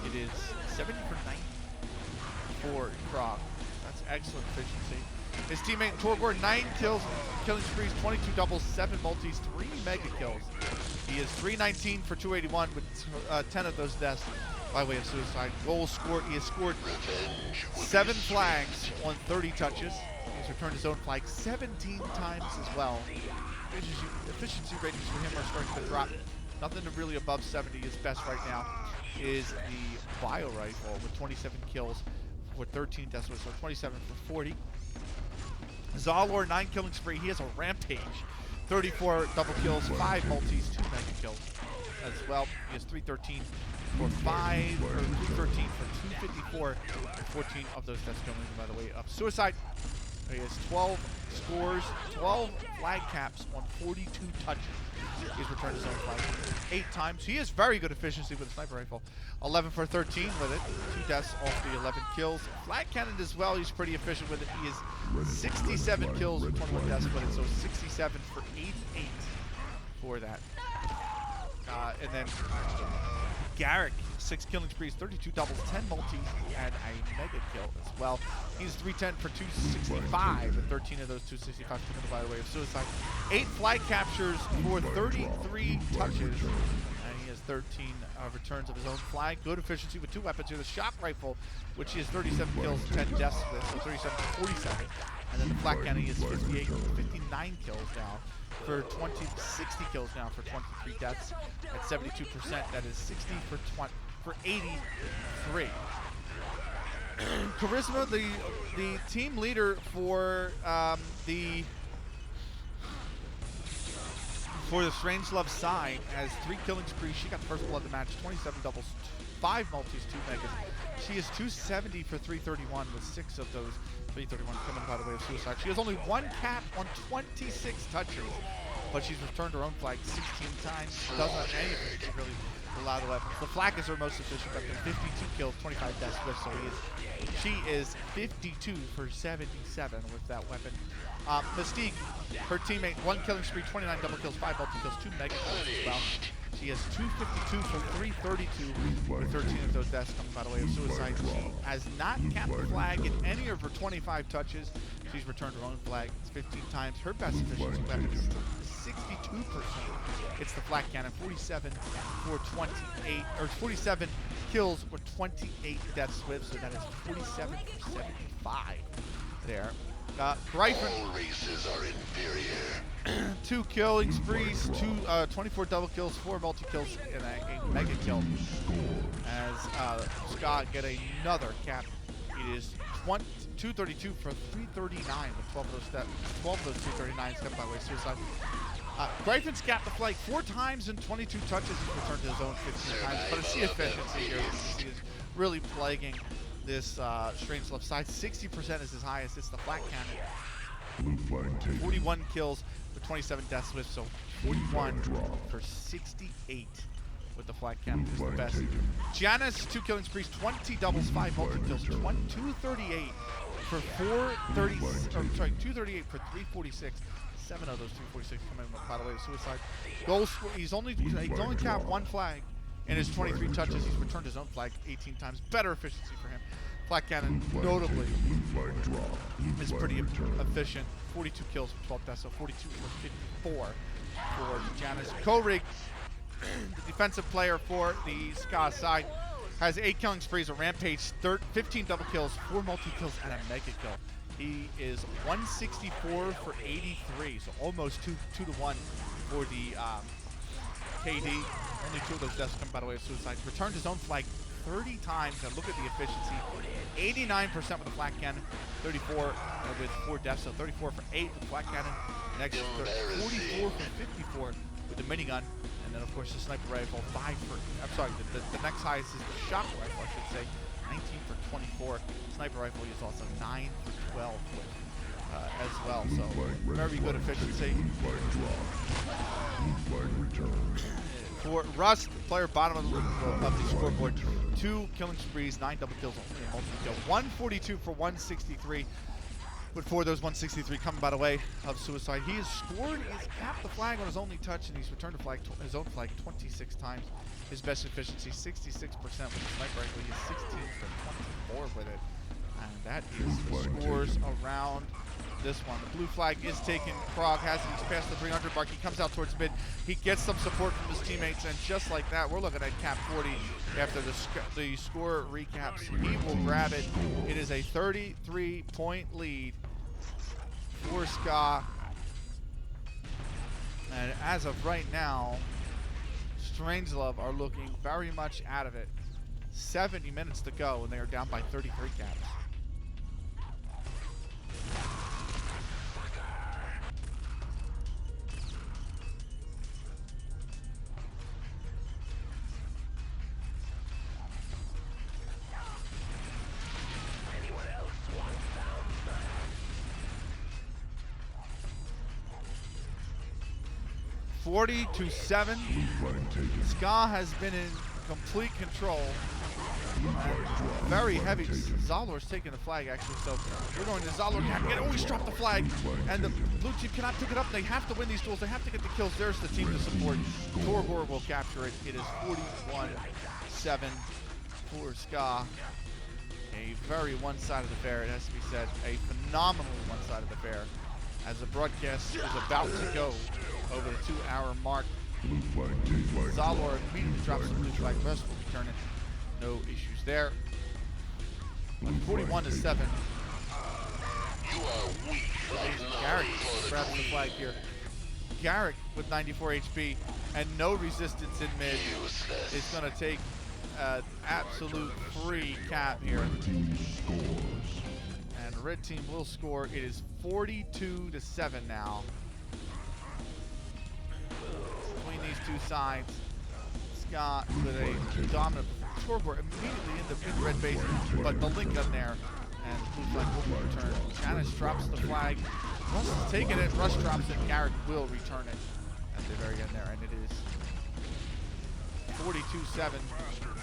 It is 70 for 90 for Kraag. That's excellent efficiency. His teammate Torgr, 9 kills, killing sprees, 22 doubles, 7 multis, 3 mega kills. He is 319 for 281 with 10 of those deaths by way of suicide. Goals scored. He has scored 7 flags on 30 touches. He's returned his own flag 17 times as well. Efficiency ratings for him are starting to drop. Nothing really above 70. His best right now is the bio rifle with 27 kills for 13 deaths, so 27 for 40. Szalor, 9 killing spree. He has a rampage. 34 double kills, 5 multis, 2 mega kills as well. He has 313 for 213 for 254, and 14 of those deaths coming by the way of suicide. He has 12 scores, 12 flag caps on 42 touches. He's returned his own flag 8 times. He has very good efficiency with a sniper rifle. 11 for 13 with it. 2 deaths off the 11 kills. Flag cannon as well, he's pretty efficient with it. He is 67 kills with 21 deaths with it, so 67 for 88 for that. And then Garek, 6 killing sprees, 32 doubles, 10 multis, and a mega kill as well. He's 310 for 265, and 13 of those 265 coming by the way of suicide. 8 flag captures for 33 touches, and he has 13 returns of his own flag. Good efficiency with 2 weapons here. The shock rifle, which he has 37 kills, 10 deaths with, so 37 to 47. And then the flag cannon, he has 59 kills now for 60 kills now for 23 deaths at 72%. That is 60 for 83. Charisma, the team leader for the Strangelove side, has 3 killing sprees. She got the first blood of the match, 27 doubles, 5 multis, 2 megas. She is 270 for 331 with 6 of those 331 coming by the way of suicide. She has only 1 cap on 26 touches, but she's returned her own flag 16 times. She doesn't have any efficiency really with a lot of weapons. The flak is her most efficient weapon, 52 kills, 25 deaths with, so she is 52 for 77 with that weapon. Mystique, her teammate, 1 killing spree, 29 double kills, 5 multi kills, 2 mega kills as well. She has 252 for 332 with 13 of those deaths coming by the way of suicide. She has not capped the flag in any of her 25 touches. She's returned her own flag 15 times. Her best efficiency weapon is 62%. It's the flak cannon, 47 for 28, or 47 kills with 28 deaths with, so that is 47 for 75 there. Gryphon, All races are inferior. 2 killing sprees, 24 double kills, 4 multi kills, and a mega kill. As Skaaj get another cap, it is 232 for 339 with 12 of those 239s coming by way of suicide. Gryphon's capped the flag 4 times in 22 touches. He's returned to his own 15 times, but it's the efficiency here. He is really plaguing this Strangelove side. 60% is his highest. It's the flat cannon. 41 kills with 27 deaths with, so 41 for 68 with the flag cannon is the best. Janus, 2 killing sprees, 20 doubles, 5 multi-kills, 238 for 430, or sorry, 238 for 346. 7 of those 346 coming by the way of suicide. Goals, he's only capped 1 flag in his 23 touches. He's returned his own flag 18 times. Better efficiency for him. Flag cannon, notably, is pretty efficient. 42 kills for 12 deaths, so 42 for 54 for Janus. Korig, the defensive player for the Skaaj side, has 8 killing sprees, a rampage, 15 double kills, 4 multi-kills, and a mega kill. He is 164 for 83, so almost 2 to 1 for the KD. Only 2 of those deaths come by the way of suicide. Returned his own flag 30 times, and look at the efficiency. 89% with the flag cannon, 34 with 4 deaths, so 34 for 8 with the flag cannon. Next, 44 for 54 with the minigun. And then, of course, the sniper rifle, 5 for, I'm sorry, the next highest is the shotgun rifle, I should say, 19 for 24. Sniper rifle is also 9 for 12 with, as well, so very good efficiency. For Rust, player bottom of the scoreboard, 2 killing sprees, 9 double kills, only a multi-kill. 142 for 163. But for those 163 coming by the way of suicide, he has scored, he's capped the flag on his only touch, and he's returned the flag, his own flag 26 times. His best efficiency, 66% with the sniper rifle. He is 16 for 24 with it. And that is the scores around this one. The blue flag is taken. Kraag has it. He's past the 300 mark. He comes out towards mid. He gets some support from his teammates, and just like that, we're looking at cap 40 after the score recaps. He will grab it. It is a 33-point lead for Skaaj. And as of right now, Strangelove are looking very much out of it. 70 minutes to go, and they are down by 33 caps. Anyone else want some? $40-7. Skaaj has been in complete control. Very heavy. Szalor's taking the flag actually, so we're going to Szalor cap. Oh, he's dropped the flag, and the blue team cannot pick it up. They have to win these duels. They have to get the kills. There's the team to support. Torgr will capture it. It is 41-7 for Skaaj. A very one-sided affair, it has to be said. A phenomenal one-sided affair. As the broadcast is about to go over the 2-hour mark, Szalor immediately drops the blue flag. Rest will return it. No issues there. 41-7. Garek grabs the flag here. Garek with 94 HP and no resistance in mid is going to take absolute free cap here. And red team will score. It is 42-7 now. Between these two sides, Scott with a dominant Torgr immediately in the red base, but the link up there, and blue flag will be returned. Janus drops the flag. Russ is taking it. Russ drops it. Garek will return it at the very end there, and it is 42-7.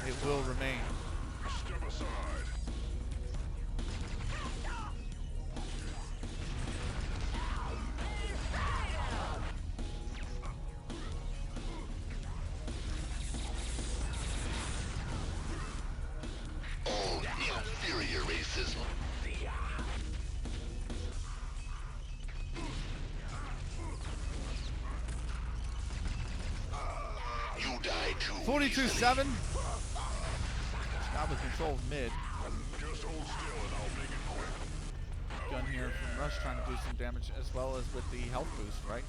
It will remain. Step aside. All inferior racism. You die too. 42-7. Scott with control of mid. Just hold still and I'll make it quick. Gun here from Rush trying to do some damage as well as with the health boost, right?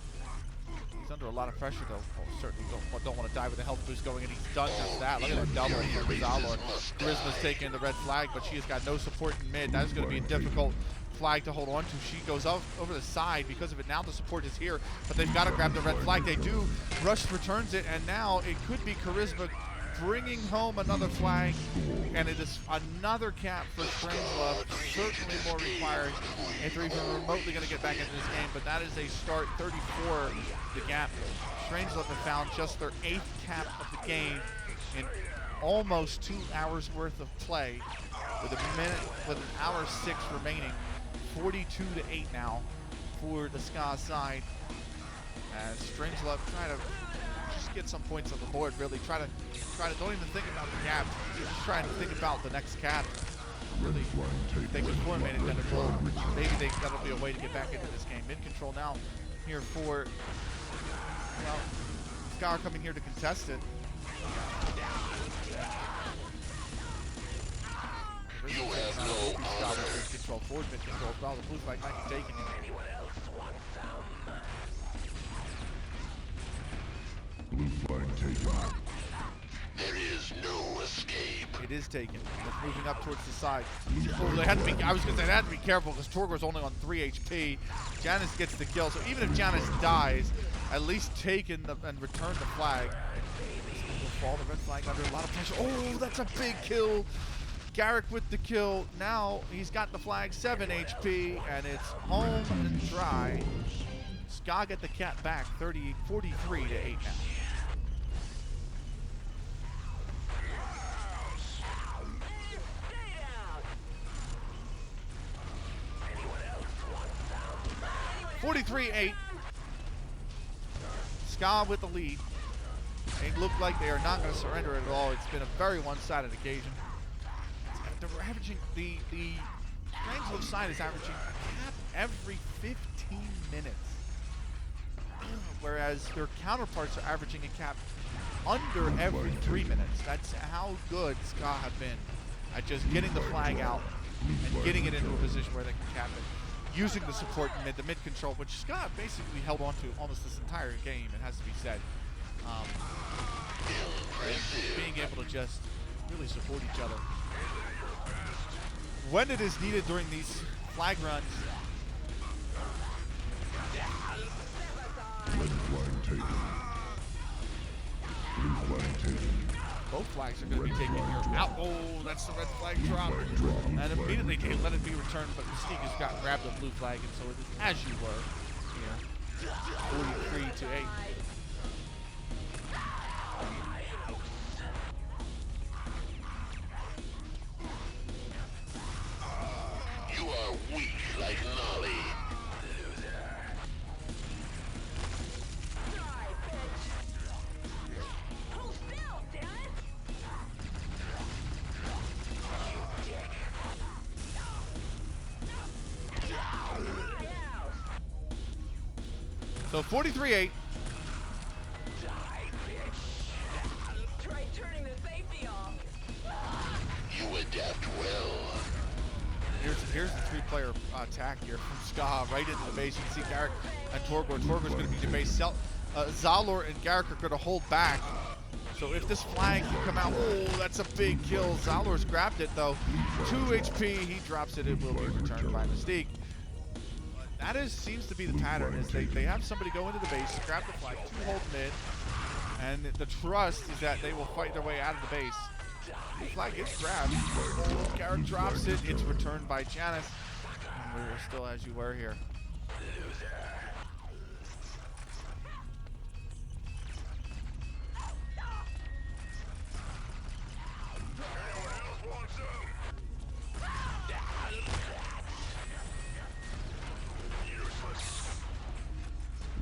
He's under a lot of pressure though. Oh, certainly don't want to die with the health boost going, and he's done just that. Look at that double from Szalor. Charisma's taking the red flag, but she has got no support in mid. That is going to be a difficult flag to hold on to. She goes up over the side because of it. Now the support is here, but they've got to grab the red flag. They do. Rush returns it, and now it could be Charisma bringing home another flag, and it is another cap for Strangelove. Certainly more required if they're even remotely going to get back into this game, but that is a start. 34 the gap. Strangelove have found just their 8th cap of the game in almost 2 hours worth of play, with an hour 6 remaining. 42-8 now for the Skaaj side, as Strangelove try to just get some points on the board. Really try to don't even think about the gap. Just trying to think about the next cap. Really, if they can formate it, then it will. Maybe that'll be a way to get back into this game. Mid control now here for, well, Skaarj coming here to contest it. You have no honor. Control, forward mid control. Well, the blue flag might be taken. Blue flag taken. There is no escape. It is taken. It's moving up towards the side. Oh, they had to be. I was gonna say they had to be careful because Torgr's only on 3 HP. Janus gets the kill, so even if Janus dies, at least taken and return the flag. Will fall the red flag under a lot of pressure. Oh, that's a big kill. Garek with the kill. Now he's got the flag, 7 HP, and it's home and dry. Skaaj get the cat back, 43-8 now. Skaaj with the lead. They look like they are not going to surrender at all. It's been a very one-sided occasion. They're averaging, the Strangelove side is averaging a cap every 15 minutes. Whereas their counterparts are averaging a cap under every 3 minutes. That's how good Skaaj have been at just getting the flag out and getting it into a position where they can cap it. Using the support in the mid control, which Skaaj basically held on to almost this entire game, it has to be said. Being able to just really support each other when it is needed during these flag runs. Red flag taken. Blue flag taken. Both flags are going to be taken here. Out. Oh, that's the red flag drop. And immediately they let it be returned, but Mystique has grabbed the blue flag, and so it is as you were. Here. 43-8. You are weak like Nolly. So 43-8. Try turning the safety off. You adapt well. Here's the 3-player attack here from Skaaj right into the base. You can see Garek and Torgr. Torgr's going to be the base. Szalor and Garek are going to hold back. So if this flag can come out, oh, that's a big kill. Szalor's grabbed it though. 2 HP, he drops it. It will be returned by Mystique. That seems to be the pattern, is they have somebody go into the base, grab the flag, 2 hold mid, and the trust is that they will fight their way out of the base. The flag is grabbed. Garek drops it. It's returned by Janus. And we're still as you were here.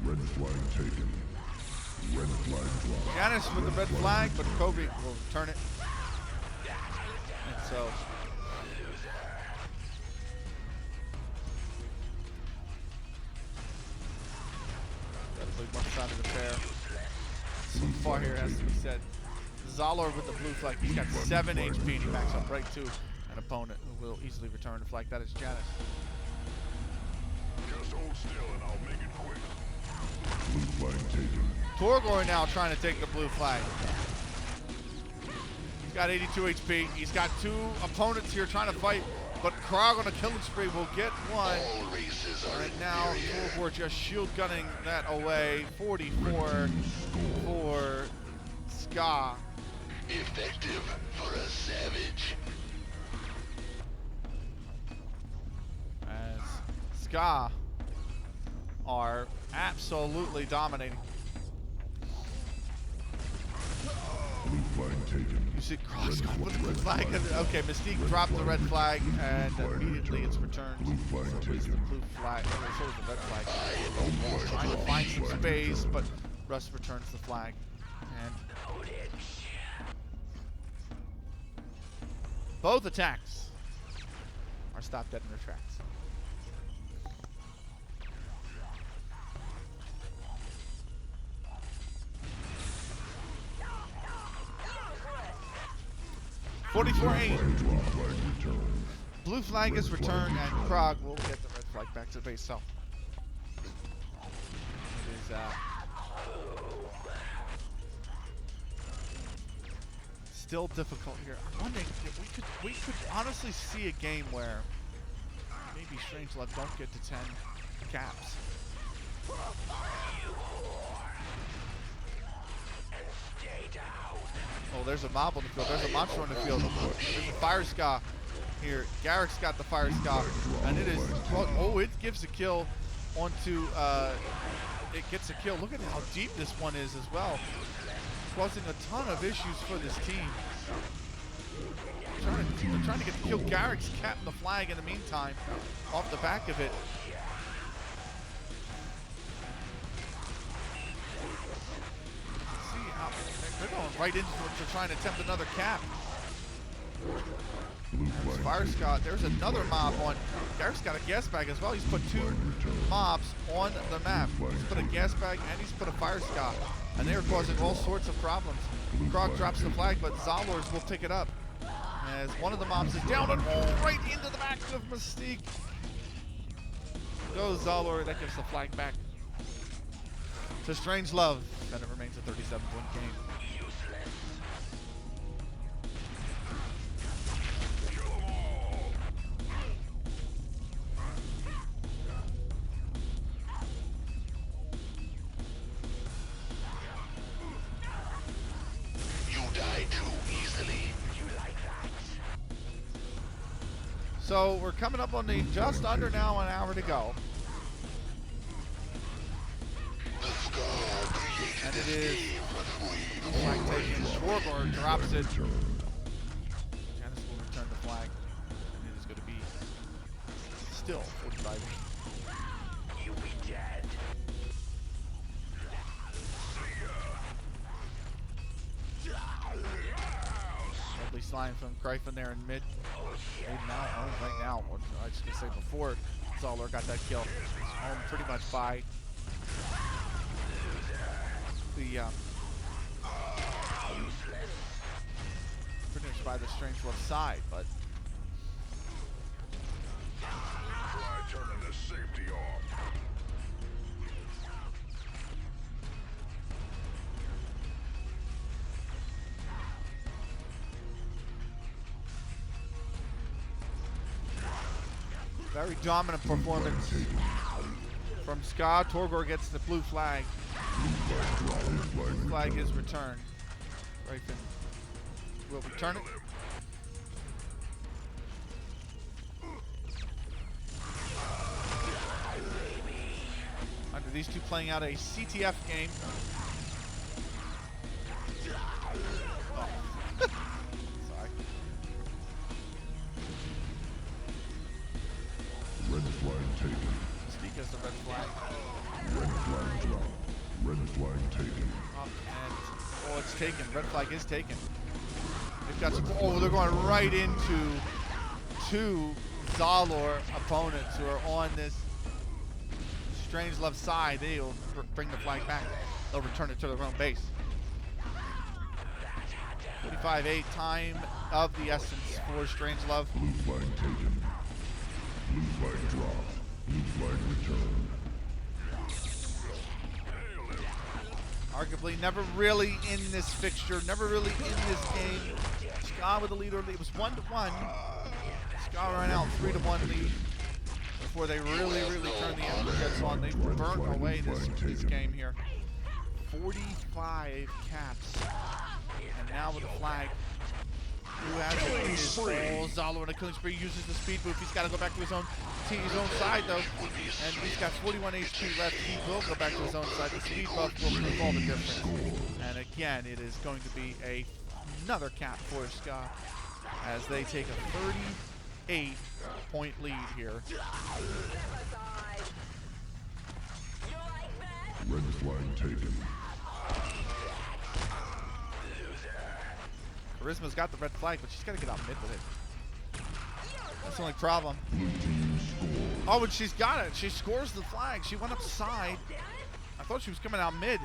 Red flag taken. Red flag dropped. Janus with the red flag, but Korig will return it. And so definitely one side of the pair. So far here, has to be said. Szalor with the blue flag. He's got 7 HP and he backs up right to an opponent who will easily return the flag. That is Janus. Just hold still and I'll make it quick. Blue flag taken. Torgr now trying to take the blue flag. He's got 82 HP. He's got 2 opponents here trying to fight, but Kraag on a killing spree will get one. All races are And now Torgr just shield gunning that away. 44 for Skaaj. Effective for a savage. As Skaaj are absolutely dominating. Blue flag taken. You see Cross go with the blue flag. Okay, Mystique dropped the red flag, and immediately it's returned. Blue flag So is the taken. blue flag. Oh, so is the red flag. Trying to find some space, but Russ returns the flag. And both attacks are stopped dead in their tracks. Blue 44-8. flag returned. Blue flag is returned, and Kraag will get the red flag back to the base. So it is still difficult here. I'm wondering if we could honestly see a game where maybe Strangelove don't get to 10 caps. Oh, there's a mob on the field. There's a monster on the field. There's a fire Skaaj here. Garek's got the fire Skaaj, and it is. Oh, it gives a kill onto. It gets a kill. Look at how deep this one is as well, causing a ton of issues for this team. They're trying to get the kill. Garek's capping the flag in the meantime, off the back of it. See how they're going right into to trying to attempt another cap. Blue There's flag fire taken. Skaaj. There's another mob on. Garek's got a gas bag as well. He's put two mobs on the map. He's put a gas bag and he's put a fire Skaaj. And they are causing all sorts of problems. Kraag drops the flag, but Szalor will pick it up. As one of the mobs is down and right into the back of Mystique. Goes Szalor. That gives the flag back to Strangelove. Then it remains a 37-point game. You die too easily. So we're coming up on the just under now an hour to go. The Skaaj created And it this is game, but we flag taken. Torgr drops it. Return. Janus will return the flag. And it is going to be still 45. You'll be dead. Lovely slime from Gryphon there in mid. Mid now, home right now. What I was going to say before Szalor got that kill. Home pretty much by the pretty much by the Strangelove side, but Try turning the safety off. very dominant performance from Skaaj. Torgr gets the blue flag. Blue flag is returned. Gryphon will return it. Under these two playing out a CTF game. Oh. Sorry. Red flag taken. Mystique has the red flag. Red flag dropped. Red flag taken. Up and oh, it's taken. Red flag is taken. They've got some, oh, they're going right into two Szalor opponents who are on this Strangelove side. They'll bring the flag back. They'll return it to their own base. 45-8, time of the essence for Strangelove. Blue flag taken. Blue flag dropped. Blue flag returned. Arguably never really in this fixture, never really in this game. Skaaj with the lead early. It was 1-1. Skaaj ran out 3-1 lead before they really turned the Jets on. They burnt away this game here. 45 caps And now with the flag, who has it is Szalor in a killing spree, uses the speed boost. He's got to go back to his own side though, and he's got 41 HP left. He will go back to his own side. The speed buff will prove all the difference. And again, it is going to be another cap for Skaaj as they take a 38-point lead here. Red flag taken. Charisma's got the red flag, but she's got to get out mid with it. That's the only problem. Blue team score. Oh, and she's got it. She scores the flag. She went up side. I thought she was coming out mid.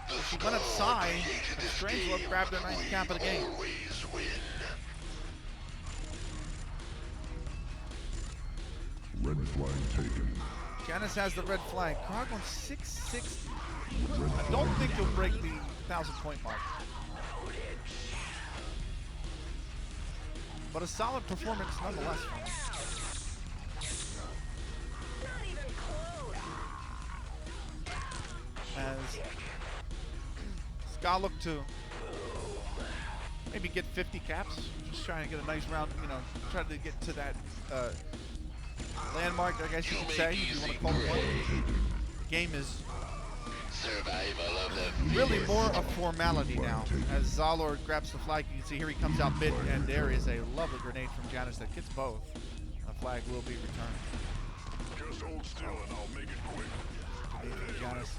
But she went up side, and Strangelove grabbed her ninth cap of the game. Always win. Red flag taken. Janus has the red flag. Kraag on 660. I don't think he'll break the 1,000-point mark. But a solid performance nonetheless from him. Not even close. As Skaaj look to maybe get 50 caps. Just trying to get a nice round, you know, try to get to that landmark, I guess you could say, if you want to call it one. The game is Survival of the really more a formality now. As Szalor grabs the flag, you can see here he comes out mid, and there is a lovely grenade from Janus that gets both. The flag will be returned. Just hold still and I'll make it quick. Janus.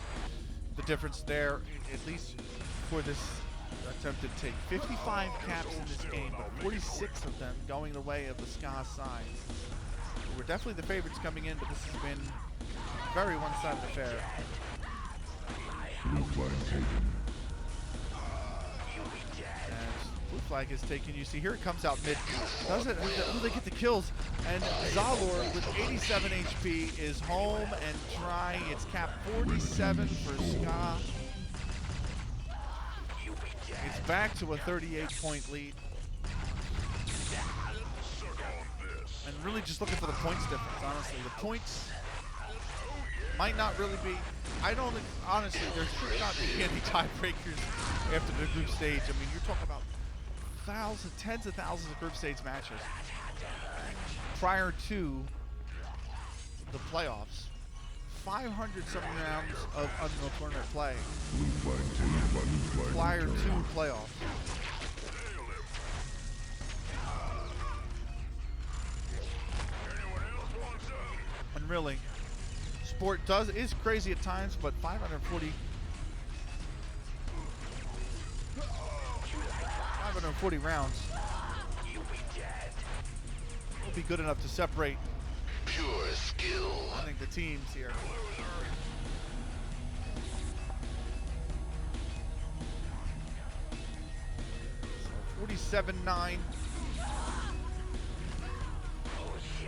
The difference there, at least for this attempt to take 55 caps in this game, but 46 of them going the way of the Skaaj side. We're definitely the favorites coming in, but this has been very one-sided affair. Blue flag taken. As blue flag is taken, you see here it comes out mid. Does it? Oh, they get the kills. And Szalor with 87 HP is home and dry. It's cap 47 for Skaaj. It's back to a 38-point lead. And really just looking for the points difference, honestly. The points might not really be, I don't think, honestly, there should not be any tiebreakers after the group stage. I mean, you're talking about tens of thousands of group stage matches prior to the playoffs. 500 something rounds of Unreal Tournament play Blue flag taken. Blue flag prior returned. to playoffs. And really, sport is crazy at times, but 540 rounds will be good enough to separate, pure skill. I think, the teams here. So 47-9.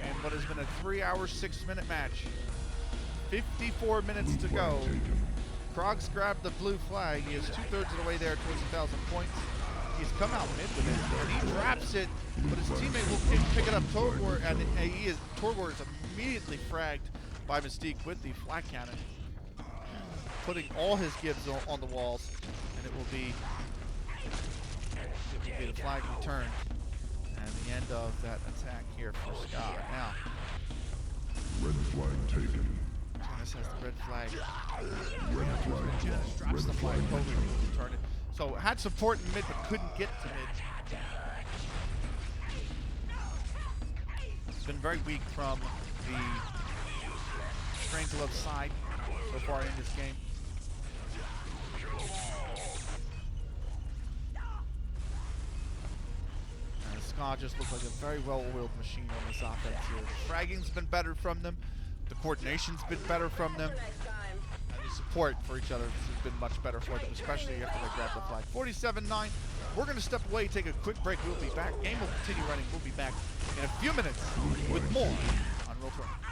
And what has been a 3-hour, 6-minute match. 54 minutes to go. Krog's grabbed the blue flag. He is 2/3 of the way there towards 1,000 points. He's come out mid with it, and he drops it, but his teammate will pick it up. Torgr, and Torgr is immediately fragged by Mystique with the flag cannon, putting all his gibbs on the walls, and it will be the flag return. And the end of that attack here for Skaaj. Now, Red flag taken. Janus has the red flag. Red flag Janus dropped. drops Red the flag. flag Korig returned. will return it. So had support in mid, but couldn't get to mid. It's been very weak from the Strangelove side so far in this game. Skaaj just looks like a very well-oiled machine on this offense here. The fragging's been better from them. The coordination's been better from them. Next time. And the support for each other has been much better for them, especially after they grab the flag. 47-9. We're going to step away, take a quick break. We'll be back. Game will continue running. We'll be back in a few minutes with more on Real Tournament.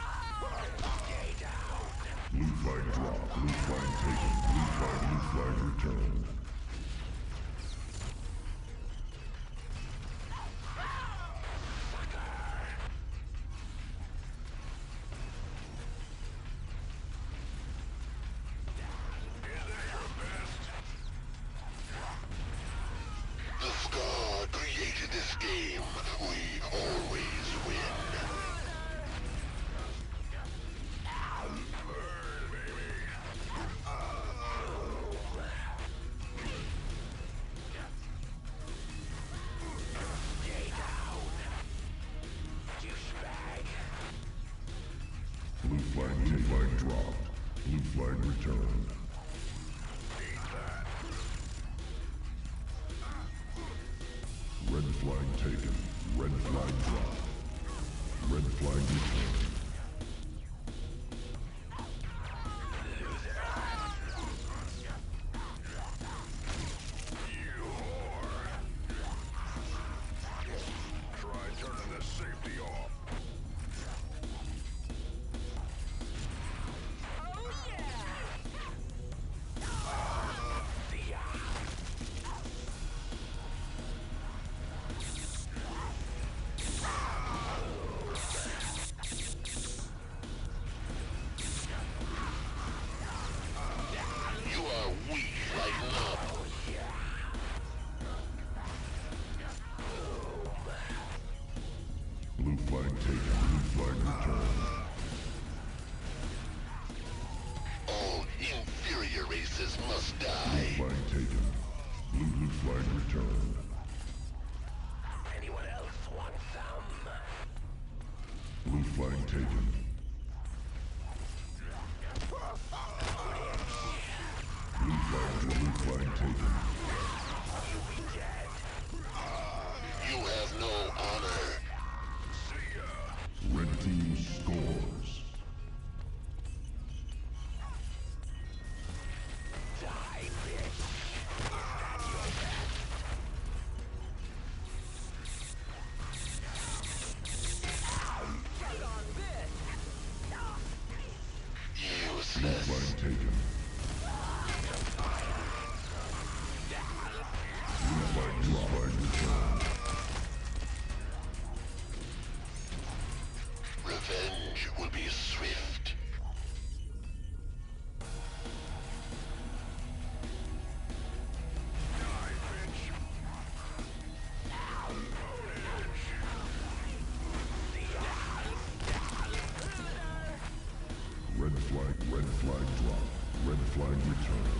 Blue flag dropped. Blue flag taken. Blue flag returned. returned. Red flag taken. Red flag dropped. Red flag returned. Try turning the safety off. You are weak like lava. Blue flag taken. Blue flag returned. All inferior races must Blue die. flag taken. Blue flag returned. Anyone else want some? Blue flag taken. Blue flag taken. You have no honor. Red team scores. Die, bitch. Take on this. Blue Useless. flag taken. Blue flag returned. Revenge will be swift. Red flag drop. Red flag returned.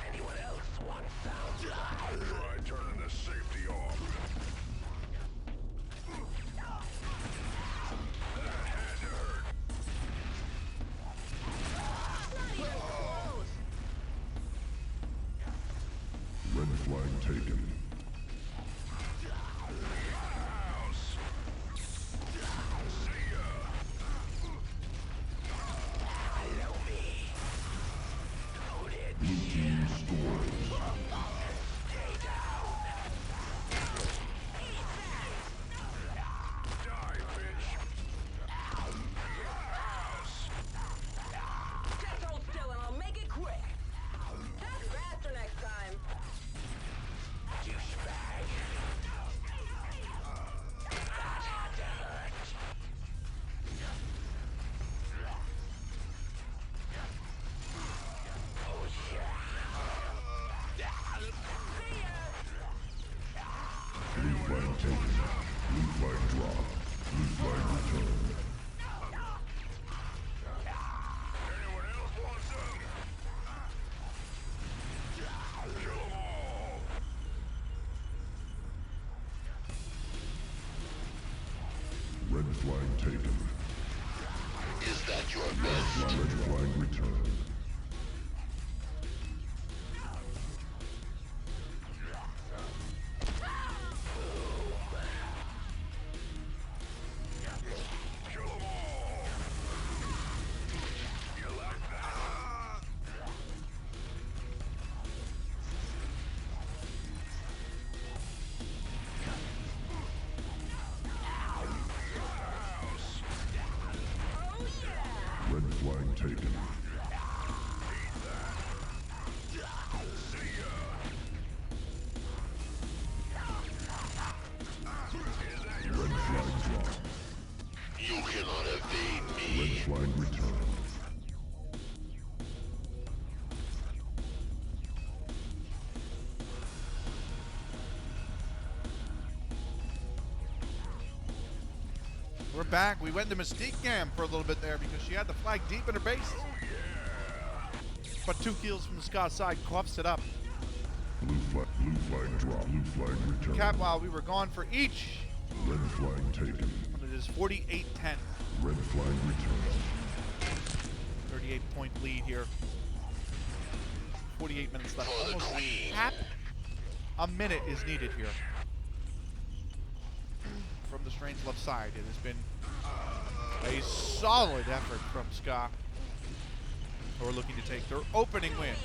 Anyone else want some? Try turning the safety off. That had to hurt. Red flag taken. House. See ya. Follow me. Loaded. Blue team scores. Stay down. Die, bitch. House. Just hold still and I'll make it quick. That's faster next time. Douchebag. That had to hurt. Oh yeah. See ya. Blue flag taken. Blue flag dropped. Blue flag returned. Anyone else want some? Kill 'em all. Red flag taken. Is that your best? Red flag returned. Kill 'em all. You like that? House. Red flag taken. we're back. We went to Mystique Cam for a little bit there because she had the flag deep in her base. But 2 kills from the Skaaj side coughs it up. Blue flag drop. Blue flag return. Cap while we were gone for each. Red flag taken. And it is 48-10. Red flag return. 38-point lead here. 48 minutes left. Almost half a minute is needed here. From the Strange left side, it has been a solid effort from Skaaj, who are looking to take their opening win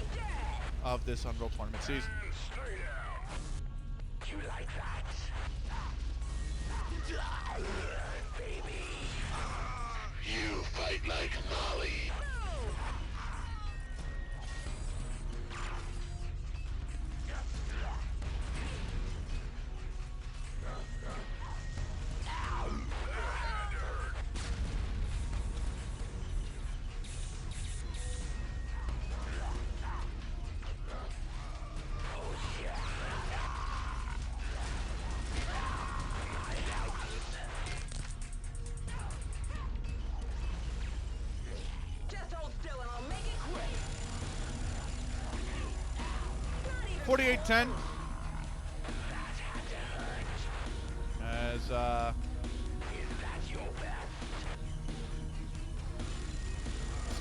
of this Unreal Tournament season. Stay down. You like that? Baby. You fight like Molly. 48-10. As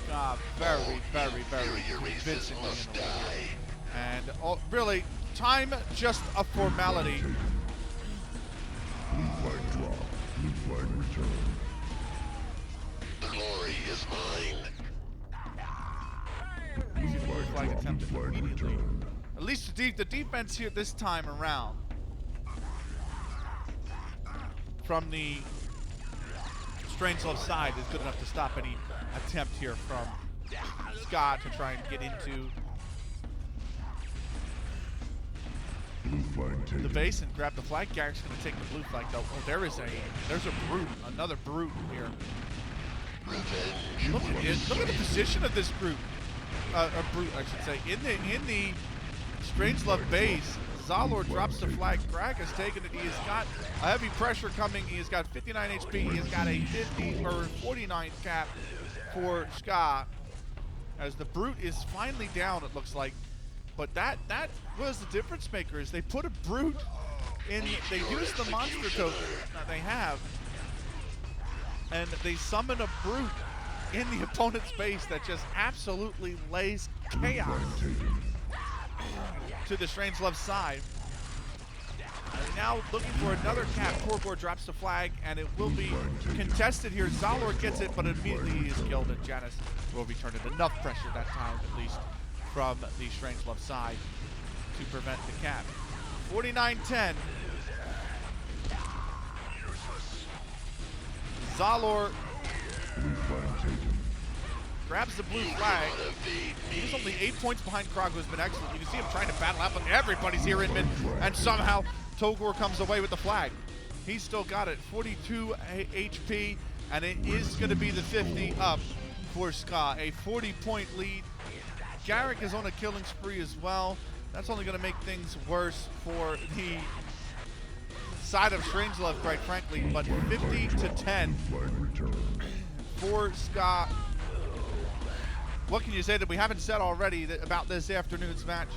Skaaj very convincingly in the lead. And really, time just a formality. Blue flag drop. Blue flag return. The glory is mine. Blue flag attempted Blue flag immediately. return. At least the defense here this time around from the Strangelove side is good enough to stop any attempt here from Scott to try and get into Blue flag taken. the base and grab the flag. Garek's going to take the blue flag though. Oh, there's a brute, another brute here. Revenge. Look at the position of this brute. Brute, I should say. In the Strangelove base, Szalor drops the flag. Kraag has taken it. He has got a heavy pressure coming. He has got 59 HP. He has got a 49 cap for Skaaj. As the brute is finally down, it looks like. But that was the difference maker. Is they put a brute in. They use the monster token that they have, and they summon a brute in the opponent's base that just absolutely lays chaos to the Strangelove side. And now looking for another cap. Torgr drops the flag, and it will be contested here. Szalor gets it, but immediately he is killed, and Janus will return it. Enough pressure that time, at least, from the Strangelove side to prevent the cap. 49-10. Szalor Blue flag taken. grabs the blue flag. He's only 8 points behind Kraag, who's been excellent. You can see him trying to battle out, but everybody's here in mid, and somehow Torgr comes away with the flag. He's still got it, 42 HP, and it is going to be the 50 up for Skaaj. A 40-point lead. Garek is on a killing spree as well. That's only going to make things worse for the side of Strangelove, quite frankly, but 50-10 Flag return. for Skaaj. What can you say that we haven't said already about this afternoon's match?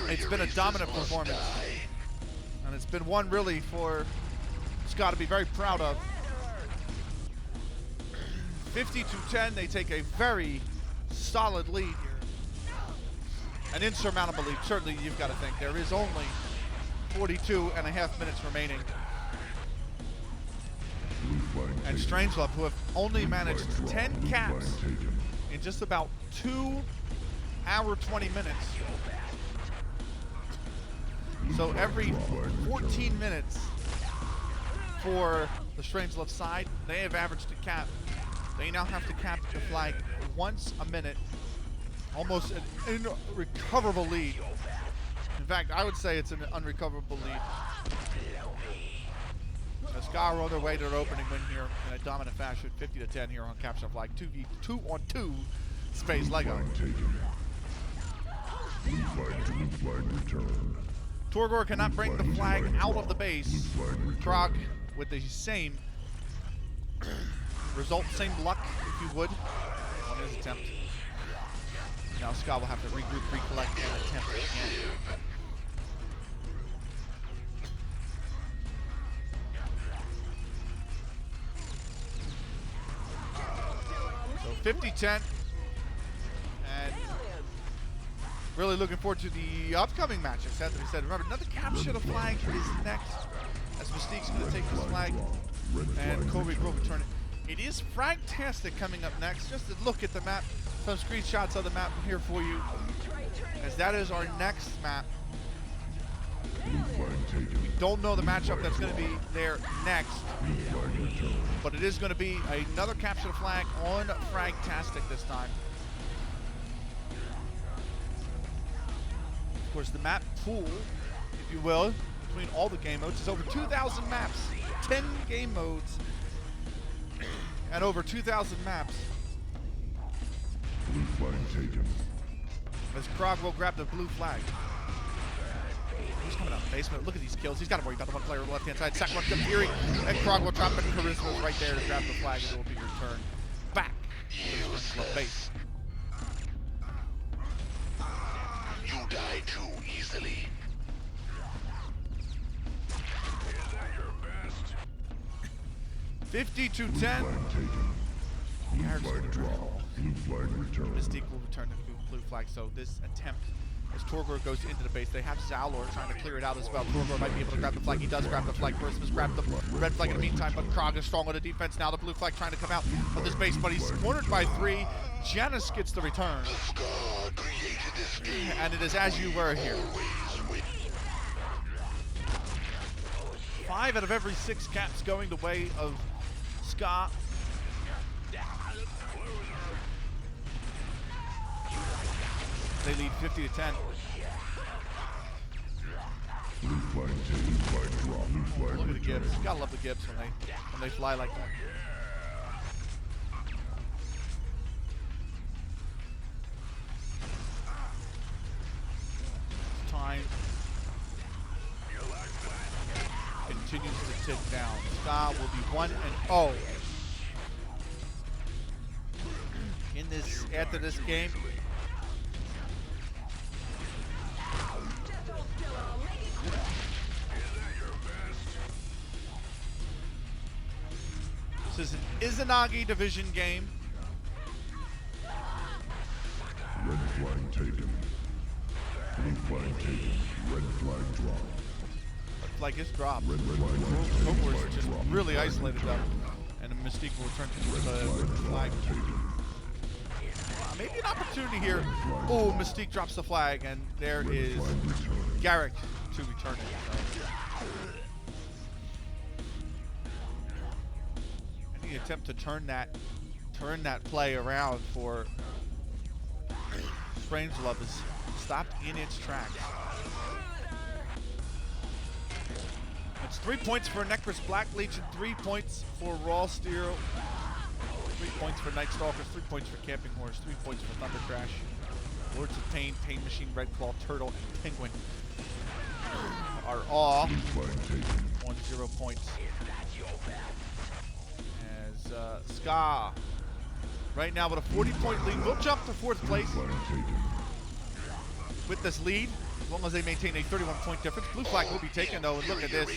It's been a dominant performance, and it's been one really for Skaaj to be very proud of. 50-10, they take a very solid lead here. An insurmountable lead, certainly you've got to think. There is only 42.5 minutes remaining. Blue flag And taken. Strangelove, who have only managed Blue flag 10 drop. Blue caps flag taken. in just about 2 hour 20 minutes. So every 14 minutes for the Strangelove side, they have averaged a cap. They now have to cap the flag once a minute. Almost an irrecoverable lead. In fact, I would say it's an unrecoverable lead. The Skaaj are on their way to their opening win here in a dominant fashion, 50-10 here on Capture Flag. 2v2-on-2 space Lego. Flag taken. Blue flag return. Torgr cannot bring the flag out of the base. Kraag with the same result, same luck, if you would, on his attempt. Now Skaaj will have to regroup, recollect, and attempt again. So 50-10. And really looking forward to the upcoming match, as Anthony said. Remember, another capture the flag is next, as Mystique's going to take this flag, and Korig will return it. It is Fragtastic coming up next. Just to look at the map, some screenshots of the map here for you, as that is our next map. We don't know the matchup that's going to be there next, but it is going to be another capture the flag on Fragtastic this time. Of course, the map pool, if you will, between all the game modes is over 2,000 maps, 10 game modes, and over 2,000 maps. Blue flag taken. As Kraag will grab the blue flag. He's coming out of the basement. Look at these kills. He's got to worry about the one player on the left-hand side. Second one comes Fury, and Kraag will drop it. Charisma's right there to grab the flag, and it will be your turn back to the base. You die too easily. Is that your best? 50-10. Flag taken. Blue Garrek's flag gonna drop. Blue flag returned. Mystique will return the blue flag, so this attempt, as Torgr goes into the base, they have Szalor trying to clear it out as well. Torgr might be able to grab the flag. He does grab the flag first. Must grab the red flag in the meantime, but Kraag is strong on the defense. Now the blue flag trying to come out of this base, but he's cornered by 3. Janus gets the return. God created this game. And it is as you were here. Always win. 5 out of every 6 caps going the way of Skaaj. They lead 50-10. Blue flag taken. Blue flag drop. Blue flag Look at the returned. Gibbs. Gotta love the Gibbs when they fly like that. Time continues to tick down. Skaaj will be 1-0 in this after this game. This is an Izanagi division game. Red flag taken. Blue flag taken. Red flag drop. Like it's dropped. Red flag returned. Torgr is just really isolated up, and the Mystique will return to the flag. Taken. Maybe an opportunity here. Oh, Mystique drops the flag, and there is Flag returned. Garek to return it. So. Any attempt to turn that play around for Strangelove is stopped in its tracks. It's 3 points for Necros Black Legion, 3 points for Raw Steel, 3 points for Night Stalkers, 3 points for Camping Horse, 3 points for Thunder Crash, Lords of Pain, Pain Machine, Red Claw, Turtle, and Penguin are all Blue flag taken. on 0 points. As Skaaj, right now with a 40-point lead, will jump to 4th place Flag taken. with this lead, as long as they maintain a 31-point difference. Blue flag will be taken though, and look at this.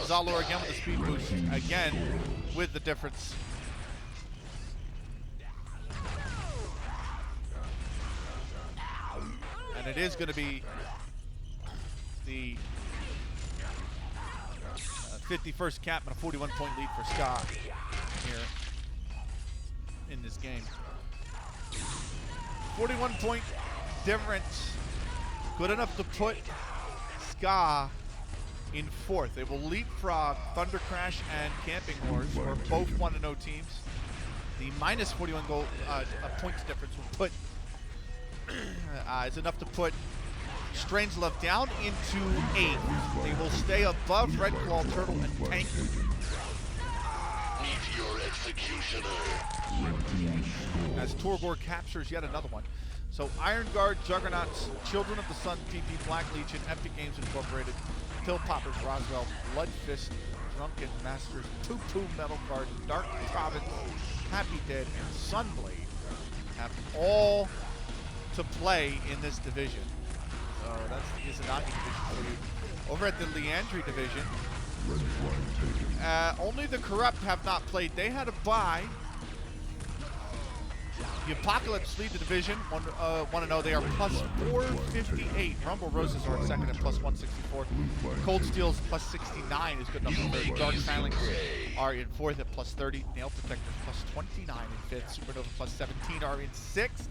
Szalor again with the speed boost, again with the difference. And it is going to be the 51st cap and a 41-point lead for Skaaj here in this game. 41-point difference, good enough to put Skaaj in 4th. They will leapfrog Thunder Crash and Camping Horse, who are both 1-0 teams. The minus 41 goal points difference will put is enough to put Strangelove down into 8th. They will stay above Red Claw, Turtle, and Tank. Meet your executioner. As Torgr captures yet another one. So Iron Guard, Juggernauts, Children of the Sun, PP, Black Legion, Epic Games Incorporated, Pill Poppers, Roswell, Blood Fist, Drunken Masters, Poo Metal Guard, Dark Province, Happy Dead, and Sunblade have all to play in this division. So that's the Izanagi division for you. Over at the Leandri division, only the Corrupt have not played. They had a bye. The Apocalypse lead the division, 1-0. They are plus 458. Rumble Roses are in second at plus 164. Cold Steel's plus 69 is good enough for third. Dark Silence are in fourth at plus 30. Nail Protectors plus 29 in fifth. Supernova plus 17 are in sixth.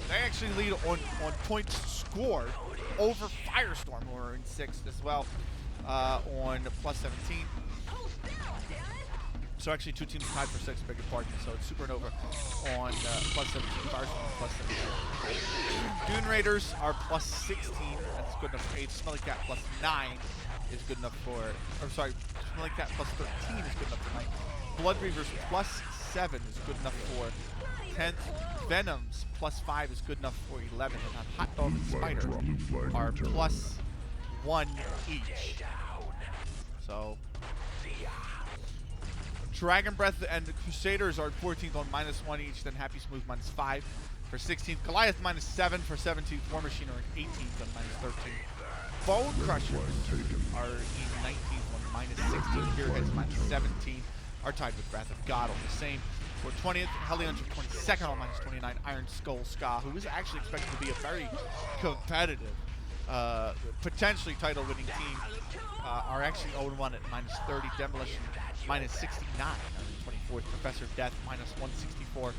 They actually lead on points scored over Firestorm, who are in sixth as well, on plus 17. So actually two teams tied for sixth, beg your pardon. So it's Supernova on plus 17, Firestorm plus 17. Dune Raiders are plus 16, that's good enough for 8. Smelly Cat plus 9 is good enough for, or sorry, Smelly Cat plus 13 is good enough for 9. Blood Reavers plus 7 is good enough for 10th. Venoms plus 5 is good enough for 11. And Hot Dog and Spider are plus 1 each. So Dragon Breath and the Crusaders are 14th on minus 1 each. Then Happy Smooth minus 5 for 16th. Goliath minus 7 for 17th. War Machine are in 18th on minus 13. Bone Crushers are in 19th on minus 16. Gearheads minus 17 are tied with Wrath of God on the same. For 20th, Hellions are 22nd on minus 29. Iron Skull Ska, who is actually expected to be a very competitive, potentially title-winning team, are actually 0-1 at minus 30. Demolition minus 69 on 24th. Professor Death minus 164.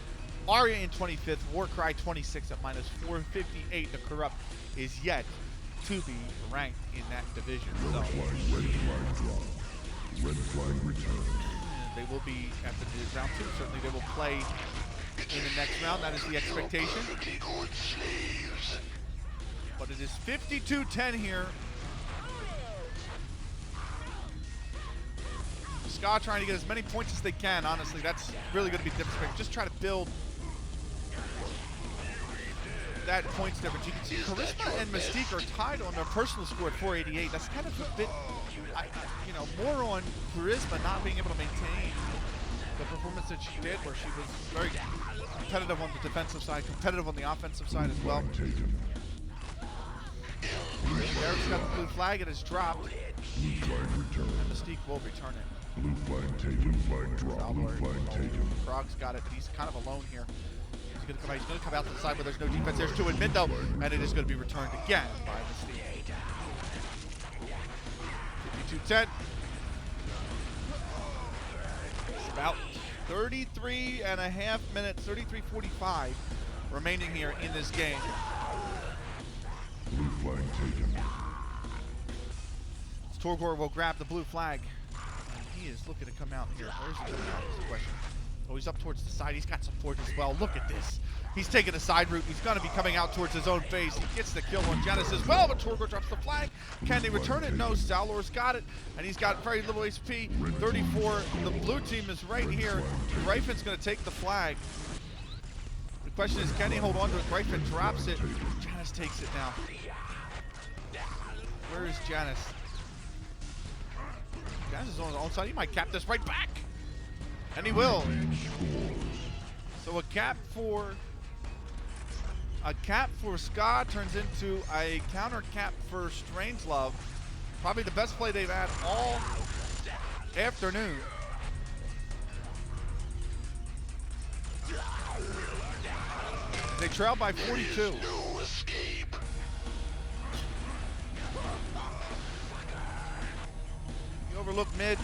Aria in 25th. Warcry 26 at minus 458. The Corrupt is yet to be ranked in that division. So Red flag return. they will be at the round 2. Certainly they will play in the next round. That is the expectation. But it is 52-10 here. Skaaj trying to get as many points as they can. Honestly, that's really going to be different. Just try to build that points difference. You can see Charisma and Mystique are tied on their personal score at 488. That's kind of a bit, more on Charisma not being able to maintain the performance that she did, where she was very competitive on the defensive side, competitive on the offensive side as well. Garek's got the blue flag. It is dropped. Blue flag return. And Mystique will return it. Blue flag taken. Blue flag drop. Blue flag taken. Kraag's got it, but he's kind of alone here. He's going to come out to the side where there's no defense. There's 2 in mid though, and it is going to be returned again by Mystique. 52-10. It's about 33.5 minutes, 33:45 remaining here in this game. Blue flag taken. Torgr will grab the blue flag. And he is looking to come out here. Where's he coming out? Is the question. Oh, he's up towards the side. He's got support as well. Look at this. He's taking a side route. He's going to be coming out towards his own base. He gets the kill on Janus as well, but Torgr drops the flag. Can they return it? No. Szalor's got it, and he's got very little HP. 34. The blue team is right here. Gryphon's going to take the flag. The question is, can he hold on to it? Gryphon drops it. Janus takes it now. Where is Janus? Janus is on his own side. He might cap this right back. And he will. So a cap for Skaaj turns into a counter cap for Strangelove. Probably the best play they've had all afternoon. They trail by 42. No escape. You overlook mid.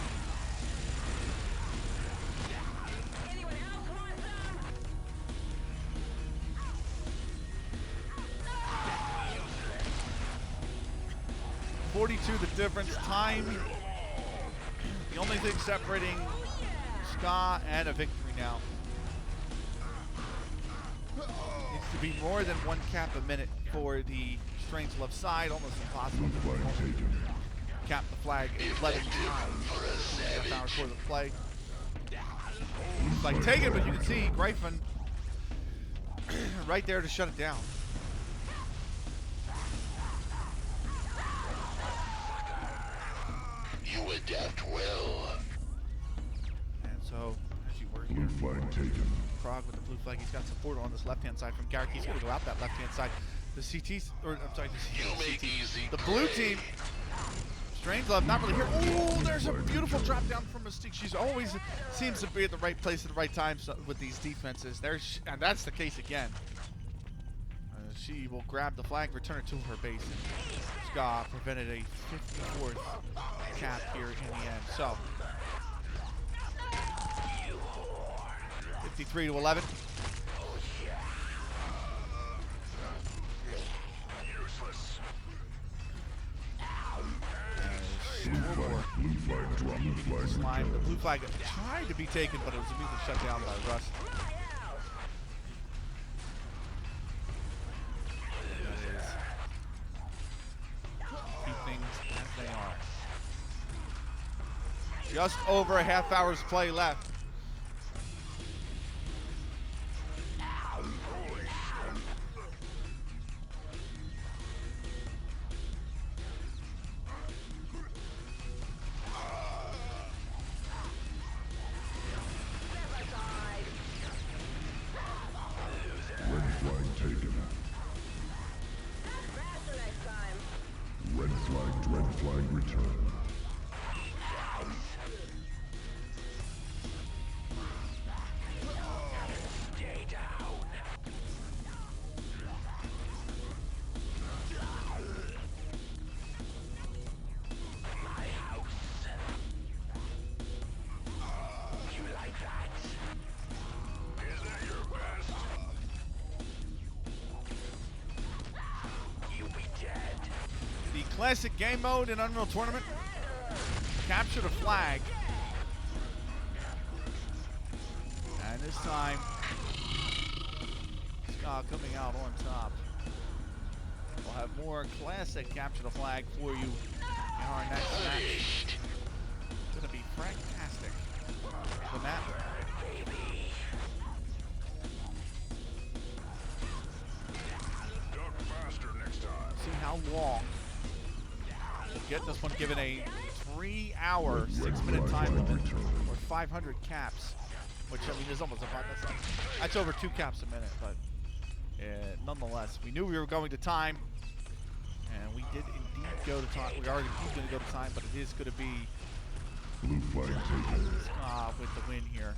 Anyone else want some? 42 the difference. Time. The only thing separating Skaaj and a victory now. Needs to be more than 1 cap a minute for the Strangelove side. Almost impossible. Cap the flag 11 times. Half hour for the play. It's like take it, but you can see Gryphon right there to shut it down. You adapt well. And so, as you work Blue here, flag taken. Kraag with the blue flag. He's got support on this left-hand side from Garek. He's going to go out that left-hand side. The CTs, or I'm sorry, You the make CT. easy The blue prey. team. Strangelove not really here. Oh, there's a beautiful drop down from Mystique. She's always seems to be at the right place at the right time with these defenses. And that's the case again. She will grab the flag, return it to her base, and Skaaj prevented a 54th cap here in the end. So 53 to 11. Blue flag drop. Blue flag Slime. The returned. blue flag tried to be taken, but it was immediately shut down by Rust. That is keep things as they are. Just over a half hour's play left. Red flag taken. Faster next time. Red flag returned. Stay down. My house. You like that? Is that your best? You'll be dead. The classic game mode in Unreal Tournament. Capture the flag. And this time, Skaaj coming out on top. We'll have more classic capture the flag for you in our next match. It's gonna be fantastic. The map. Duck faster next time. See how long we'll get this one given a 3-hour, 6-minute time limit or 500 caps, which I mean is almost a that's over 2 caps a minute, but nonetheless, we knew we were going to time, and we did indeed go to time. We are indeed going to go to time, but it is going to be Blue flag taken. with the win here.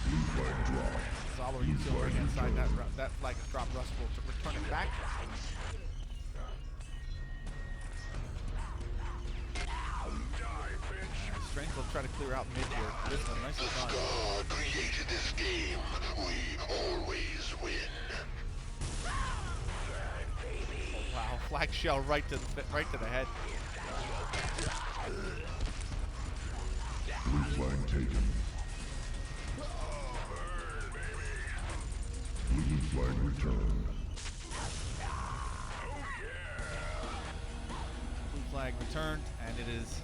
Blue flag drop. Szalor using the right hand side. That flag is dropped. Rust will return it back. Strength will try to clear out mid here. This one, nicely done. God created this game. We always win. Oh, wow, flag shell right to the head. Blue flag taken. Blue flag returned. Blue flag returned, and it is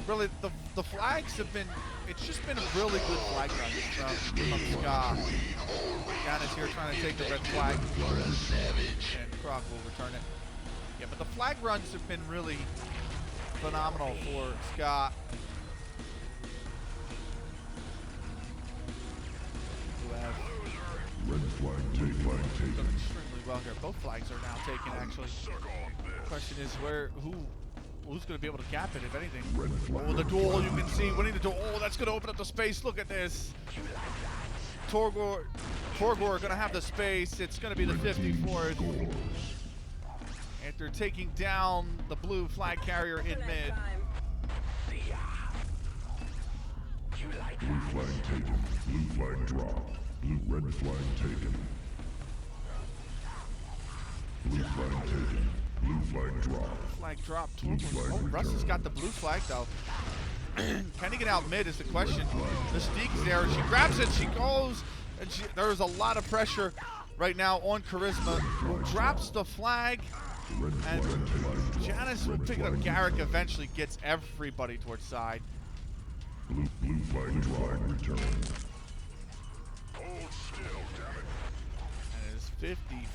really the flags have been. It's just been a really good flag run from Skaaj. Janus here trying to take the red flag, and Kraag will return it. Yeah, but the flag runs have been really phenomenal for Skaaj. Who have Red flag taken. done extremely well here. Both flags are now taken, actually. The question is who's going to be able to cap it, if anything. Red flag. Oh, the duel, you can see, winning the duel. Oh, that's going to open up the space. Look at this. Torgr going to have the space. It's going to be the 54th. Scores. After taking down the blue flag carrier in mid. Blue flag taken. Blue flag dropped. Red flag taken. Blue flag taken. Blue flag dropped. Flag dropped. Blue flag Oh, Russ has returned. got the blue flag, though. Can he get out mid is the question. Mystique's there. She grabs it. She goes. And there's a lot of pressure right now on Charisma, who drops the flag. Red And flag taken. Janice will Red pick it up. flag Garek eventually gets everybody towards side. Blue flag returned. Hold still, damn it. And it is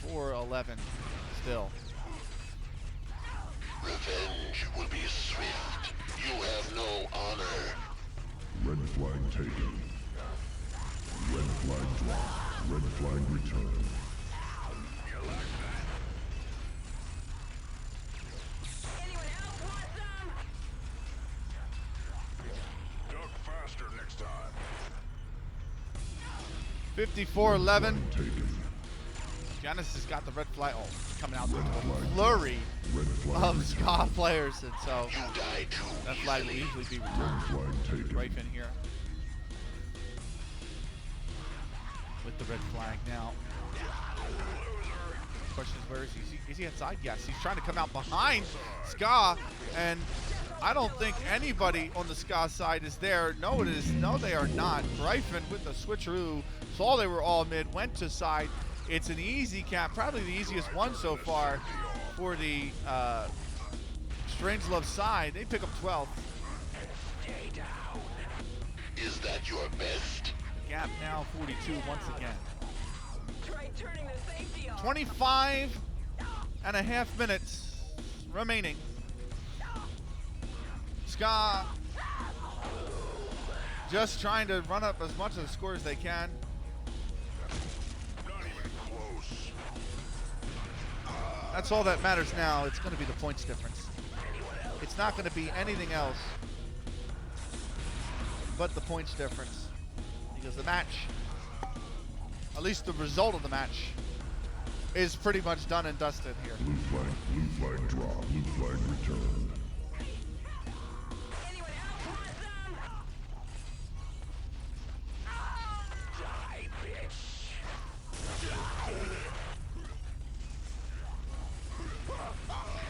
54-11 still. Revenge will be swift. You have no honor. Red flag taken. Red flag dropped. Red flag returned. Anyone else want some? Duck faster next time. 54-11. Taken. Janus has got the red flag. Oh, it's coming out to a flurry Red flag of returned. Skaaj players, and so You die too that flag will easily. easily be Red returned. flag taken. Gryphon here with the red flag now. Question is, where is he? Is he inside? Yes, he's trying to come out behind Skaaj, and I don't think anybody on the Skaaj side is there. No, it is. No, they are not. Gryphon with the switcheroo saw they were all mid, went to side. It's an easy cap, probably the easiest one so far for the Strangelove side. They pick up 12. Is that your best? Gap now 42 once again. Try turning the safety off. 25 and a half minutes remaining. Skaaj just trying to run up as much of the score as they can. Not even close. That's all that matters now. It's going to be the points difference. It's not going to be anything else but the points difference. Because the match, at least the result of the match, is pretty much done and dusted here. Blue flag dropped. Blue flag returned. Anyone else want some? Die, bitch.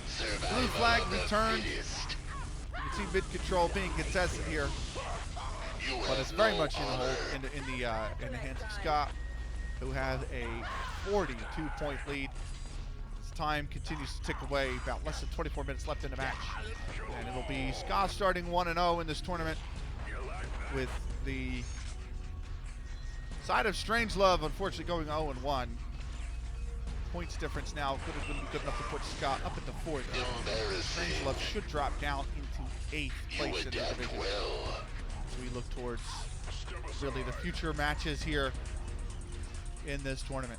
Survival Blue flag of the returned. fittest. You can see mid control being contested here, You but have it's very no much in the honor. in the hands of Skaaj, who has a 42-point lead. As time continues to tick away, about less than 24 minutes left in the match, and it'll be Skaaj starting 1-0 in this tournament, with the side of Strangelove unfortunately going 0-1. Points difference now could have been good enough to put Skaaj up into 4th. Embarrassing. Strangelove should drop down into 8th You place in the adapt division. well. As we look towards really the future matches here in this tournament.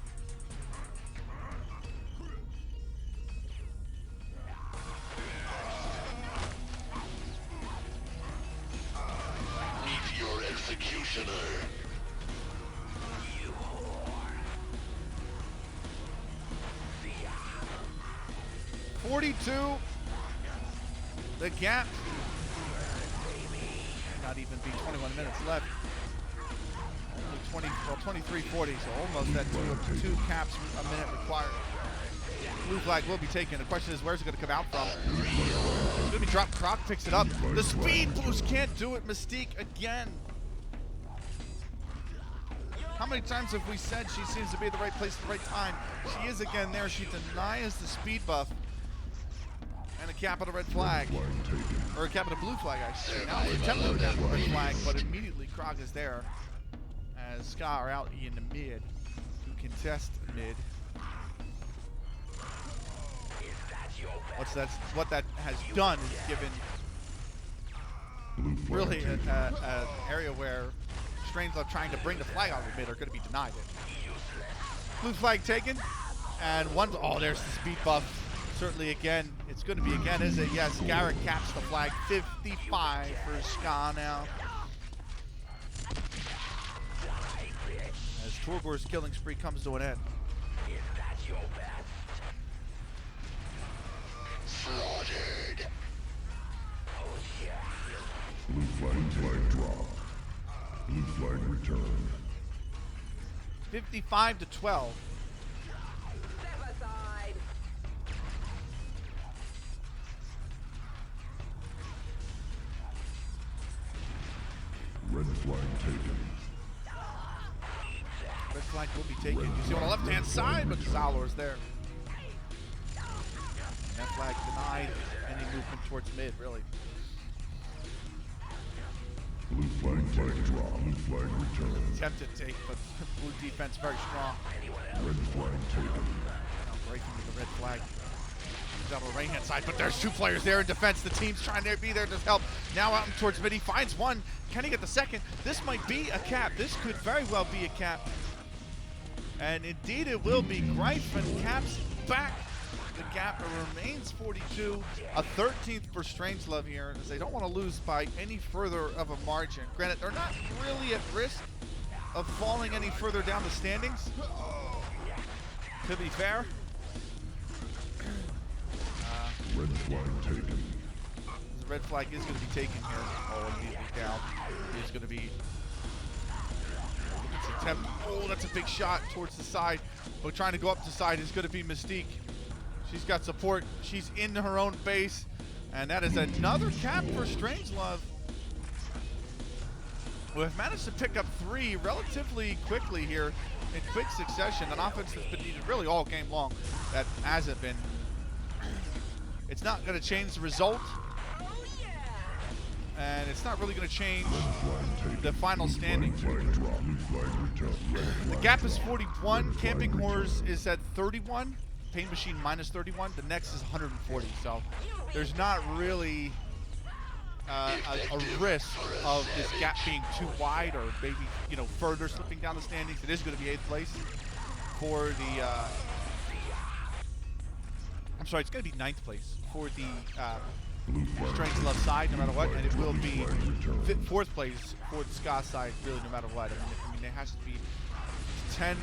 Meet your executioner. 42. The gap. Not even be 21 minutes left. Only 23:40, so almost at two caps a minute required. Blue flag will be taken. The question is, where's it going to come out from? It's going to be dropped. Kraag picks it up. The speed boost can't do it. Mystique again. How many times have we said she seems to be at the right place at the right time? She is again there. She denies the speed buff. And a cap on a red flag. Flag taken. Or a cap on a blue flag, I should say. Now it's attempted to cap on a red flag, but immediately Kraag is there. As Skaaj are out in the mid to contest mid. What that has done is given Blue flag really taken. an area where Strangelove trying to bring the flag out of mid are going to be denied it. Blue flag taken, and oh, there's the speed buff. Certainly again, it's going to be again, is it? Yes, Garek caps the flag. 55 for Skaaj now. As Torgr's killing spree comes to an end. Slaughtered. Blue flag dropped. Blue flag returned. 55 to 12. Step aside. Red flag taken. Red flag will be taken. You see on the left-hand side, but Szalor's there. And that flag denied any movement towards mid, really. Blue flag dropped. Blue flag returned. Attempted take, but blue defense very strong. Red flag taken. Now breaking with the red flag. Down on the right-hand side, but there's two players there in defense. The team's trying to be there to help. Now out towards mid, he finds one. Can he get the second? This might be a cap. This could very well be a cap. And indeed it will be. Gryphon caps back. The gap remains 42. A 13th for Strangelove here, as they don't want to lose by any further of a margin. Granted, they're not really at risk of falling any further down the standings, to be fair. Red flag taken. The red flag is going to be taken here. Oh, immediately down. He's going to be... Look at attempt. Oh, that's a big shot towards the side. But trying to go up the side is going to be Mystique. She's got support. She's in her own base. And that is another cap for Strangelove. We've managed to pick up 3 relatively quickly here in quick succession. An offense that's been needed really all game long. That hasn't been. It's not going to change the result. And it's not really going to change the final standing. The gap is 41. Camping Horrors is at 31. Pain Machine minus 31. The next is 140. So there's not really a risk of this gap being too wide or maybe, you know, further slipping down the standings. It is going to be 8th place for the I'm sorry, it's going to be 9th place for the Strangelove side, no matter what, and it will be 4th place for the Skaaj side, really, no matter what. I mean, there has to be 10,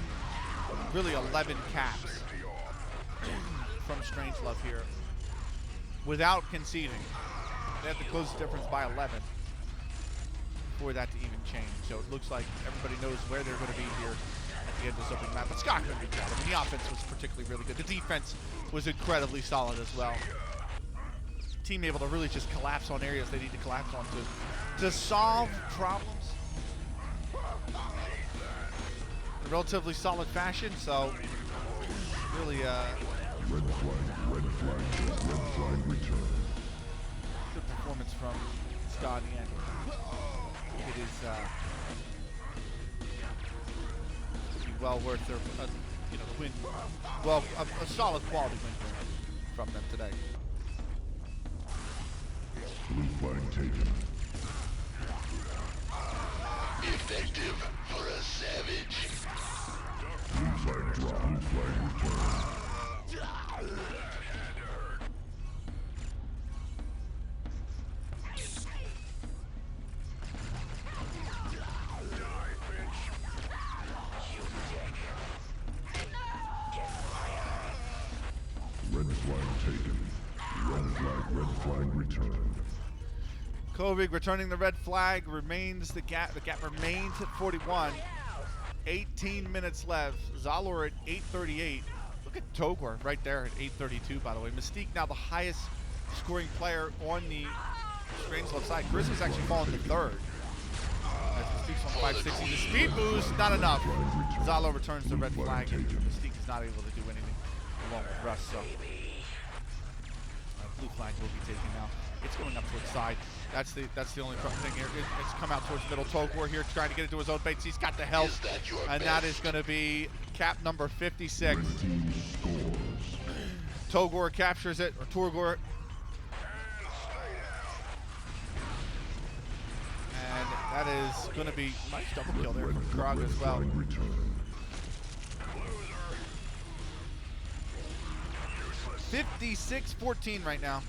really 11 caps from Strangelove here without conceding. They have to close the difference by 11 for that to even change. So it looks like everybody knows where they're going to be here at the end of this opening map. But Skaaj going to be proud. I mean, the offense was particularly really good. The defense was incredibly solid as well. Team able to really just collapse on areas they need to collapse on to solve problems in a relatively solid fashion. So really Red flag return. good performance from Skaaj in the end. It is well worth their you know, the win. Well, a solid quality win from them today. Blue flag taken. Effective for a savage. Blue flag drop. Blue flag return. Red flag taken. Red flag returned. Korig returning the red flag, remains the gap. The gap remains at 41. 18 minutes left. Szalor at 8:38. Look at Torgr right there at 8:32, by the way. Mystique now the highest scoring player on the Strangelove side. Gryphon's actually fallen to 3rd. As Mystique's on 560. The speed boost, not enough. Szalor returns the red flag, and Mystique is not able to do anything along with Russ. So blue flag will be taken now. It's going up towards the side. That's the only thing here. It's come out towards the middle. Torgr here trying to get into his own base. He's got the health, and that is going to be cap number 56. Torgr captures it, or Torgr. And that is going to be nice double kill there from Kraag as well. 56-14 right now.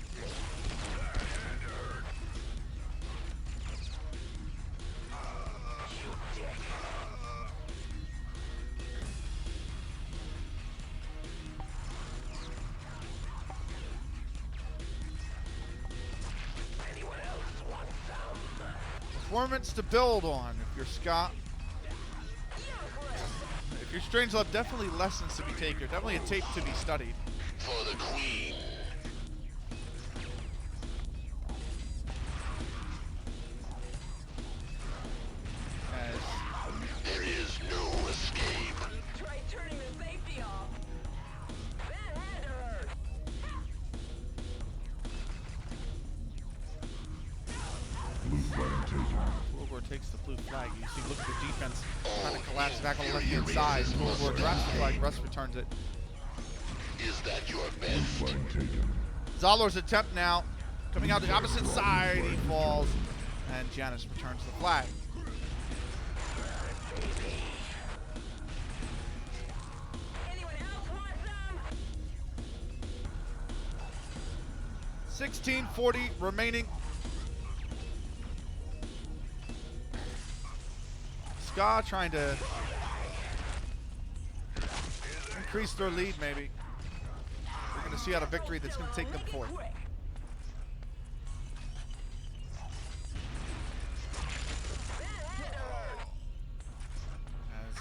Performance to build on if you're Scott. If you're Strangelove, definitely lessons to be taken. Definitely a tape to be studied. For the queen. As There is no escape. Try turning the safety off. That had to hurt. Blue flag taken. Torgr takes the blue flag. You see, look at the defense trying to collapse back on the left-hand side. Torgr drops the flag. Russ returns it. Is that your Blue best? flag taken. Szalor's attempt now, coming out the opposite side, he falls, and Janus returns the flag. Anyone else want some? 16:40 remaining. Skaaj trying to increase their lead, maybe. We're going to see out a victory that's going to take them forward. As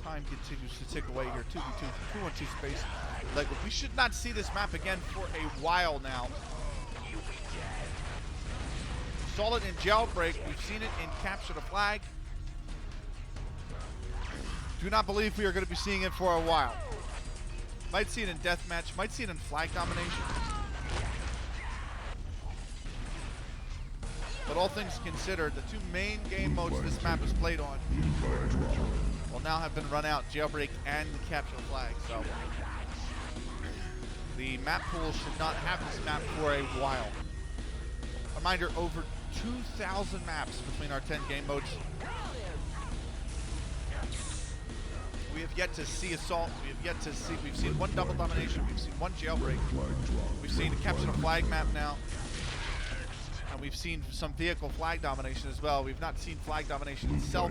time continues to tick away here. 2v2, 2-1-2 space. Like, we should not see this map again for a while now. We saw it in Jailbreak. We've seen it in Capture the Flag. Do not believe we are going to be seeing it for a while. Might see it in Deathmatch. Might see it in Flag Domination. But all things considered, the two main game modes this map is played on will now have been run out, Jailbreak and the Capture the Flag. So the map pool should not have this map for a while. Reminder, over 2,000 maps between our 10 game modes. We have yet to see Assault. We've seen one Double Domination. We've seen one Jailbreak. We've seen a Capture the Flag map now. And we've seen some vehicle flag domination as well. We've not seen flag domination itself,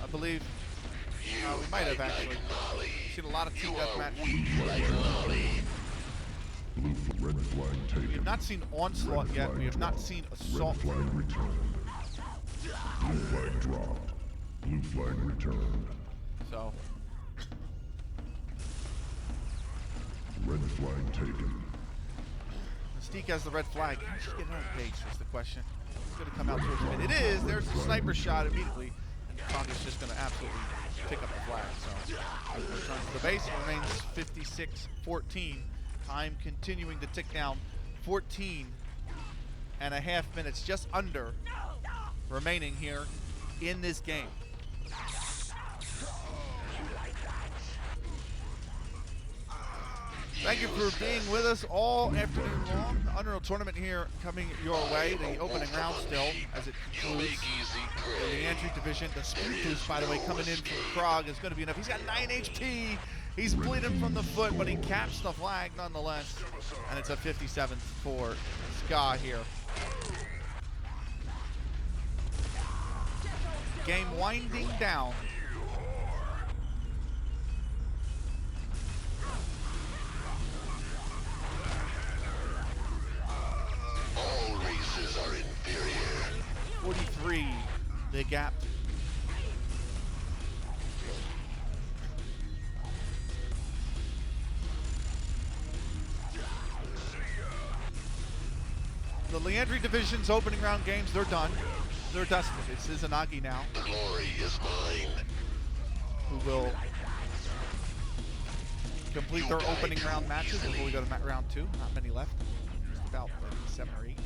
I believe. We might have actually. We've seen a lot of team deathmatch. Red flag taken. We have not seen Onslaught yet. We have not seen Assault. Red flag returned. Blue flag dropped. Blue flag returned. So, Red flag taken. Mystique has the red flag. Can she get on base is the question. It's going to come out towards mid. It is. There's the sniper shot immediately. And Torgr's just going to absolutely pick up the flag. So, returns to the base. It remains 56-14. Time continuing to tick down. 14 and a half minutes, just under, remaining here in this game. Thank you for being with us all afternoon long. The Unreal Tournament here coming your way. The opening round still as it concludes. In the entry division, the speed boost, by the way, coming in from Kraag is going to be enough. He's got 9 HP. He's bleeding from the foot, but he caps the flag nonetheless. And it's a 57 for Skaaj here. Game winding down. All races are inferior. 43, the gap. The Leandry Division's opening round games, they're done. They're dusted. It's Izanagi now, The glory is mine. who will complete their opening round matches before we go to round 2. Not many left. Just about 7 or 8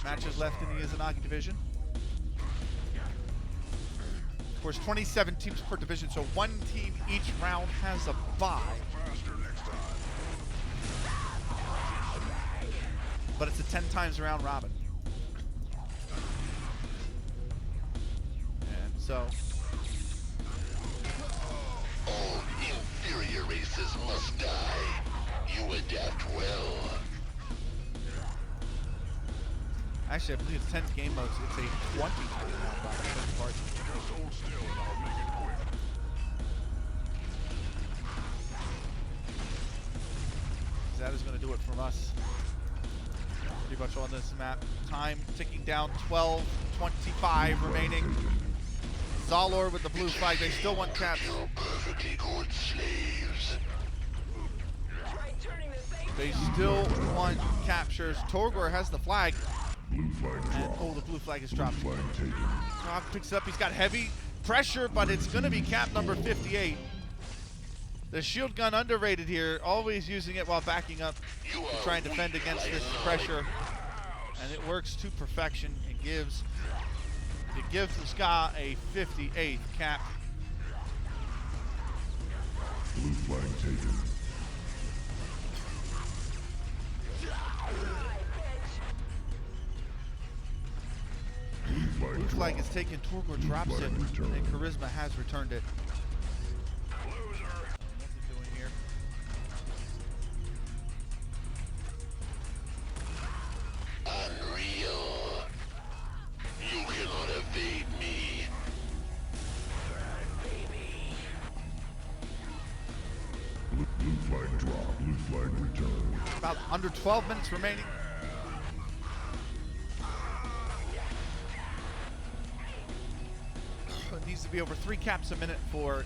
matches left in the Izanagi Division. Of course, 27 teams per division, so one team each round has a bye. But it's a 10 times round robin. And so, All inferior races must die. You adapt well. actually, I believe it's 10th game mode, so it's a 20 time round robin. Just hold still and I'll make it quick. That is going to do it from us. Pretty much on this map. Time ticking down, 12:25 remaining. Szalor with the blue flag. They still want caps. Kill perfectly good slaves. Try turning the safe. They still want captures. Torgr has the flag. Blue flag And, dropped. oh, the blue flag is Blue dropped. flag taken. Kraag picks it up. He's got heavy pressure, but it's going to be cap number 58. The shield gun underrated here, always using it while backing up You to are try and defend weak against like this an pressure. And it works to perfection. It gives the Skaaj a 58th cap. Blue flag taken. Blue flag is taken, Torgr drops it, flag returned. and Charisma has returned it. Loser. What's it doing here? unreal. You cannot evade me. Blue flag drop. Blue flag return. About under 12 minutes remaining. It needs to be over 3 caps a minute for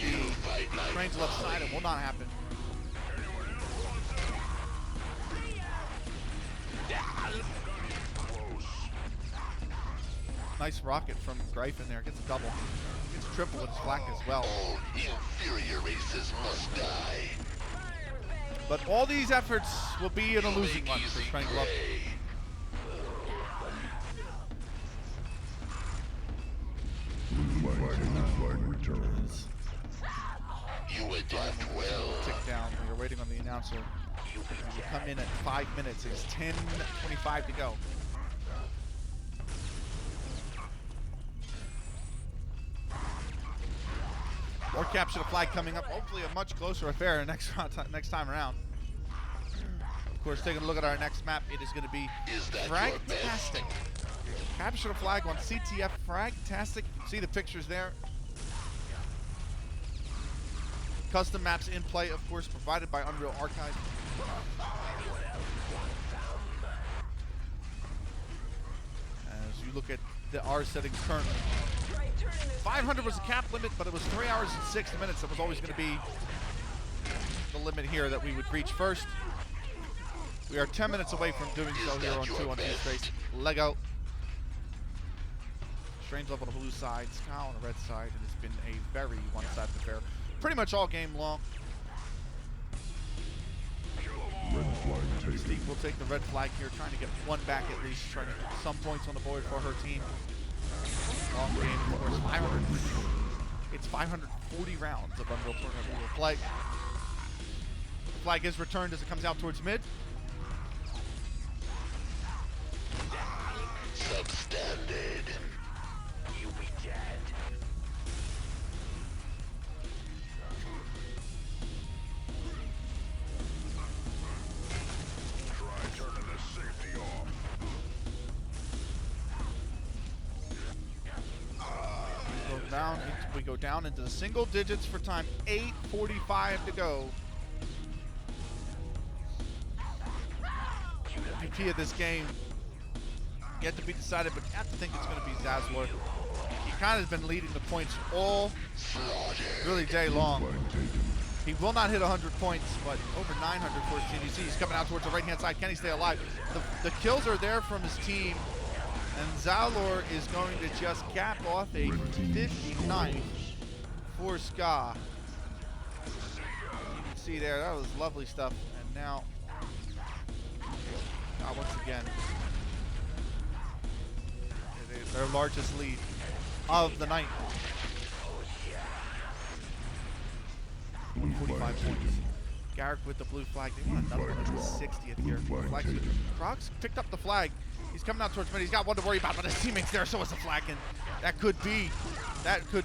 You fight like Train's left side. It will not happen. Nice rocket from Gryphon there. Gets a double. Gets a triple with his flak as well. all inferior races must die. But all these efforts will be in a losing one for Easy Train Love. prey. Blue flag return. You adapt well. Tick down. We are waiting on the announcer. He will come in at 5 minutes. It's 10:25 to go. More capture the flag coming up. Hopefully a much closer affair next time around. Of course, taking a look at our next map, it is going to be Is that your best? Fragtastic. Capture the flag on CTF Fragtastic. You can see the pictures there. Custom maps in play, of course, provided by Unreal Archive. As you look at the R settings currently. 500 was the cap limit, but it was 3 hours and 6 minutes. That was always going to be the limit here that we would reach first. We are 10 minutes away from doing so here on 2 on 2 straight. Lego. Strange Love on the blue side, Skaaj on the red side, and it's been a very one-sided affair. Pretty much all game long. Red flag taken. Mystique will take the red flag here, trying to get one back at least, trying to get some points on the board for her team. Long game, of course, 500. It's 540 rounds of Unreal Tournament we will play. The flag is returned as it comes out towards mid. Substandard. You'll be dead. Try turning the safety off. We go down into the single digits for time. 8:45 to go. MVP of this game yet to be decided, but you have to think it's going to be Szalor. He kind of has been leading the points all really day long. Flag taken. He will not hit 100 points, but over 900 for his team. You see he's coming out towards the right-hand side. Can he stay alive? The kills are there from his team, and Szalor is going to just cap off a 59 for Skaaj. You can see there, that was lovely stuff. And now, once again, it is their largest lead of the night. Blue 45 flag points. taken. Garek with the blue flag. They want another one at the 60th here. Blue flag Flags- taken. Kraag's picked up the flag. He's coming out towards mid. He's got one to worry about, but his teammate's there, so is the flag. And that could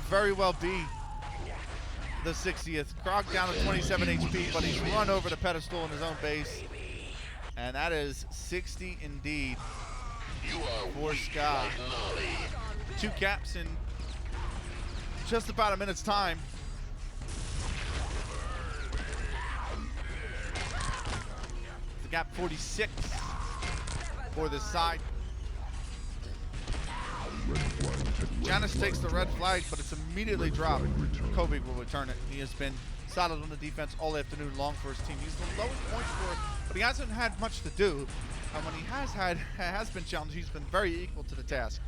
very well be the 60th. Kraag down to 27 HP, but he's run over the pedestal in his own base. And that is 60 indeed You are for weak Skaaj. like Nolly. 2 caps in just about a minute's time. The gap 46 for this side. Red flag Janus takes the red flag, but it's immediately dropped. Korig will return it. He has been solid on the defense all afternoon long for his team. He's the lowest point scorer, but he hasn't had much to do. And when he has been challenged, he's been very equal to the task.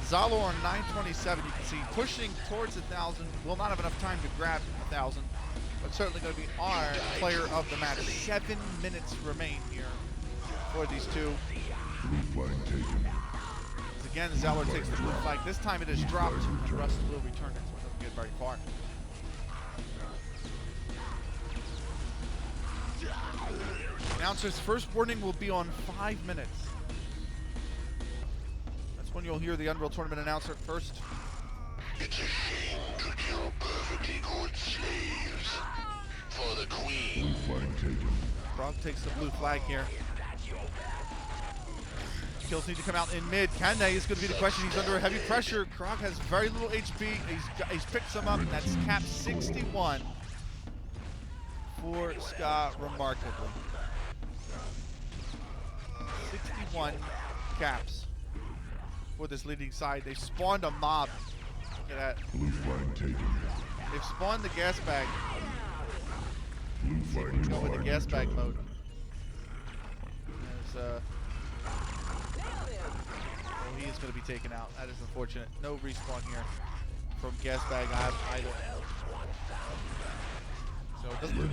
Szalor on 927, you can see pushing towards 1,000. Will not have enough time to grab 1,000, but certainly going to be our player of the match. 7 minutes remain here for these two. Blue flag taken. Again, Szalor takes the blue flag. This time it is dropped. The rest will return it, so it doesn't get very far. Announcer's first warning will be on 5 minutes. That's when you'll hear the Unreal Tournament announcer first. It's a shame to kill perfectly good slaves. For the queen. Blue flag taken. Kraag takes the blue flag here. Kills need to come out in mid. Can they? Is going to be the question. He's under heavy pressure. Kraag has very little HP. He's picked some up. That's cap 61 for Skaaj, remarkably. 61 caps for this leading side. They spawned a mob. Look at that. Blue flag taken. They've spawned the gas bag. Blue flag Go with the gas bag returned. mode. There's, he is going to be taken out. That is unfortunate. No respawn here from gas bag either. So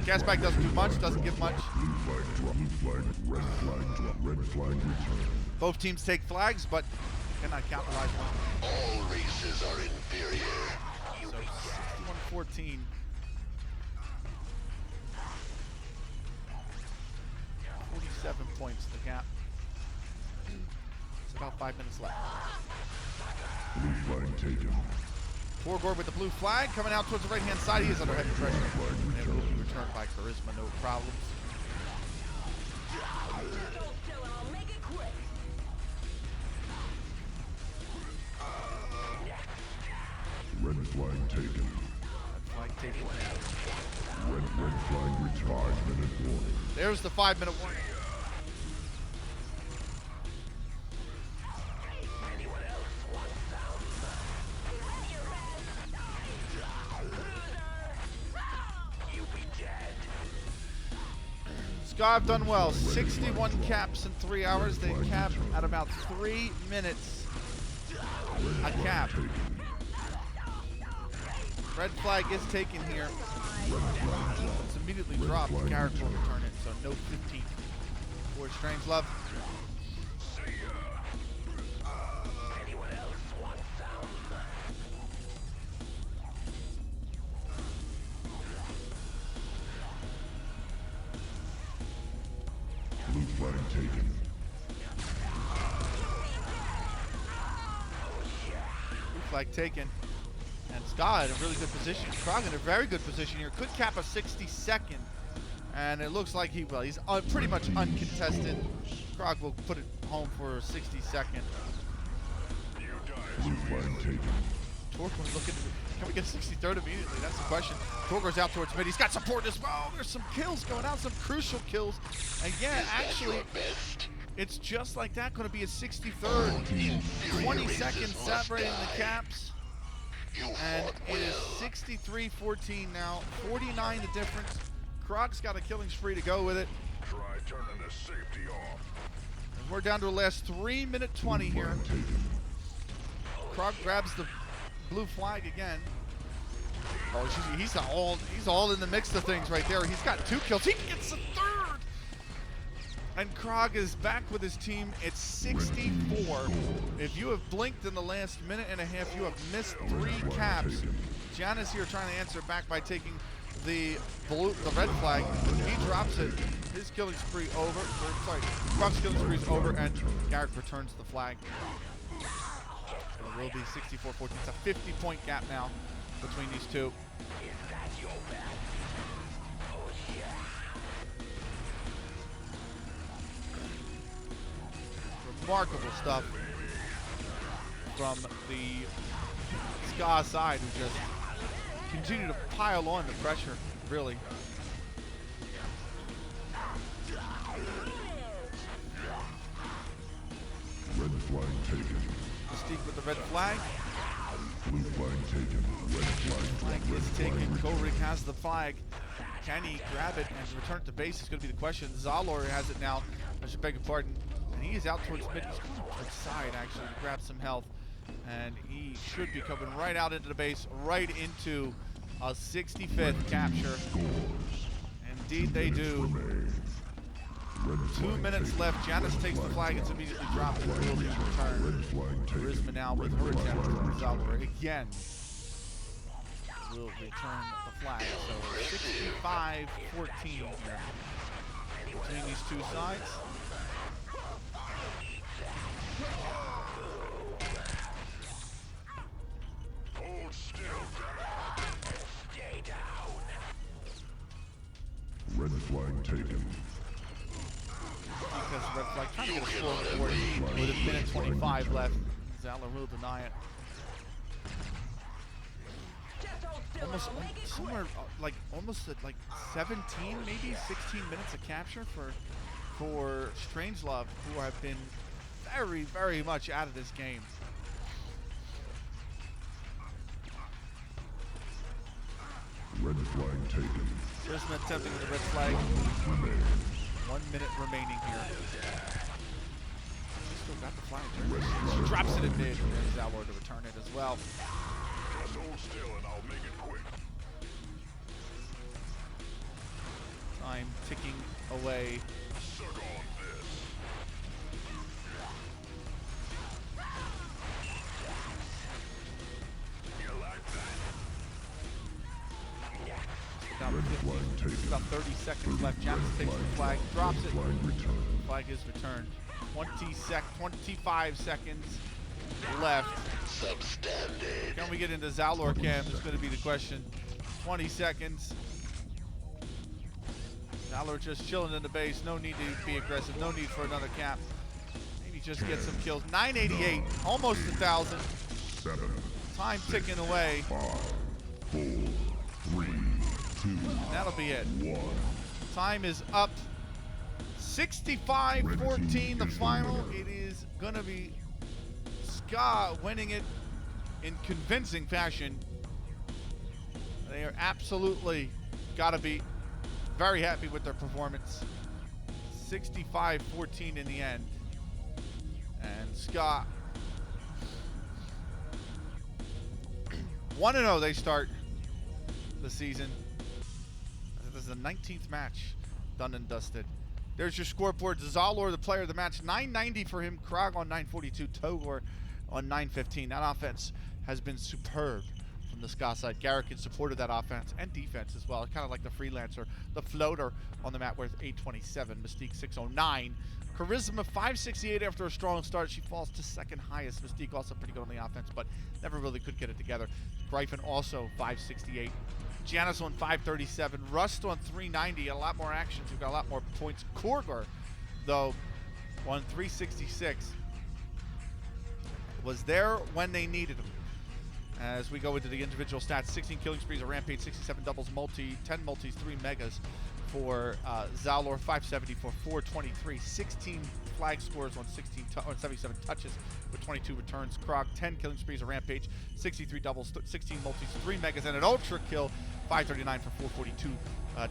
gas bag doesn't do much. Doesn't give much. Blue flag drop. Blue flag. Red flag drop. Red flag returned. Both teams take flags, but cannot capitalize one. All races are inferior. So 61-14. 47 points the gap. It's about 5 minutes left. Blue flag taken. Torgr with the blue flag coming out towards the right hand side. He is under heavy pressure. And will be returned by Charisma, no problems. Red flag taken. Flag taken. Red flag returned. 5-minute warning. There's the 5-minute warning. Skaaj have done well. 61 caps in 3 hours. They cap at about 3 minutes a cap. Red flag is taken here. It's immediately dropped. Garek will return it, so no 15 for Strange Love. Blue flag taken. Blue flag taken. And Skaaj in a really good position. Kraag in a very good position here. Could cap a 62nd. And it looks like he's pretty much uncontested. Kraag will put it home for a 62nd. Blue flag taken. Torgr looking to, can we get 63rd immediately? That's the question. Torgr's out towards mid. He's got support as well. There's some kills going out, some crucial kills. And yeah, actually, it's just like that. Going to be a 63rd. 20 seconds separating the caps. And it is 63-14 now. 49 the difference. Kraag's got a killing spree to go with it. Try turning the safety off. And we're down to the last 3-minute 20 here. Kraag grabs the blue flag again. Oh, he's all in the mix of things right there. He's got 2 kills. He gets a 3rd. And Kraag is back with his team. It's 64. If you have blinked in the last minute and a half, you have missed 3 caps. Janus here trying to answer back by taking the red flag. He drops it. His killing spree over. Kraag's killing spree is over, and Garek returns the flag. It will be 64-14. It's a 50-point gap now between these two. Remarkable stuff from the Skaaj side, who just continue to pile on the pressure, really. Red flag taken. Mystique with the red flag. flag taken. Red flag. Flag is taken. Korig has the flag. Can he grab it and return it to base is going to be the question. Szalor has it now. I should beg your pardon. And he is out towards mid. He's going towards side actually to grab some health. And he should be coming right out into the base, right into a 65th capture. Indeed they do. 2 minutes left. Janus takes the flag. It's immediately dropped and will be returned. Charisma now with her attempt from Szalor again. Will return the flag. So 65-14 here between these two sides. Hold still. Stay down. Red flag taken. Because the red flag trying to get a score on the board with a minute 25 left. Szalor will deny it. Almost somewhere like almost at like 17, maybe 16 minutes of capture for Strangelove, who have been very, very much out of this game. Red flag taken. Charisma attempting with the red flag. 1 minute remaining here. She still got the flag. She drops it in mid, and there's Szalor to return it as well. Just hold still and I'll make it quick. Time ticking away. Suck on this. You like that? About 50, about 30 seconds left. Janus takes the flag, drops it. Flag is returned. 25 seconds left. Substandard. Can we get into Szalor cam is going to be the question. 20 seconds. Szalor just chilling in the base. No need to be aggressive. No need for another cap. Maybe just get some kills. 988, almost 1,000. Time ticking away. 5, 4, 3, 2, That'll be it. 1. Time is up. 65-14 the final. It is going to be Skaaj winning it in convincing fashion. They are absolutely got to be very happy with their performance. 65-14 in the end. And Skaaj 1-0 they start the season. This is the 19th match done and dusted. There's your scoreboard. Szalor, the player of the match, 990 for him. Kraag on 942. Torgr on 915. That offense has been superb from the Skaaj side. Garek in support of that offense and defense as well. Kind of like the freelancer, the floater on the mat worth 827. Mystique 609. Charisma 568 after a strong start. She falls to second highest. Mystique also pretty good on the offense, but never really could get it together. Gryphon also 568. Janus on 537. Rust on 390. A lot more actions. We've got a lot more points. Torgr, though, on 366. Was there when they needed him. As we go into the individual stats, 16 killing sprees, a rampage, 67 doubles, 10 multis, 3 megas for Szalor, 570 for 423, 16 flag scores on 77 touches with 22 returns. Kraag, 10 killing sprees, a rampage, 63 doubles, 16 multis, 3 megas, and an ultra kill, 539 for 442,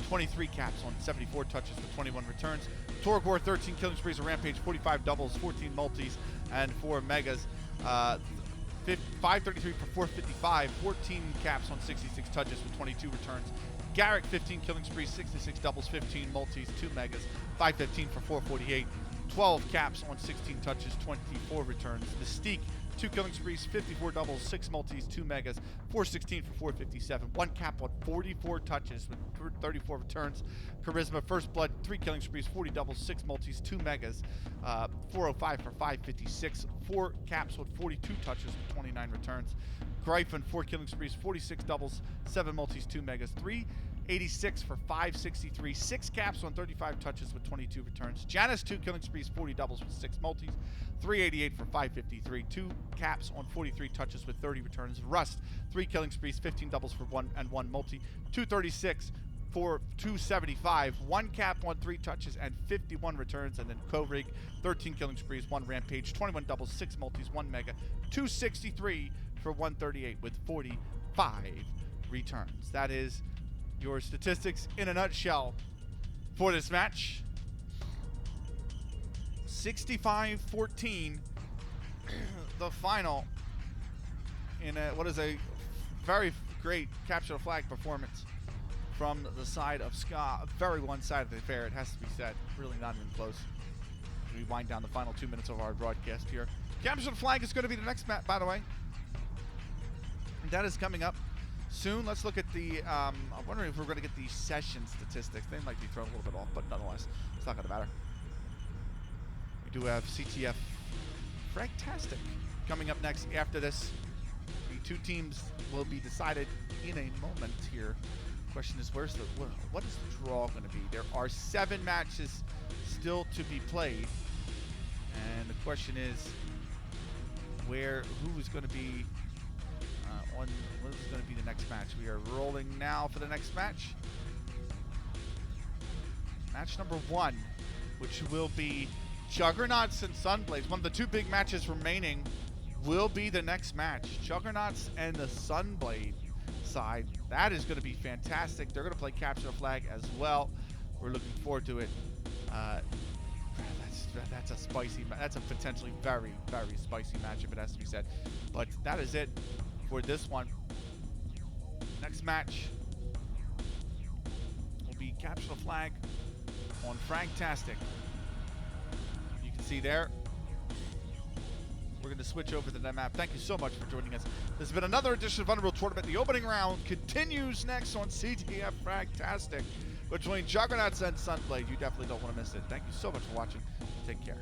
23 caps on 74 touches with 21 returns. Torgr, 13 killing sprees, a rampage, 45 doubles, 14 multis, and 4 megas. 533 for 455, 14 caps on 66 touches with 22 returns. Garek, 15 killing sprees, 66 doubles, 15 multis, 2 megas, 515 for 448, 12 caps on 16 touches, 24 returns. Mystique, 2 killing sprees, 54 doubles, 6 multis, 2 megas, 416 for 457, 1 cap on 44 touches with 34 returns. Charisma, first blood, 3 killing sprees, 40 doubles, 6 multis, 2 megas, 405 for 556, 4 caps with 42 touches with 29 returns. Gryphon, 4 killing sprees, 46 doubles, 7 multis, 2 megas, 386 for 563, 6 caps on 35 touches with 22 returns. Janus, 2 killing sprees, 40 doubles with 6 multis, 388 for 553, 2 caps on 43 touches with 30 returns. Rust, 3 killing sprees, 15 doubles for 1 and 1 multi, 236 for 275, 1 cap on 3 touches and 51 returns. And then Korig, 13 killing sprees, 1 rampage, 21 doubles, 6 multis, 1 mega, 263 for 138 with 45 returns. That is your statistics in a nutshell for this match. 65-14, the final in what is a very great capture the flag performance from the side of Skaaj. A very one-sided affair, it has to be said. Really not even close. We wind down the final 2 minutes of our broadcast here. Capture the flag is going to be the next map, by the way. And that is coming up soon. Let's look at the, I'm wondering if we're going to get the session statistics. They might be thrown a little bit off, but nonetheless, it's not going to matter. We do have CTF Fragtastic coming up next after this. The two teams will be decided in a moment here. Question is, what is the draw going to be? There are 7 matches still to be played, and the question is, who is going to be what is going to be the next match? We are rolling now for the next match. Match number 1, which will be Juggernauts and Sunblades. One of the 2 big matches remaining will be the next match. Juggernauts and the Sunblade side. That is going to be fantastic. They're going to play Capture the Flag as well. We're looking forward to it. That's a spicy, that's a potentially very, very spicy matchup, it has to be said. But that is it for this one. Next match will be Capture the Flag on Fragtastic. You can see there. We're going to switch over to that map. Thank you so much for joining us. This has been another edition of Unreal Tournament. The opening round continues next on CTF Fragtastic between Juggernauts and Sunblade. You definitely don't want to miss it. Thank you so much for watching. Take care.